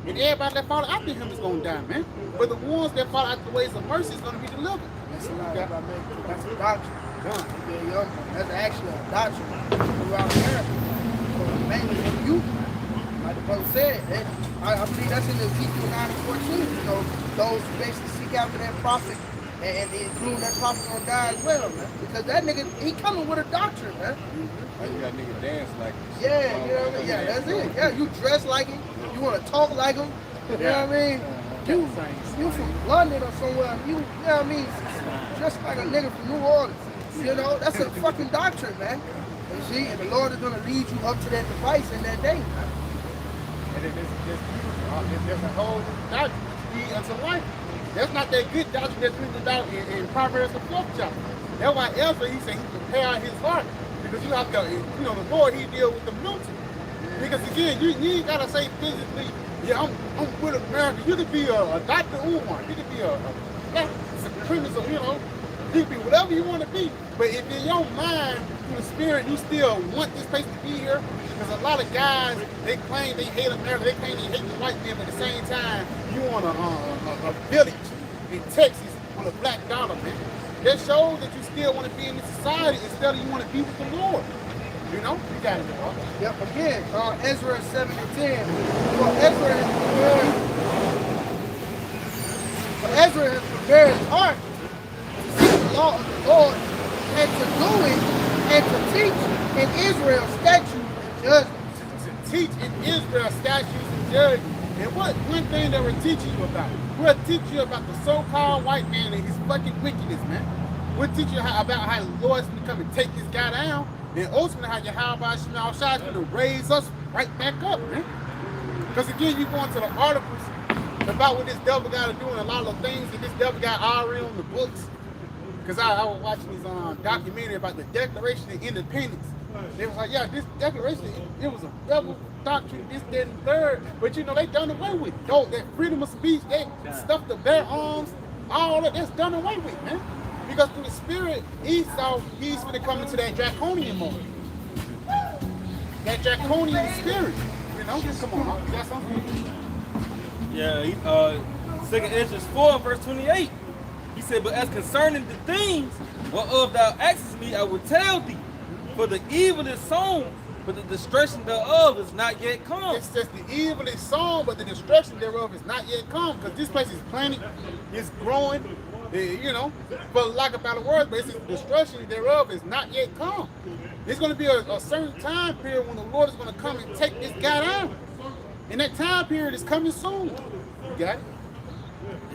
And everybody that follow after him is gonna die, man. But the ones that follow after the ways of mercy is gonna be delivered. That's a lot about me. That's a doctrine. That's actually a doctrine throughout America. So mainly for you, like the brother said, I believe that's in Ezekiel 9:14. You know, those who basically seek after that prophet and including that prophet gonna die as well, man. Because that nigga, he coming with a doctrine, man. Like you got nigga dance like this. Yeah, you know what I mean? Yeah, that's it. Yeah, you dress like him. You want to talk like him. You know what I mean? You from London or somewhere. You know what I mean? Just like a nigga from New Orleans. You know, that's a fucking doctrine, man. You see, and the Lord is going to lead you up to that device in that day. And then there's a whole doctrine, lead unto life. That's not that good doctrine that's written about in Proverbs the 4th chapter. That's why Ezra, he said he prepared his heart. Because you have to, you know, the Lord, he deal with the mental. Because again, you ain't got to say physically, yeah, I'm with America. You could be a Dr. Umar. You could be a supremacist, you know. You can be whatever you want to be. But if in your mind, through the spirit, you still want this place to be here, because a lot of guys, they claim they hate America, they claim they hate the white man, but at the same time, you want a village in Texas on a black dollar, man. That shows that you still want to be in this society instead of you want to be with the Lord. You know? You got it, bro. Yep, again, Ezra 7:10. Ezra has prepared his heart to seek the law of the Lord and to do it and to teach in Israel statutes and judgments. To teach in Israel statutes and judgments. And what one thing that we're teaching you about? We'll teach you about the so-called white man and his fucking wickedness, man. We'll teach you about how the Lord's gonna come and take this guy down, and ultimately how Yahweh Shema Shai is gonna raise us right back up, man. Because again, you go into the articles about what this devil guy is doing, a lot of the things that this devil guy already on the books. Because I was watching this documentary about the Declaration of Independence. They was like, yeah, this declaration, it was a rebel doctrine, this, that, and third. But you know, they done away with it. Though that freedom of speech, they stuff the bare arms, all that, that's done away with, man. Because through the spirit, Esau, he's going to come into that draconian mode. That draconian spirit. You know, come on, you got something? Yeah, 2nd Ezra 4, verse 28. He said, but as concerning the things whereof thou askest me, I will tell thee. For the evil is sown, but the destruction thereof is not yet come. It's just the evil is sown, but the destruction thereof is not yet come. Because this place is planted, it's growing, you know, for lack of better words, but it's the destruction thereof is not yet come. There's going to be a certain time period when the Lord is going to come and take this guy down. And that time period is coming soon. You got it?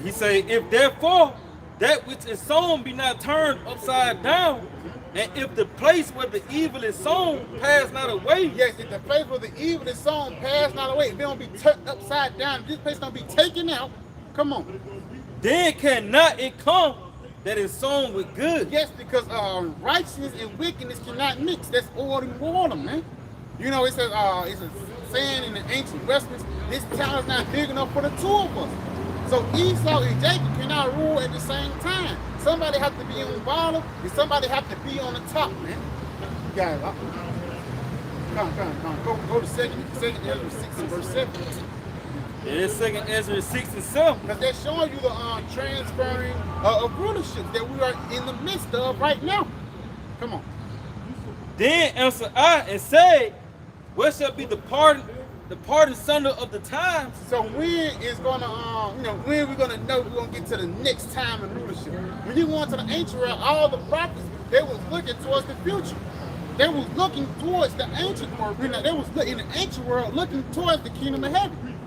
He say, if therefore that which is sown be not turned upside down, and if the place where the evil is sown pass not away. Yes, if the place where the evil is sown pass not away, if it don't be turned upside down, if this place don't be taken out, come on. Then cannot it come that is sown with good. Yes, because righteousness and wickedness cannot mix. That's oil and water, man. You know, it's a saying in the ancient Westerns, this town is not big enough for the two of us. So Esau and Jacob cannot rule at the same time. Somebody have to be on the bottom and somebody have to be on the top, man. You got it. Come. Go to 2nd Ezra 6 and verse 7. Yeah, it's 2nd Ezra 6 and 7. Because they're showing you the transferring of rulerships that we are in the midst of right now. Come on. Then answered I and said, what shall be the pardon sunder of the times? So when is gonna, when we're gonna know we're gonna get to the next time in rulership? When you go into the ancient world, all the prophets, they was looking towards the future. They was looking towards the ancient world. You know, they was in the ancient world looking towards the kingdom of heaven.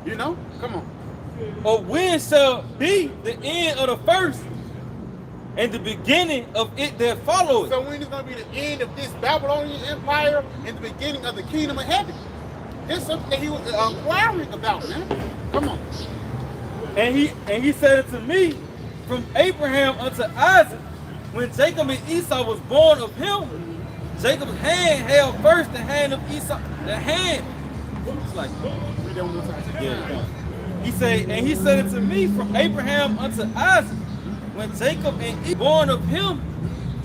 You know, come on. Or when shall be the end of the first and the beginning of it that followeth? So when is gonna be the end of this Babylonian empire and the beginning of the kingdom of heaven? This is something that he was inquiring about, man. Come on. And he said it to me, from Abraham unto Isaac, when Jacob and Esau was born of him, Jacob's hand held first the hand of Esau, the hand. It's like, read that one more time. yeah. He said it to me from Abraham unto Isaac. When Jacob and Esau born of him,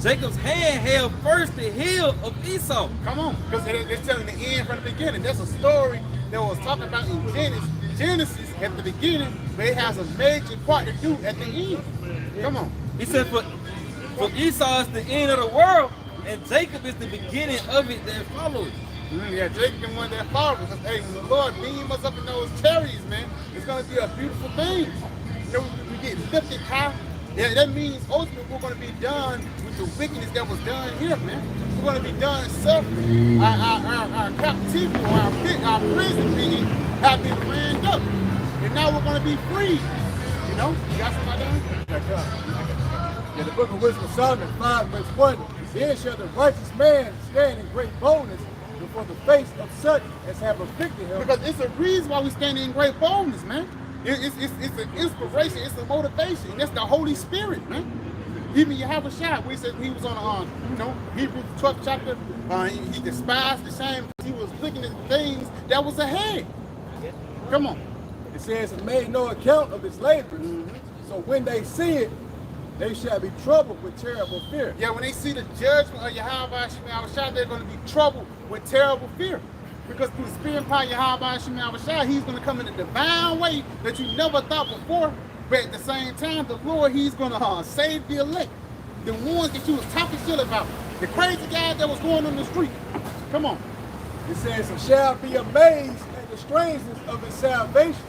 Jacob's hand held first the heel of Esau. Come on, because it's telling the end from the beginning. That's a story that was talking about in Genesis at the beginning, but it has a major part to do at the end. Come on. He said, for Esau is the end of the world, and Jacob is the beginning of it that follows. Yeah, Jacob is one that follows. Because, hey, when the Lord beam us up in those chariots, man, it's going to be a beautiful thing. You know, we get lifted high. Yeah, that means ultimately we're going to be done with the wickedness that was done here, man. We're going to be done suffering. Our captivity or our prison being have been ramped up. And now we're going to be free. You know? You got somebody done? In the book of Wisdom of Solomon 5 verse 1, then shall the righteous man stand in great boldness before the face of such as have afflicted him. Because it's a reason why we stand in great boldness, man. It's an inspiration, it's a motivation, and that's the Holy Spirit, man. Even Yahushua, we said he was on, Hebrews 12th chapter, he despised the shame because he was looking at things that was ahead. Come on. It says, and made no account of his labors. So when they see it, they shall be troubled with terrible fear. Yeah, when they see the judgment of Yahushua, they're going to be troubled with terrible fear. Because through the spirit and power of Yahushua, he's going to come in a divine way that you never thought before. But at the same time, the Lord, he's going to save the elect. The ones that you was talking shit about. The crazy guys that was going on the street. Come on. It says, and shall be amazed at the strangeness of his salvation,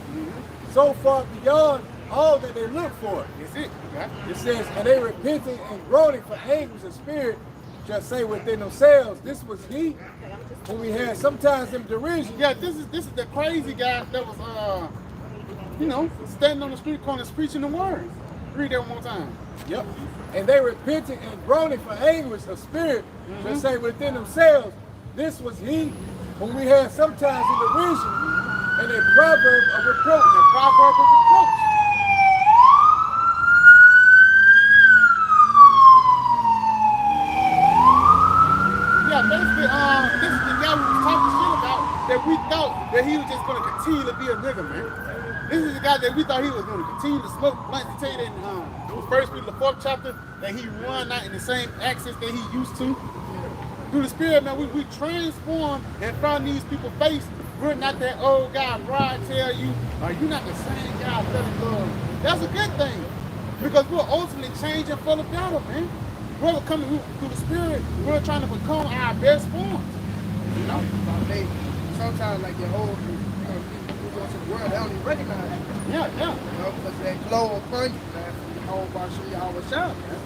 so far beyond all that they look for. That's it. Okay. It says, and they repenting and groaning for anguish of spirit shall say within themselves, this was he whom we had sometimes in derision. Yeah, this is the crazy guy that was standing on the street corners preaching the word. Read that one more time. Yep. And they repenting and groaning for anguish of spirit shall say within themselves, this was he whom we had sometimes in derision, and a proverb of reproach. A proverb of reproach. Yeah, basically, this is the guy we was talking shit about that we thought that he was just going to continue to be a nigga, man. This is the guy that we thought he was going to continue to smoke blunts. To tell you that in 1 Peter, the 4th chapter, that he run out in the same access that he used to. Through the Spirit, man, we transform in front of these people's face. We're not that old guy, Brian, tell you, you're not the same guy, fellas love. That's a good thing. Because we're ultimately changing for the better, man. We're coming through the Spirit, we're trying to become our best forms. You know, sometimes like the whole people who go to the world, they don't even recognize it. Yeah. You know, because they glow upon you, man. The whole bunch of y'all was shine, man.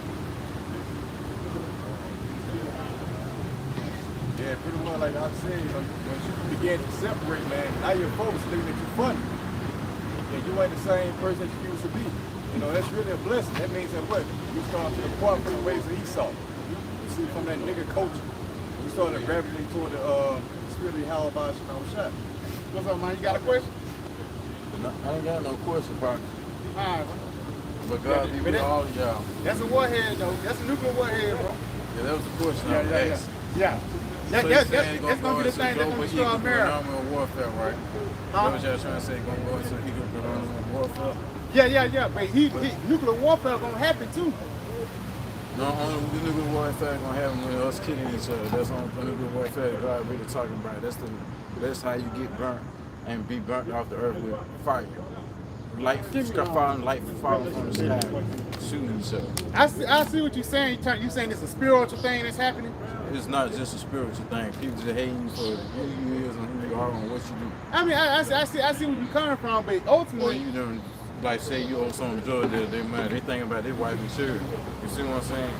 Yeah, pretty much like I said, once you begin to separate, man, now your folks looking at you funny. Yeah, you ain't the same person that you used to be. You know, that's really a blessing. That means that what? You start to depart from the ways of Esau. You see, from that nigga culture, you started gravitating toward the spirit of Yahweh Shah. What's up, man? You got a question? No, I ain't got no question, bro. All right. But God be with all of y'all. That's a warhead, though. That's a nuclear warhead, bro. Yeah, that was the question I asked. Yeah. So That's gonna going to be the thing that's going to destroy America. Phenomenal warfare, right? That was y'all trying to say going to go into economic warfare? Yeah. But nuclear warfare going to happen, too. No, only the nuclear warfare going to happen with us killing each other. That's the only nuclear warfare that God really talking about. That's how you get burnt and be burnt off the earth with fire. Light falling from the sky, shooting each other. I see what you're saying. You're saying it's a spiritual thing that's happening? It's not just a spiritual thing. People just hating you for who you is and who you are and what you do. I mean, I see where you're coming from, but ultimately... Or you know, like say you owe some drug that they thinking about their wife and children. You see what I'm saying?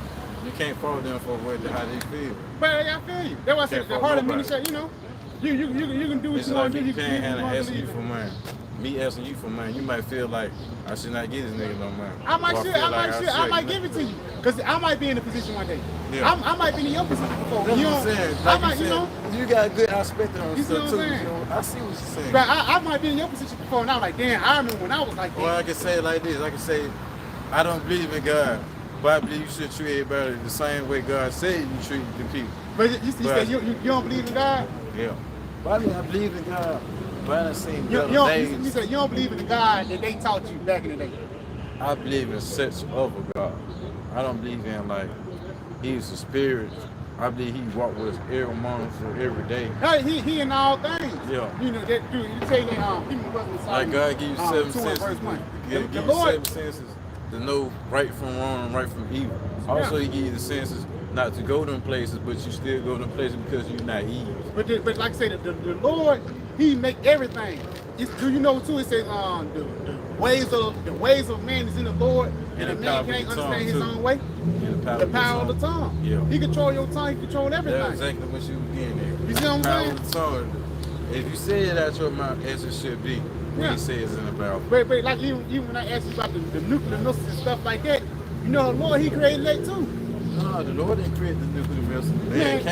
You can't fault them for how they feel. But I feel you. That's why I said the heart of ministry, you know, you can do what it's you like want to do. You can't handle asking you for money. Me asking you for money, you might feel like I should not give this nigga no money. I might give it to you. Because I might be in a position one day. Yeah. I might be in your position before. That's what I'm saying. Like you got a good aspect on you stuff see what too. I'm saying? You know, I see what you're saying. But I might be in your position before, and I'm like, damn, I remember when I was like that. Well, I can say it like this. I can say, I don't believe in God, but I believe you should treat everybody the same way God said you treat the people. But you said you don't believe in God? Yeah. But I mean, I believe in God. But I done seen You better don't, days. you said you don't believe in the God that they taught you back in the day. I believe in such of a God. I don't believe in like he's a spirit. I believe he walked with us every moment, every day. Hey, he in all things. Yeah. You know that dude. You say that give me what Like God give you 7 2 and senses. verse 1. Give The you Lord, 7 senses to know right from wrong and right from evil. Also, he give you the senses not to go to them places, but you still go to them places because you're naive. but like I say, the Lord, he make everything. Do you know too? It says the ways of man is in the Lord, and a man can't understand his own way. Yeah, The power of the tongue. Yeah. He control your tongue. He control everything. That's exactly what you were getting at. You see what I'm Power saying? of the tongue. If you say it out your mouth as it should be, what Yeah. he says in the Bible. But like even when I asked you about the nuclear missiles and stuff like that, you know the Lord, he created that too. No, the Lord didn't create the nuclear missile. Man.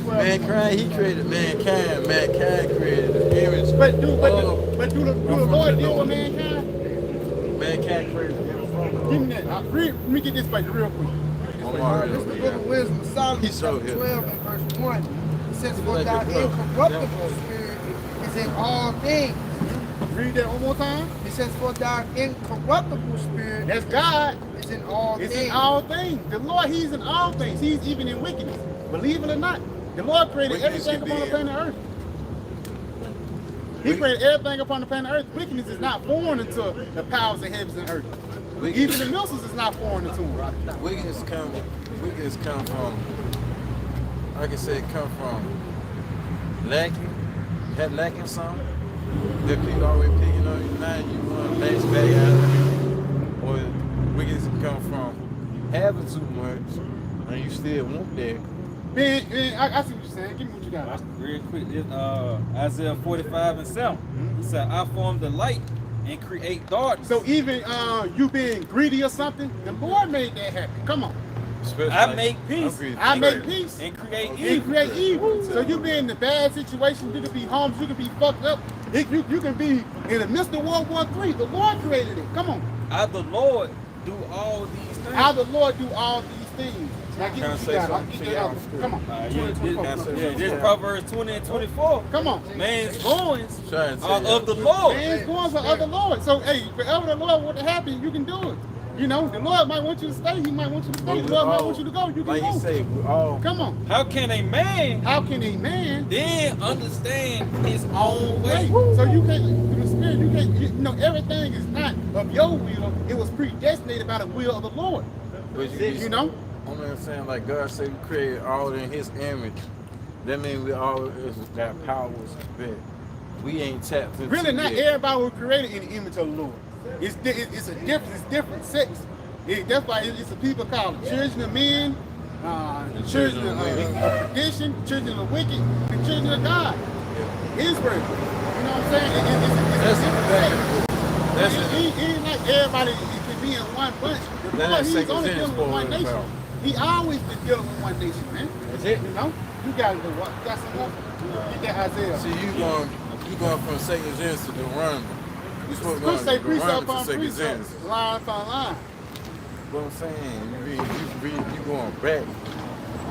Mankind, he created mankind. Mankind created the image. But do the Lord deal with mankind? Mankind created the image. Give me that. Let me get this right real quick. This is the book of wisdom of Solomon, chapter 12 and verse 1. It says, for thy incorruptible spirit is in all things. Read that one more time. It says, for thy incorruptible spirit That's God. is in all It's things. in all things. The Lord, he's in all things. He's even in wickedness. Believe it or not, the Lord created Wickedness everything can be upon the planet Earth. He created everything upon the planet Earth. Wickedness is not foreign into the powers of heavens and earth. Even the missiles is not foreign into them. Wickedness come from, like I said, come from lacking something. That people always picking on you, now you want to back out of it. Or wickedness come from having too much and you still want that. Man, I see what you're saying. Give me what you got. Real quick, Isaiah 45 and 7. He said, I form the light and create darkness. So even you being greedy or something, the Lord made that happen. Come on. I make peace I make peace and create and evil. create evil. So you be in the bad situation, you can be homeless, you can be fucked up. You can be in the midst of World War III. The Lord created it. Come on. I, the Lord, do all these things. How the Lord do all these things. Now get Can I what you say got. something? Get that out. Come on. This Proverbs 20 and 24. Come on. Man's goings Trying to are tell of the Lord. Man's going for other Lord. So hey, wherever the Lord want to happen, you can do it. You know, the Lord might want you to stay, he might want you to stay. The Lord might want you to go, you can like go. you say, we all Come on. How can a man How can a man then understand his own way? So you can't, in the spirit, you know, everything is not of your will. It was predestinated by the will of the Lord. but You know? I'm saying like God said we created all in his image. That means we all got powers that we ain't tapped into. Really, not yet. everybody was created in the image of the Lord. It's different sex. That's why it's a people called the children of men, the children of perdition, children of wicked, the children of God. Israel. You know what I'm saying? It ain't like everybody can be in one bunch. The Lord, he's only dealing with one nation. He always been dealing with one nation, man. That's it. You know? You got some more? Get that Isaiah. See, you going from second Genesis to Deuteronomy. You supposed to go Let's say from precept Deuteronomy to upon second precept, Genesis. line upon line. What I'm saying, you going back,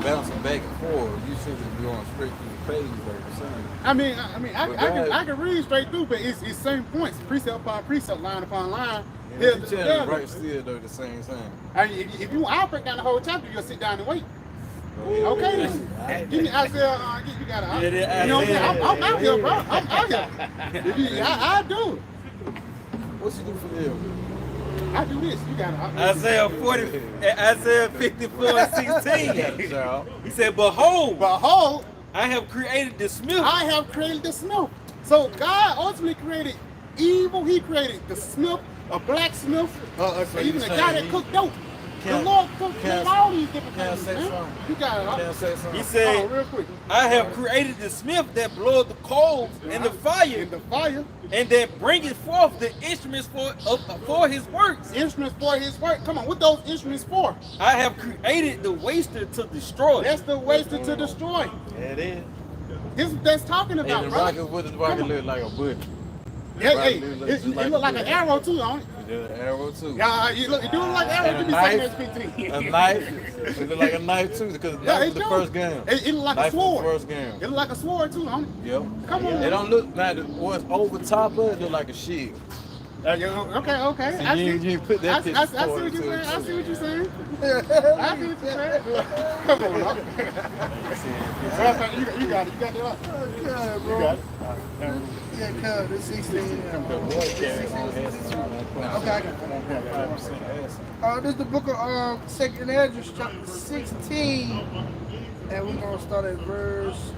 bouncing back and forth. You should be going straight through the pages like you're saying. I can read straight through, but it's certain points, precept upon precept, line upon line. You tell me right still though the same thing. I mean, if you, I'll break down the whole chapter. You'll sit down and wait. Okay, then. Give me Isaiah. You got it. You know what I'm saying? I'm out here, bro. I'm out here. I do. What you do for them? I do this. You got it. Isaiah 54 and 16. He said, Behold, I have created the smith. I have created the smith. So God ultimately created evil. He created the smith, a blacksmith, even a guy that cooked dope. The Lord created all these different things, man. You got it. Say something? He said, real quick. I have created the smith that bloweth the coals in the fire, In the fire. and that bringeth forth the instruments for his works. Instruments for his work. Come on, what those instruments for? I have created the waster to destroy. That's the waster to destroy. It is. This is that's talking about, And the bro. rocket, what does the rocket look like? A bush. Hey, it look like an arrow too on it. There's an arrow too. Yeah, you look, it do look like arrow. And Give a me knife. something that's 15. A knife. It look like a knife too, because Yeah, that it was the do. first game. It look like Knife a sword. was the first game. It look like a sword too, homie. Yep. Come on. It don't look now. What's over top of it look like a shield. Okay. So you put that I see picture what you're forward saying. I see what you're saying. I see what you're saying. Come on, homie. You got it. You got it. Yeah, You bro. got it. Yeah, cuz, it's 16. Okay, I got it. This is the book of 2nd Ezra, chapter 16. And we're going to start at verse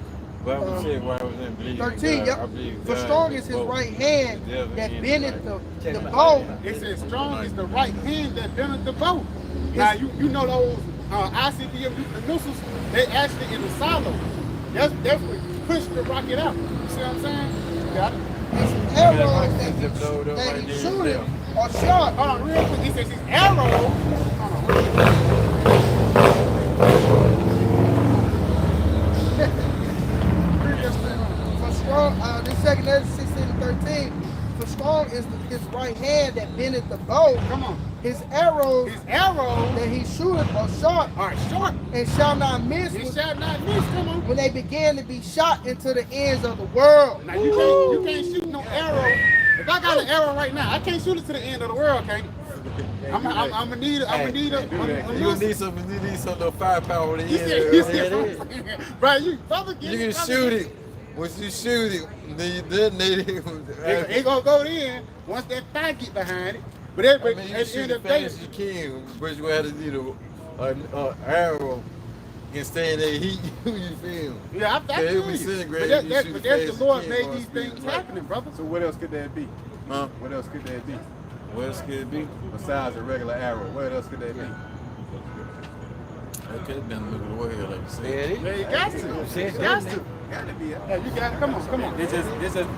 Bible said why I was in believing 13. God, I Yep. believe For God strong is is his both. right hand The devil that is bendeth right. the bow. It says strong is the right hand that bendeth the bow. Now you know those ICBM missiles, they actually in the silo. That's what pushed the rocket out. You see what I'm saying? You got it? His arrows that he shooted are shot. Hold on, real quick. He says his arrows. Hold on, real quick. For strong, this 2nd Ezra 16 and 13. For strong is his right hand that bendeth the bow. Come on. His arrows His arrows that he shooteth are short are short. and shall not miss It shall not miss. Come on. when they begin to be shot into the ends of the world. Now you can't shoot no arrow. If I got an arrow right now, I can't shoot it to the end of the world, okay? I'm gonna need a You need some little firepower to You end. Right, you brother, You can shoot it. Once you shoot it, then you detonate it. It gonna go in once that fire get behind it. But I at mean, you the shoot end as of the day, fast as you can, but you have to need an arrow can stay in there heat. You feel? yeah, I It'll feel be you. disintegrated But if you that's shoot but as that's fast as the Lord you made can, these speed things right. happening, brother. So what else could that be? Huh? What else could that be? What else could it be? Besides a regular arrow, what else could that be? It could have been a little warrior, like you said. Yeah, you got to. You got to. Got to be. Yeah, you got it. Come on. This is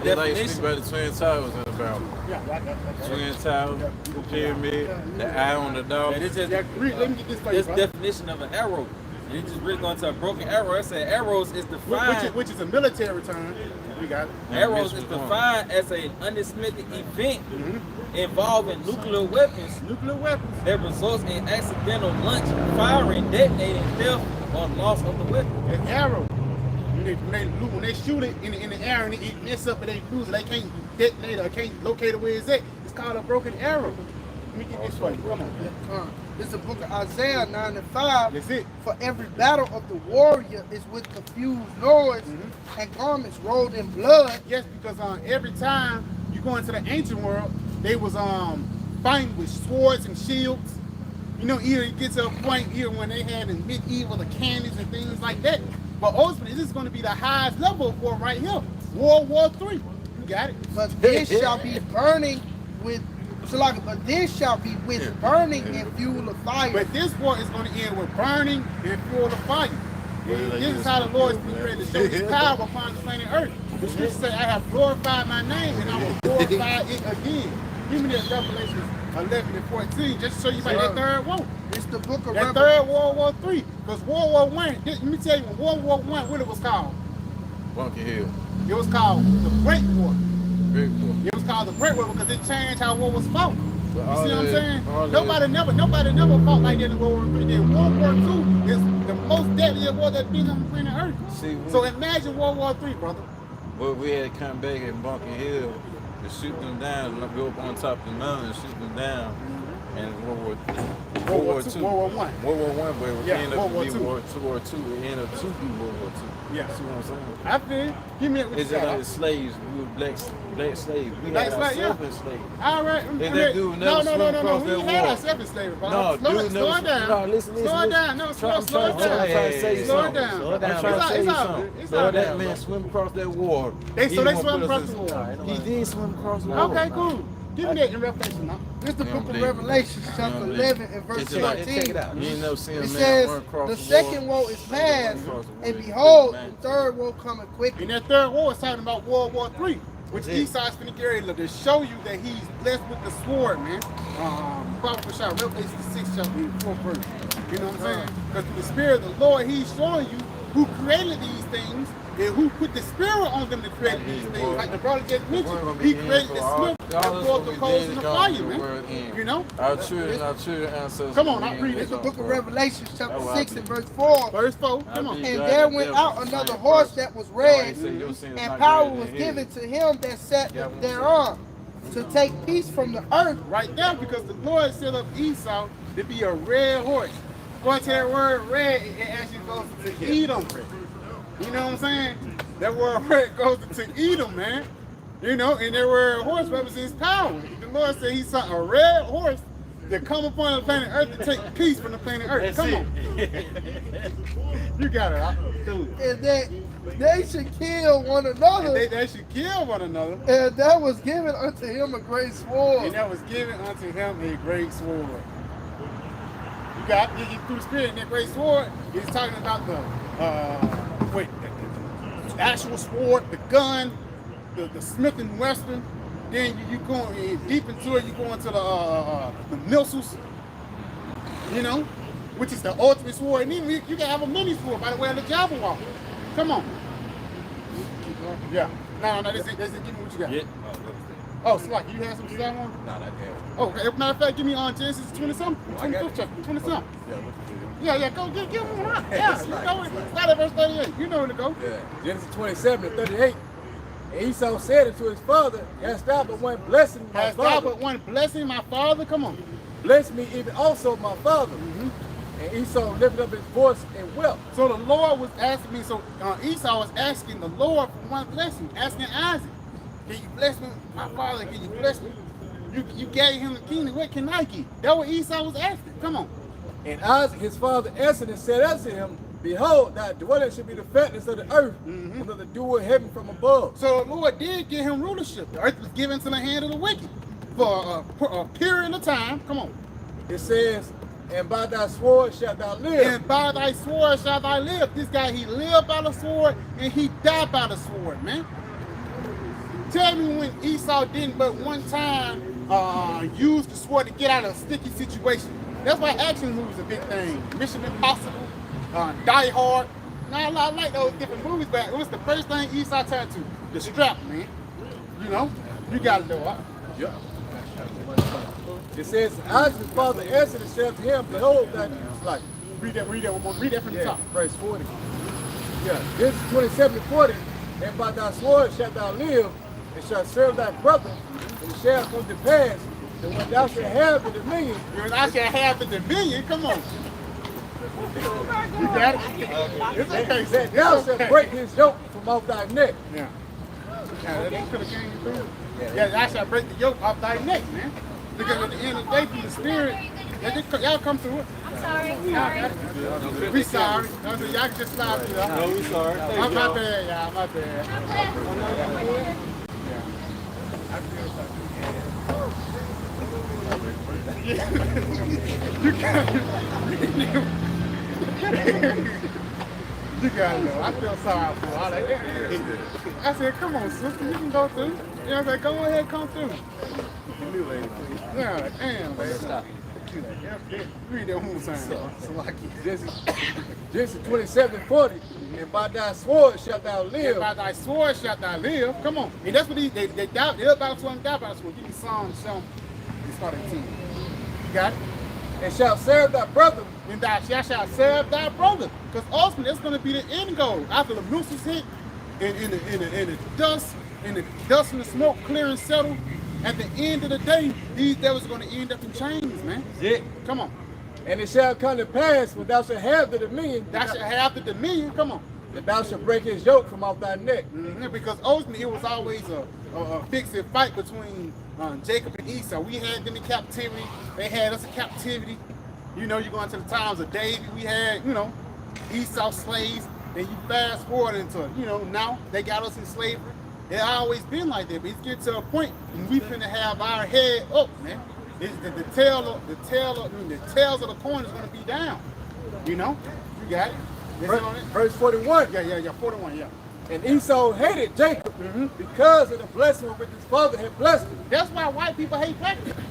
They like to definition. speak about the Twin Towers in the Bible. Twin Towers, the pyramid, the eye on the dog. Yeah, this is Yeah, let me get this for you, this brother. definition of an arrow. And it just really going to a broken arrow. I said arrows is defined. Which is a military term. We got it. Arrows is defined as an undisputed event involving nuclear weapons Nuclear weapons. that results in accidental launch, firing, detonating, theft, or loss of the weapon. An arrow. When they shoot it in the air and it mess up and they lose it, they can't detonate or can't locate it where it's at. It's called a broken arrow. Let me get this for you. Come on. This is the book of Isaiah 9 and 5. That's it. For every battle of the warrior is with confused noise and garments rolled in blood. Yes, because every time you go into the ancient world, they was fighting with swords and shields. You know, either it gets to a point here when they had in medieval the cannons and things like that. But ultimately, this is going to be the highest level of war right here. World War III. You got it. But this shall be burning with but this shall be with burning and fuel of fire. But this war is going to end with burning and fuel of fire. This is how the Lord is ready to show his power upon the planet Earth. The scripture says, I have glorified my name and I will glorify it again. Give me that Revelation 11 and 14, just to show you about that third war. It's the book of That third World War III. Because World War I, let me tell you, when World War I, what it was called? Bunker Hill. It was called the Great War. Great war. It was called the Great War because it changed how war was fought. You see what I'm saying? all Nobody never fought like that in World War III. Then World War II is the most deadliest war that's been on the planet Earth. See, So imagine World War III, brother. well, we had to come back at Bunker Hill to shoot them down, go up on top of the mountain and shoot them down. And World War II. World War I. World War I, but it Yeah, ended up World to be War War II. It ended up to be World War II. Yeah. See what I'm saying? I feel. Give me that. It's just like the slaves. We were black slaves. We Black had slave, yeah. ourselves enslaved. All right. If that dude never swim across We that had wall. ourselves enslaved, bro. No, Slow dude, it down. no, listen. Slow it down. No, slow it down. I'm trying to say you Slow it something. down. Slow it down. I'm trying to say you It's all something. good. It's But all that good. man swim across that water. They He swam didn't wanna across put the us in- water. He did swim across the water. Okay, cool. Give me that in Revelation now. It's the Yeah, book of believe it. Revelation, chapter Yeah, believe 11 it. and verse It's just like- 17. Check it out. You ain't never seen a It man says, run across the the second water. woe is past, Across the and water. behold, Man. the third woe cometh quickly. And that third war is talking about World War III, which That's it. Esau's finna get ready to show you that he's blessed with the sword, man. Prophet Shah, Revelation 6 chapter 4 verse. You know what I'm saying? Because the Spirit of the Lord, he's showing you who created these things and who put the spirit on them to create these things. Like the brother just mentioned, he created the smith that brought the coals in the fire, man. You know? Our children ancestors. Come on, I'll read It's it. the book of Revelation, chapter 6 and verse 4. Verse 4, come on. And there went out another horse that was red, and power was given to him that sat thereon, to take peace from the earth. Right there, because the Lord set up Esau to be a red horse. Going to that word red, it actually goes to Edom. You know what I'm saying? That word red goes to Edom, man. You know, and that word horse represents power. The Lord said he saw a red horse that come upon the planet Earth to take peace from the planet Earth. Come on. You got it. And that they should kill one another. And they should kill one another. And that was given unto him a great sword. And that was given unto him a great sword. You got it through the spirit. And that great sword is talking about the actual sword, the gun, the Smith and Wesson. Then you go deep into it. You go into the missiles. You know, which is the ultimate sword. And even you can have a mini sword by the way of the Jabberwock. Come on. Yeah. No. This is give me what you got. Yeah. Oh, Slack, you had something to say on? Nah, not that. Oh, okay. Matter of fact, give me on Genesis 20-something. 25th chapter, 20-something. Yeah, go give me one. Yeah, you know it. Start at verse 38. You know where to go. Yeah. Genesis 27 and 38. And Esau said unto his father, Hast thou but one blessing, my Has thou father? but one blessing, my father? Come on. Bless me even also, my father. And Esau lifted up his voice and wept. So the Lord was asking me, Esau was asking the Lord for one blessing, asking Isaac, can you bless me, my father? Can you bless me? You gave him the kingdom. What can I get? That's what Esau was asking. Come on. And Isaac his father answered and said unto him, Behold, thy dwelling should be the fatness of the earth, under the dew of heaven from above. So the Lord did give him rulership. The earth was given to the hand of the wicked for a period of time. Come on. It says, And by thy sword shalt thou live. And by thy sword shalt thou live. This guy, he lived by the sword and he died by the sword, man. Tell me when Esau didn't but one time use the sword to get out of a sticky situation. That's why action movies are a big thing. Mission Impossible, Die Hard. Now, I like those different movies, but it was the first thing Esau turned to. The strap, man. You know? You got it, though. Yeah. It says, Isaac's father answered and said to him, Behold, that like. Read that one more. Read that from the top. Verse 40. Yeah. This is 27 and 40. And by thy sword shalt thou live, and shalt serve thy brother, and it shall come to pass that when thou shalt have the dominion, When I shall have the dominion, come on. You got it? It's okay, that thou shalt break his yoke from off thy neck. Yeah. Yeah, that could have came through. Yeah, I shall break the yoke off thy neck, man. Because at the end of the day, through the spirit, y'all come through it. I'm sorry. We sorry. Y'all can just slide through that. No, we sorry. My bad, y'all. My bad. You got it, though. I feel sorry for all that. I said, come on, sister, you can go through. You know what I'm saying? Go ahead, come through. Yeah, damn, man. Stop. Read that one more time. Genesis 27:40. And by thy sword shalt thou live. And by thy sword shalt thou live. Come on. And that's what they doubt. They're about to die by the sword. Give me Psalm 7. It's starting 10. You got it? And shalt serve thy brother. And thou shalt serve thy brother. Because ultimately, that's going to be the end goal. After the noose is hit, and the dust, and the smoke clear and settle, at the end of the day, these devils are going to end up in chains, man. Yeah. Come on. And it shall come to pass when thou shalt have the dominion. Thou shalt have the dominion. Come on. That thou shalt break his yoke from off thy neck. Because ultimately, it was always a fixed fight between Jacob and Esau. We had them in captivity. They had us in captivity. You know, you go into the times of David. We had, you know, Esau slaves. And you fast forward into, you know, now they got us in slavery. It's always been like that, but it's getting to a point when we finna have our head up, man. The tails of the coin is gonna be down. You know, you got it. Verse 41. Yeah, 41. Yeah. And Esau hated Jacob because of the blessing which his father had blessed him. That's why white people hate black people,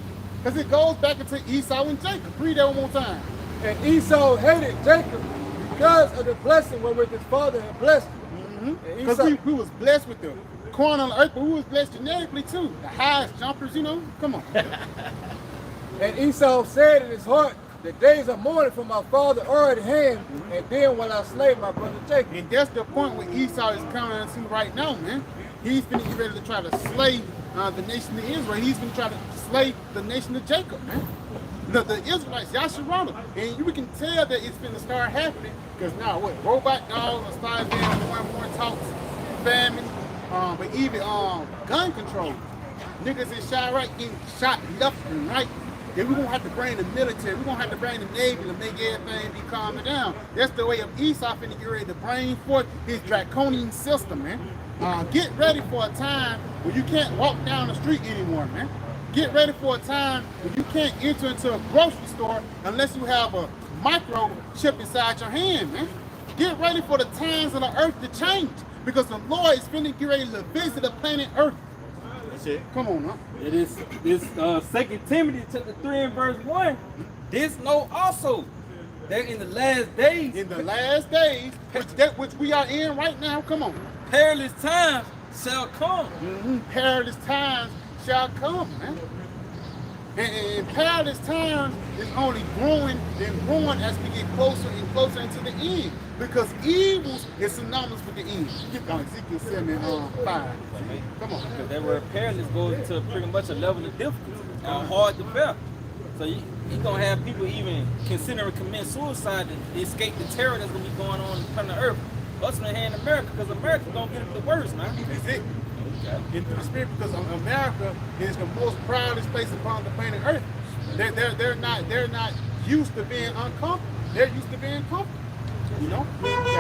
because it goes back into Esau and Jacob. Read that one more time. And Esau hated Jacob because of the blessing wherewith his father had blessed him. Because we was blessed with the corn on the earth, but we was blessed genetically too. The highest jumpers, you know. Come on. And Esau said in his heart, the days of mourning for my father are at hand, and then will I slay my brother Jacob. And that's the point where Esau is coming to right now, man. He's finna get ready to try to slay the nation of Israel. He's finna try to slay the nation of Jacob, man. The Israelites, Yasharana. And we can tell that it's finna start happening, because now what? Robot dogs are starting doing more and more talks, famine, but even gun control. Niggas in Chirac getting shot left and right. Then we're gonna have to bring the military, we're gonna have to bring the Navy to make everything be calming down. That's the way of Esau finna get ready to bring forth his draconian system, man. Get ready for a time where you can't walk down the street anymore, man. Get ready for a time where you can't enter into a grocery store unless you have a microchip inside your hand, man. Get ready for the times of the earth to change, because the Lord is finna get ready to visit the planet Earth. That's it. Come on, huh? It is 2 Timothy chapter 3 and verse 1. This know also that in the last days, In the last days, which we are in right now, come on. perilous times shall come. Perilous times shall come, man. And perilous times is only growing and growing as we get closer and closer into the end. Because evils is synonymous with the end. Get on Ezekiel 7 and 5. Come on. Because that word perilous goes into pretty much a level of difficulty, hard to bear. So you're going to have people even considering committing suicide to escape the terror that's going to be going on the earth. Us in America, because America's going to get it the worst, man. That's it. Into the spirit, because America is the most proudest place upon the planet Earth. They're not used to being uncomfortable. They're used to being comfortable. You know? Got it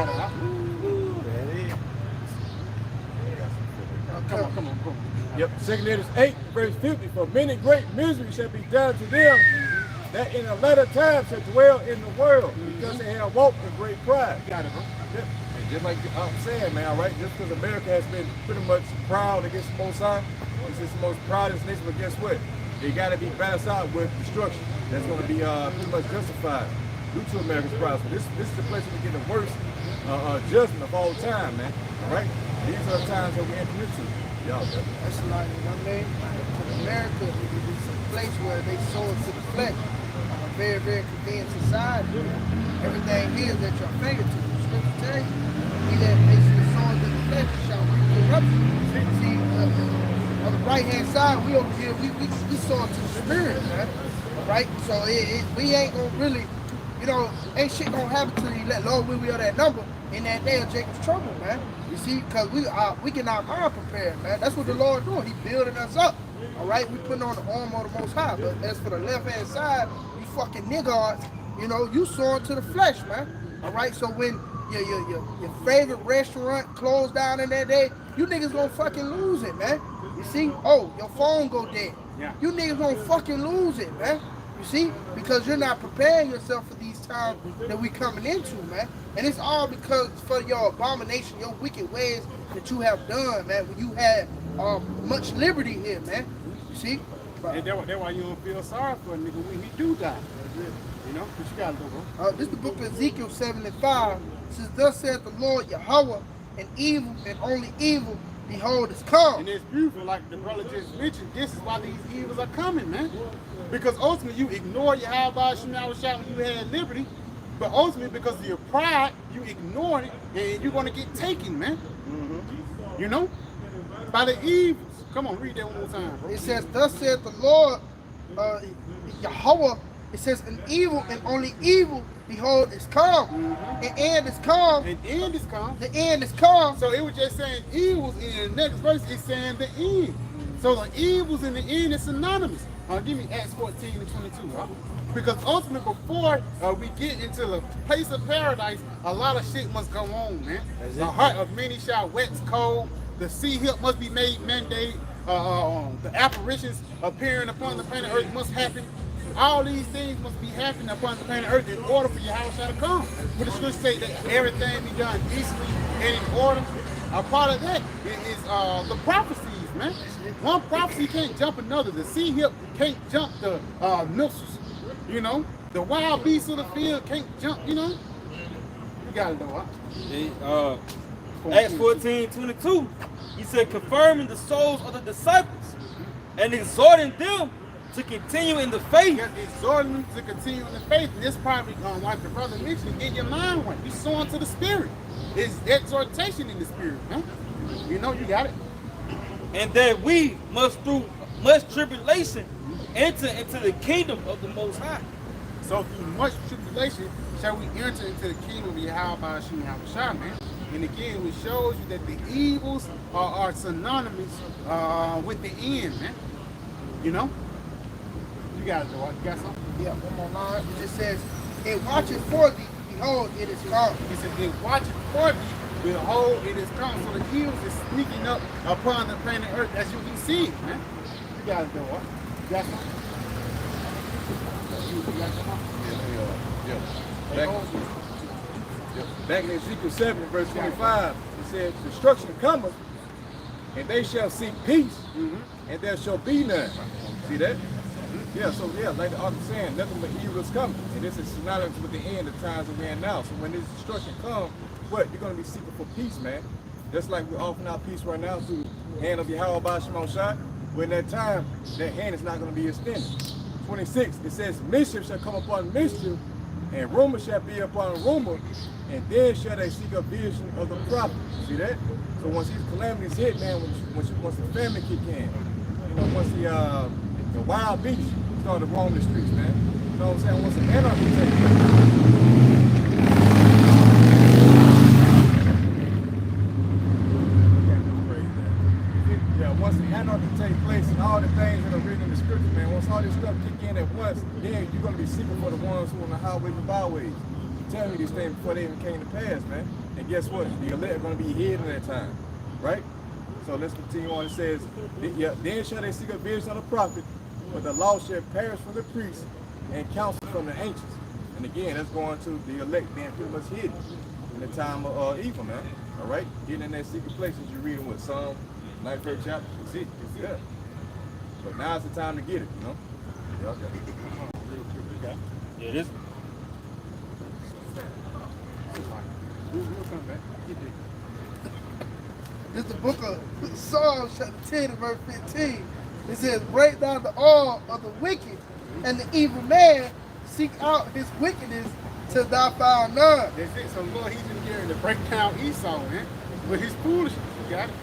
out. Come on. Yep, 2 Corinthians 8, verse 50, for many great misery shall be done to them that in a latter time shall dwell in the world, because they have walked in great pride. Got it, bro. Yep. And just like I'm saying, man, right, just because America has been pretty much proud against the Most High, it's just the most proudest nation, but guess what? They got to be balanced out with destruction. That's going to be pretty much justified due to America's pride. So this is the place where we get the worst judgment of all time, man. All right? These are the times that we enter into. Y'all, That's like, you know what I mean? America is a place where they sow it to the flesh. A very, very convenient society. Everything here is at your fingertips. Scripture tell you, he that makes the sow to the flesh shall reap corruption. See, on the right hand side, we over here, we sow it to the spirit, man. Right? So we ain't gonna really, you know, ain't shit gonna happen till you let Lord will we are that number in that day of Jacob's trouble, man. You see, because we get our mind prepared, man. That's what the Lord doing. He building us up. All right, we putting on the armor of the Most High. But as for the left hand side, you fucking niggards, you know, you sowing to the flesh, man. All right, so when your favorite restaurant closed down in that day, you niggas gonna fucking lose it, man. You see? Oh, your phone go dead. Yeah. You niggas gonna fucking lose it, man. You see? Because you're not preparing yourself for these times that we coming into, man. And it's all because for your abomination, your wicked ways that you have done, man, when you had much liberty here, man. You see? And that's why you don't feel sorry for a nigga when he do die. You know? What you got to do, bro? This is the book of Ezekiel 7:5. It says, thus saith the Lord Yahweh, and evil and only evil, behold, is come. And it's beautiful, like the brother just mentioned. This is why these evils are coming, man. Because ultimately you ignore your how about Shemawashah when you had liberty, but ultimately because of your pride, you ignored it, and you're gonna get taken, man. You know, by the evils. Come on, read that one more time, bro. It says, thus saith the Lord Yahweh. It says, an evil and only evil, behold, is come. The end is come. And end is come. The end is come. So it was just saying evils in the next verse. It's saying the end. So the evils in the end is synonymous. Give me Acts 14 and 22, huh? Because ultimately, before we get into the place of paradise, a lot of shit must go on, man. The heart of many shall wax cold. The sea hip must be made mandate. The apparitions appearing upon the planet Earth must happen. All these things must be happening upon the planet Earth in order for Yahushua to come. But the scripture say that everything be done decently and in order. A part of that is the prophecies, man. One prophecy can't jump another. The sea hip can't jump the missiles. You know, the wild beasts of the field can't jump. You know, you gotta know, huh? Acts 14:22. He said, confirming the souls of the disciples and exhorting them to continue in the faith. Because exhorting them to continue in the faith. And this probably like the brother mentioned, get your mind right. You sow into the spirit. It's exhortation in the spirit, huh? You know you got it. And that we must through much tribulation enter into the kingdom of the Most High. So through much tribulation shall we enter into the kingdom of Yahweh Hashem Yahushua, man. And again, it shows you that the evils are synonymous with the end, man. You know? You got it, though. You got something? Yeah, one more line. It says, it watches for thee, behold, it is come. It says, it watches for thee, behold, it is come. So the evils is sneaking up upon the planet Earth, as you can see, man. You got it, though. You got something? You got something? Back in Ezekiel 7, verse 25, it says, destruction cometh, and they shall seek peace, and there shall be none. See that? Yeah, so yeah, like the author saying, nothing but evil is coming. And this is synonymous with the end of times that we're in now. So when this destruction comes, what? You're going to be seeking for peace, man. Just like we're offering our peace right now through the hand of Yahweh Shemon Shai. When that time, that hand is not going to be extended. 26, it says, mischief shall come upon mischief, and rumor shall be upon rumor, and then shall they seek a vision of the prophet. See that? So once these calamities hit, man, once the famine kick in, you know, once the wild beasts start to roam the streets, man. You know what I'm saying? Once the anarchy takes place. Yeah, once the anarchy takes place and all the things that are written in the scripture, man, once all this stuff kick in at once, then you're going to be seeking for the ones who are on the highways and byways. Tell me these things before they even came to pass, man. And guess what? The elect are going to be hidden at that time, right? So let's continue on. It says, then shall they seek a vision of the prophet, but the law shall perish from the priests and counsel from the ancients. And again, that's going to the elect being pretty much hidden in the time of evil, man. All right? Hidden in that secret place as you're reading with Psalm 91st chapter. It's it. Yeah. But now's the time to get it, you know? Yeah, okay. Yeah, this. We'll come back. This is the book of Psalms, chapter 10, verse 15. It says, break down the all of the wicked, and the evil man seek out his wickedness till thou find none. That's it. So Lord, he's been getting to break down Esau, man. With his foolishness. You got it?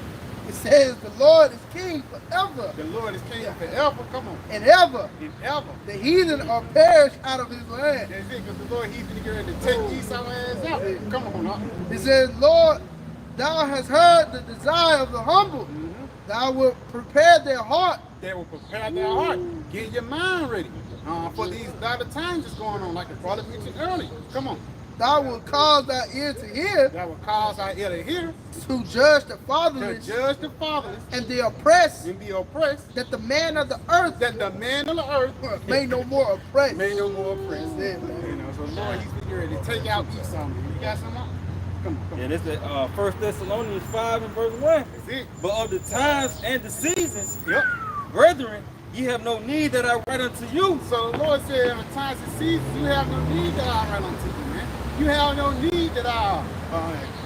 It says, the Lord is king forever. The Lord is king forever. Come on. And ever. And ever. The heathen are perished out of his land. That's it, because the Lord, he's been getting to take Esau's ass out. Come on, now. It says, Lord, thou hast heard the desire of the humble. Thou wilt prepare their heart. They will prepare their heart. Get your mind ready for these latter times that's going on, like the brother mentioned earlier. Come on. Thou wilt cause thy ear to hear. That will cause our ear to hear. To judge the To fatherless. judge the fatherless. And the oppressed. And the oppressed. That the man of the earth. That the man of the earth. May no more oppress. May no more oppress. That's it, man. You know, so Lord, he's been ready to take out Esau. You got something else? Come on. Yeah, this is 1 Thessalonians 5 and verse 1. That's it. But of the times and the seasons, Yep. brethren, ye have no need that I write unto you. So the Lord said, in the times and seasons, you have no need that I write unto you, man. You have no need that I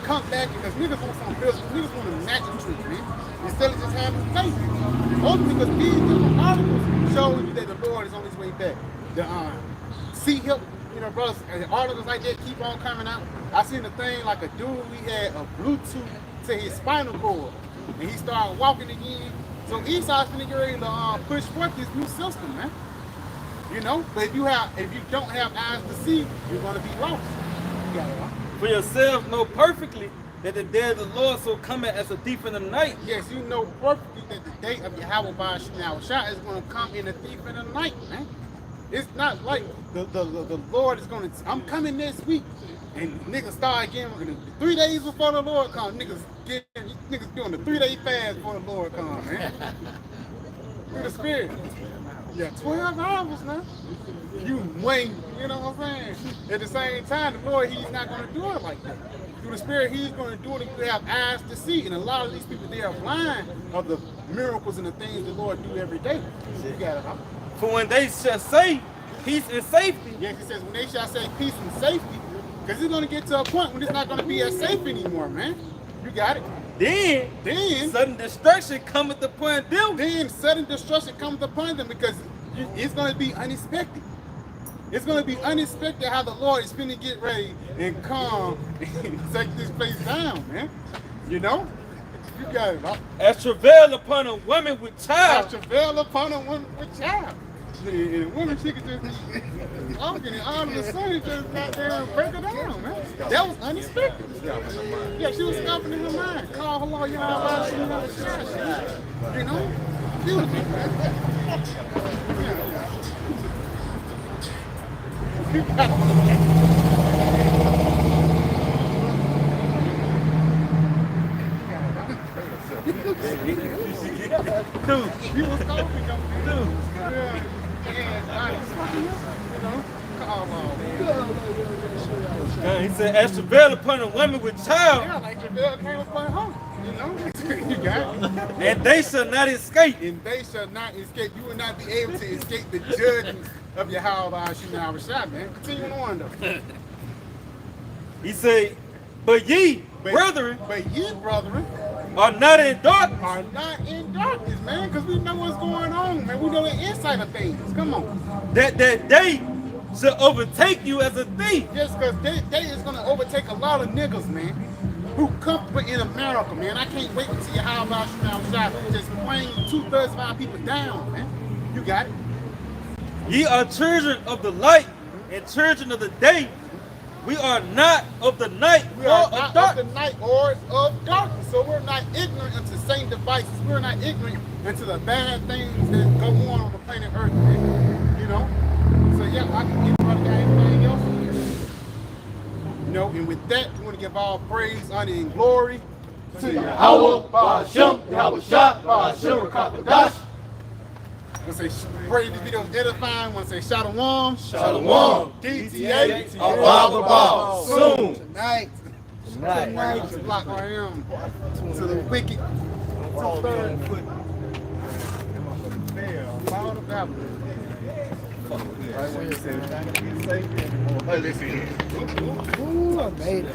come back, because niggas want some business. Niggas want a magic trick, man. Instead of just having faith. Only because these different articles show you that the Lord is on his way back. The see help, you know, brothers, and articles like that keep on coming out. I seen a thing like a dude, we had a Bluetooth to his spinal cord, and he started walking again. So Esau's gonna get ready to push forth this new system, man. You know, but if you don't have eyes to see, you're gonna be lost. You got it, huh? For yourselves know perfectly that the day of the Lord so cometh as a thief in the night. Yes, you know perfectly that the day of Yahweh Shah is going to come in a thief in the night, man. It's not like the Lord is going to, I'm coming next week, and niggas start getting, 3 days before the Lord comes, niggas doing the 3-day fast before the Lord comes, man. Through the Spirit. Yeah, 12 hours, man. You wait, you know what I'm saying? At the same time, the Lord, he's not going to do it like that. Through the Spirit, he's going to do it if you have eyes to see. And a lot of these people, they are blind of the miracles and the things the Lord do every day. You got it, huh? For when they shall say peace and safety. Yes, he says when they shall say peace and safety, because it's going to get to a point when it's not going to be as safe anymore, man. You got it. Then sudden destruction cometh upon them. Then sudden destruction comes upon them because it's going to be unexpected. It's going to be unexpected how the Lord is finna get ready and come and take this place down, man. You know? You got it. As travail upon a woman with child. As travail upon a woman with child. And a woman, she could just be talking and all of a sudden it just got there and break her down, man. That was unexpected. Yeah, she was scoffing in her mind. Call her Lord, you know, she never shot. You know? Beautiful. Dude, He was scoffing, dude. Yeah. You know, he said, as travail upon a woman with child. yeah, like Javelle came upon her, you know. You got it. And they shall not escape. And they shall not escape. You will not be able to escape the judgment of your shot, man. Continue on though. He said, but ye, brethren, But ye, brethren, are not in darkness. are not in darkness, man, because we know what's going on, man. We know the inside of things. Come on. That they shall overtake you as a thief. Just because they is going to overtake a lot of niggas, man, who comfortable in America, man. I can't wait to see how about shot just playing 2/3 people down, man. You got it. Ye are children of the light and children of the day. We are not of the night We or are of not darkness. of the night or of darkness. So we're not ignorant into Satan devices. We're not ignorant into the bad things that go on the planet Earth, man. You know? So yeah, I can give anybody got anything else. You know, and with that, we want to give all praise, honor, and glory to Yahweh, Ba'ashem, Yahweh Shah, Ba'ashem, Rakatadash. I say, pray this video is edifying. I want to say, Shalom. Shalom. DTA. Abba, soon. Tonight. Tonight. To block I am. To the wicked. To third foot. Follow the Babylon. Ooh, I made it.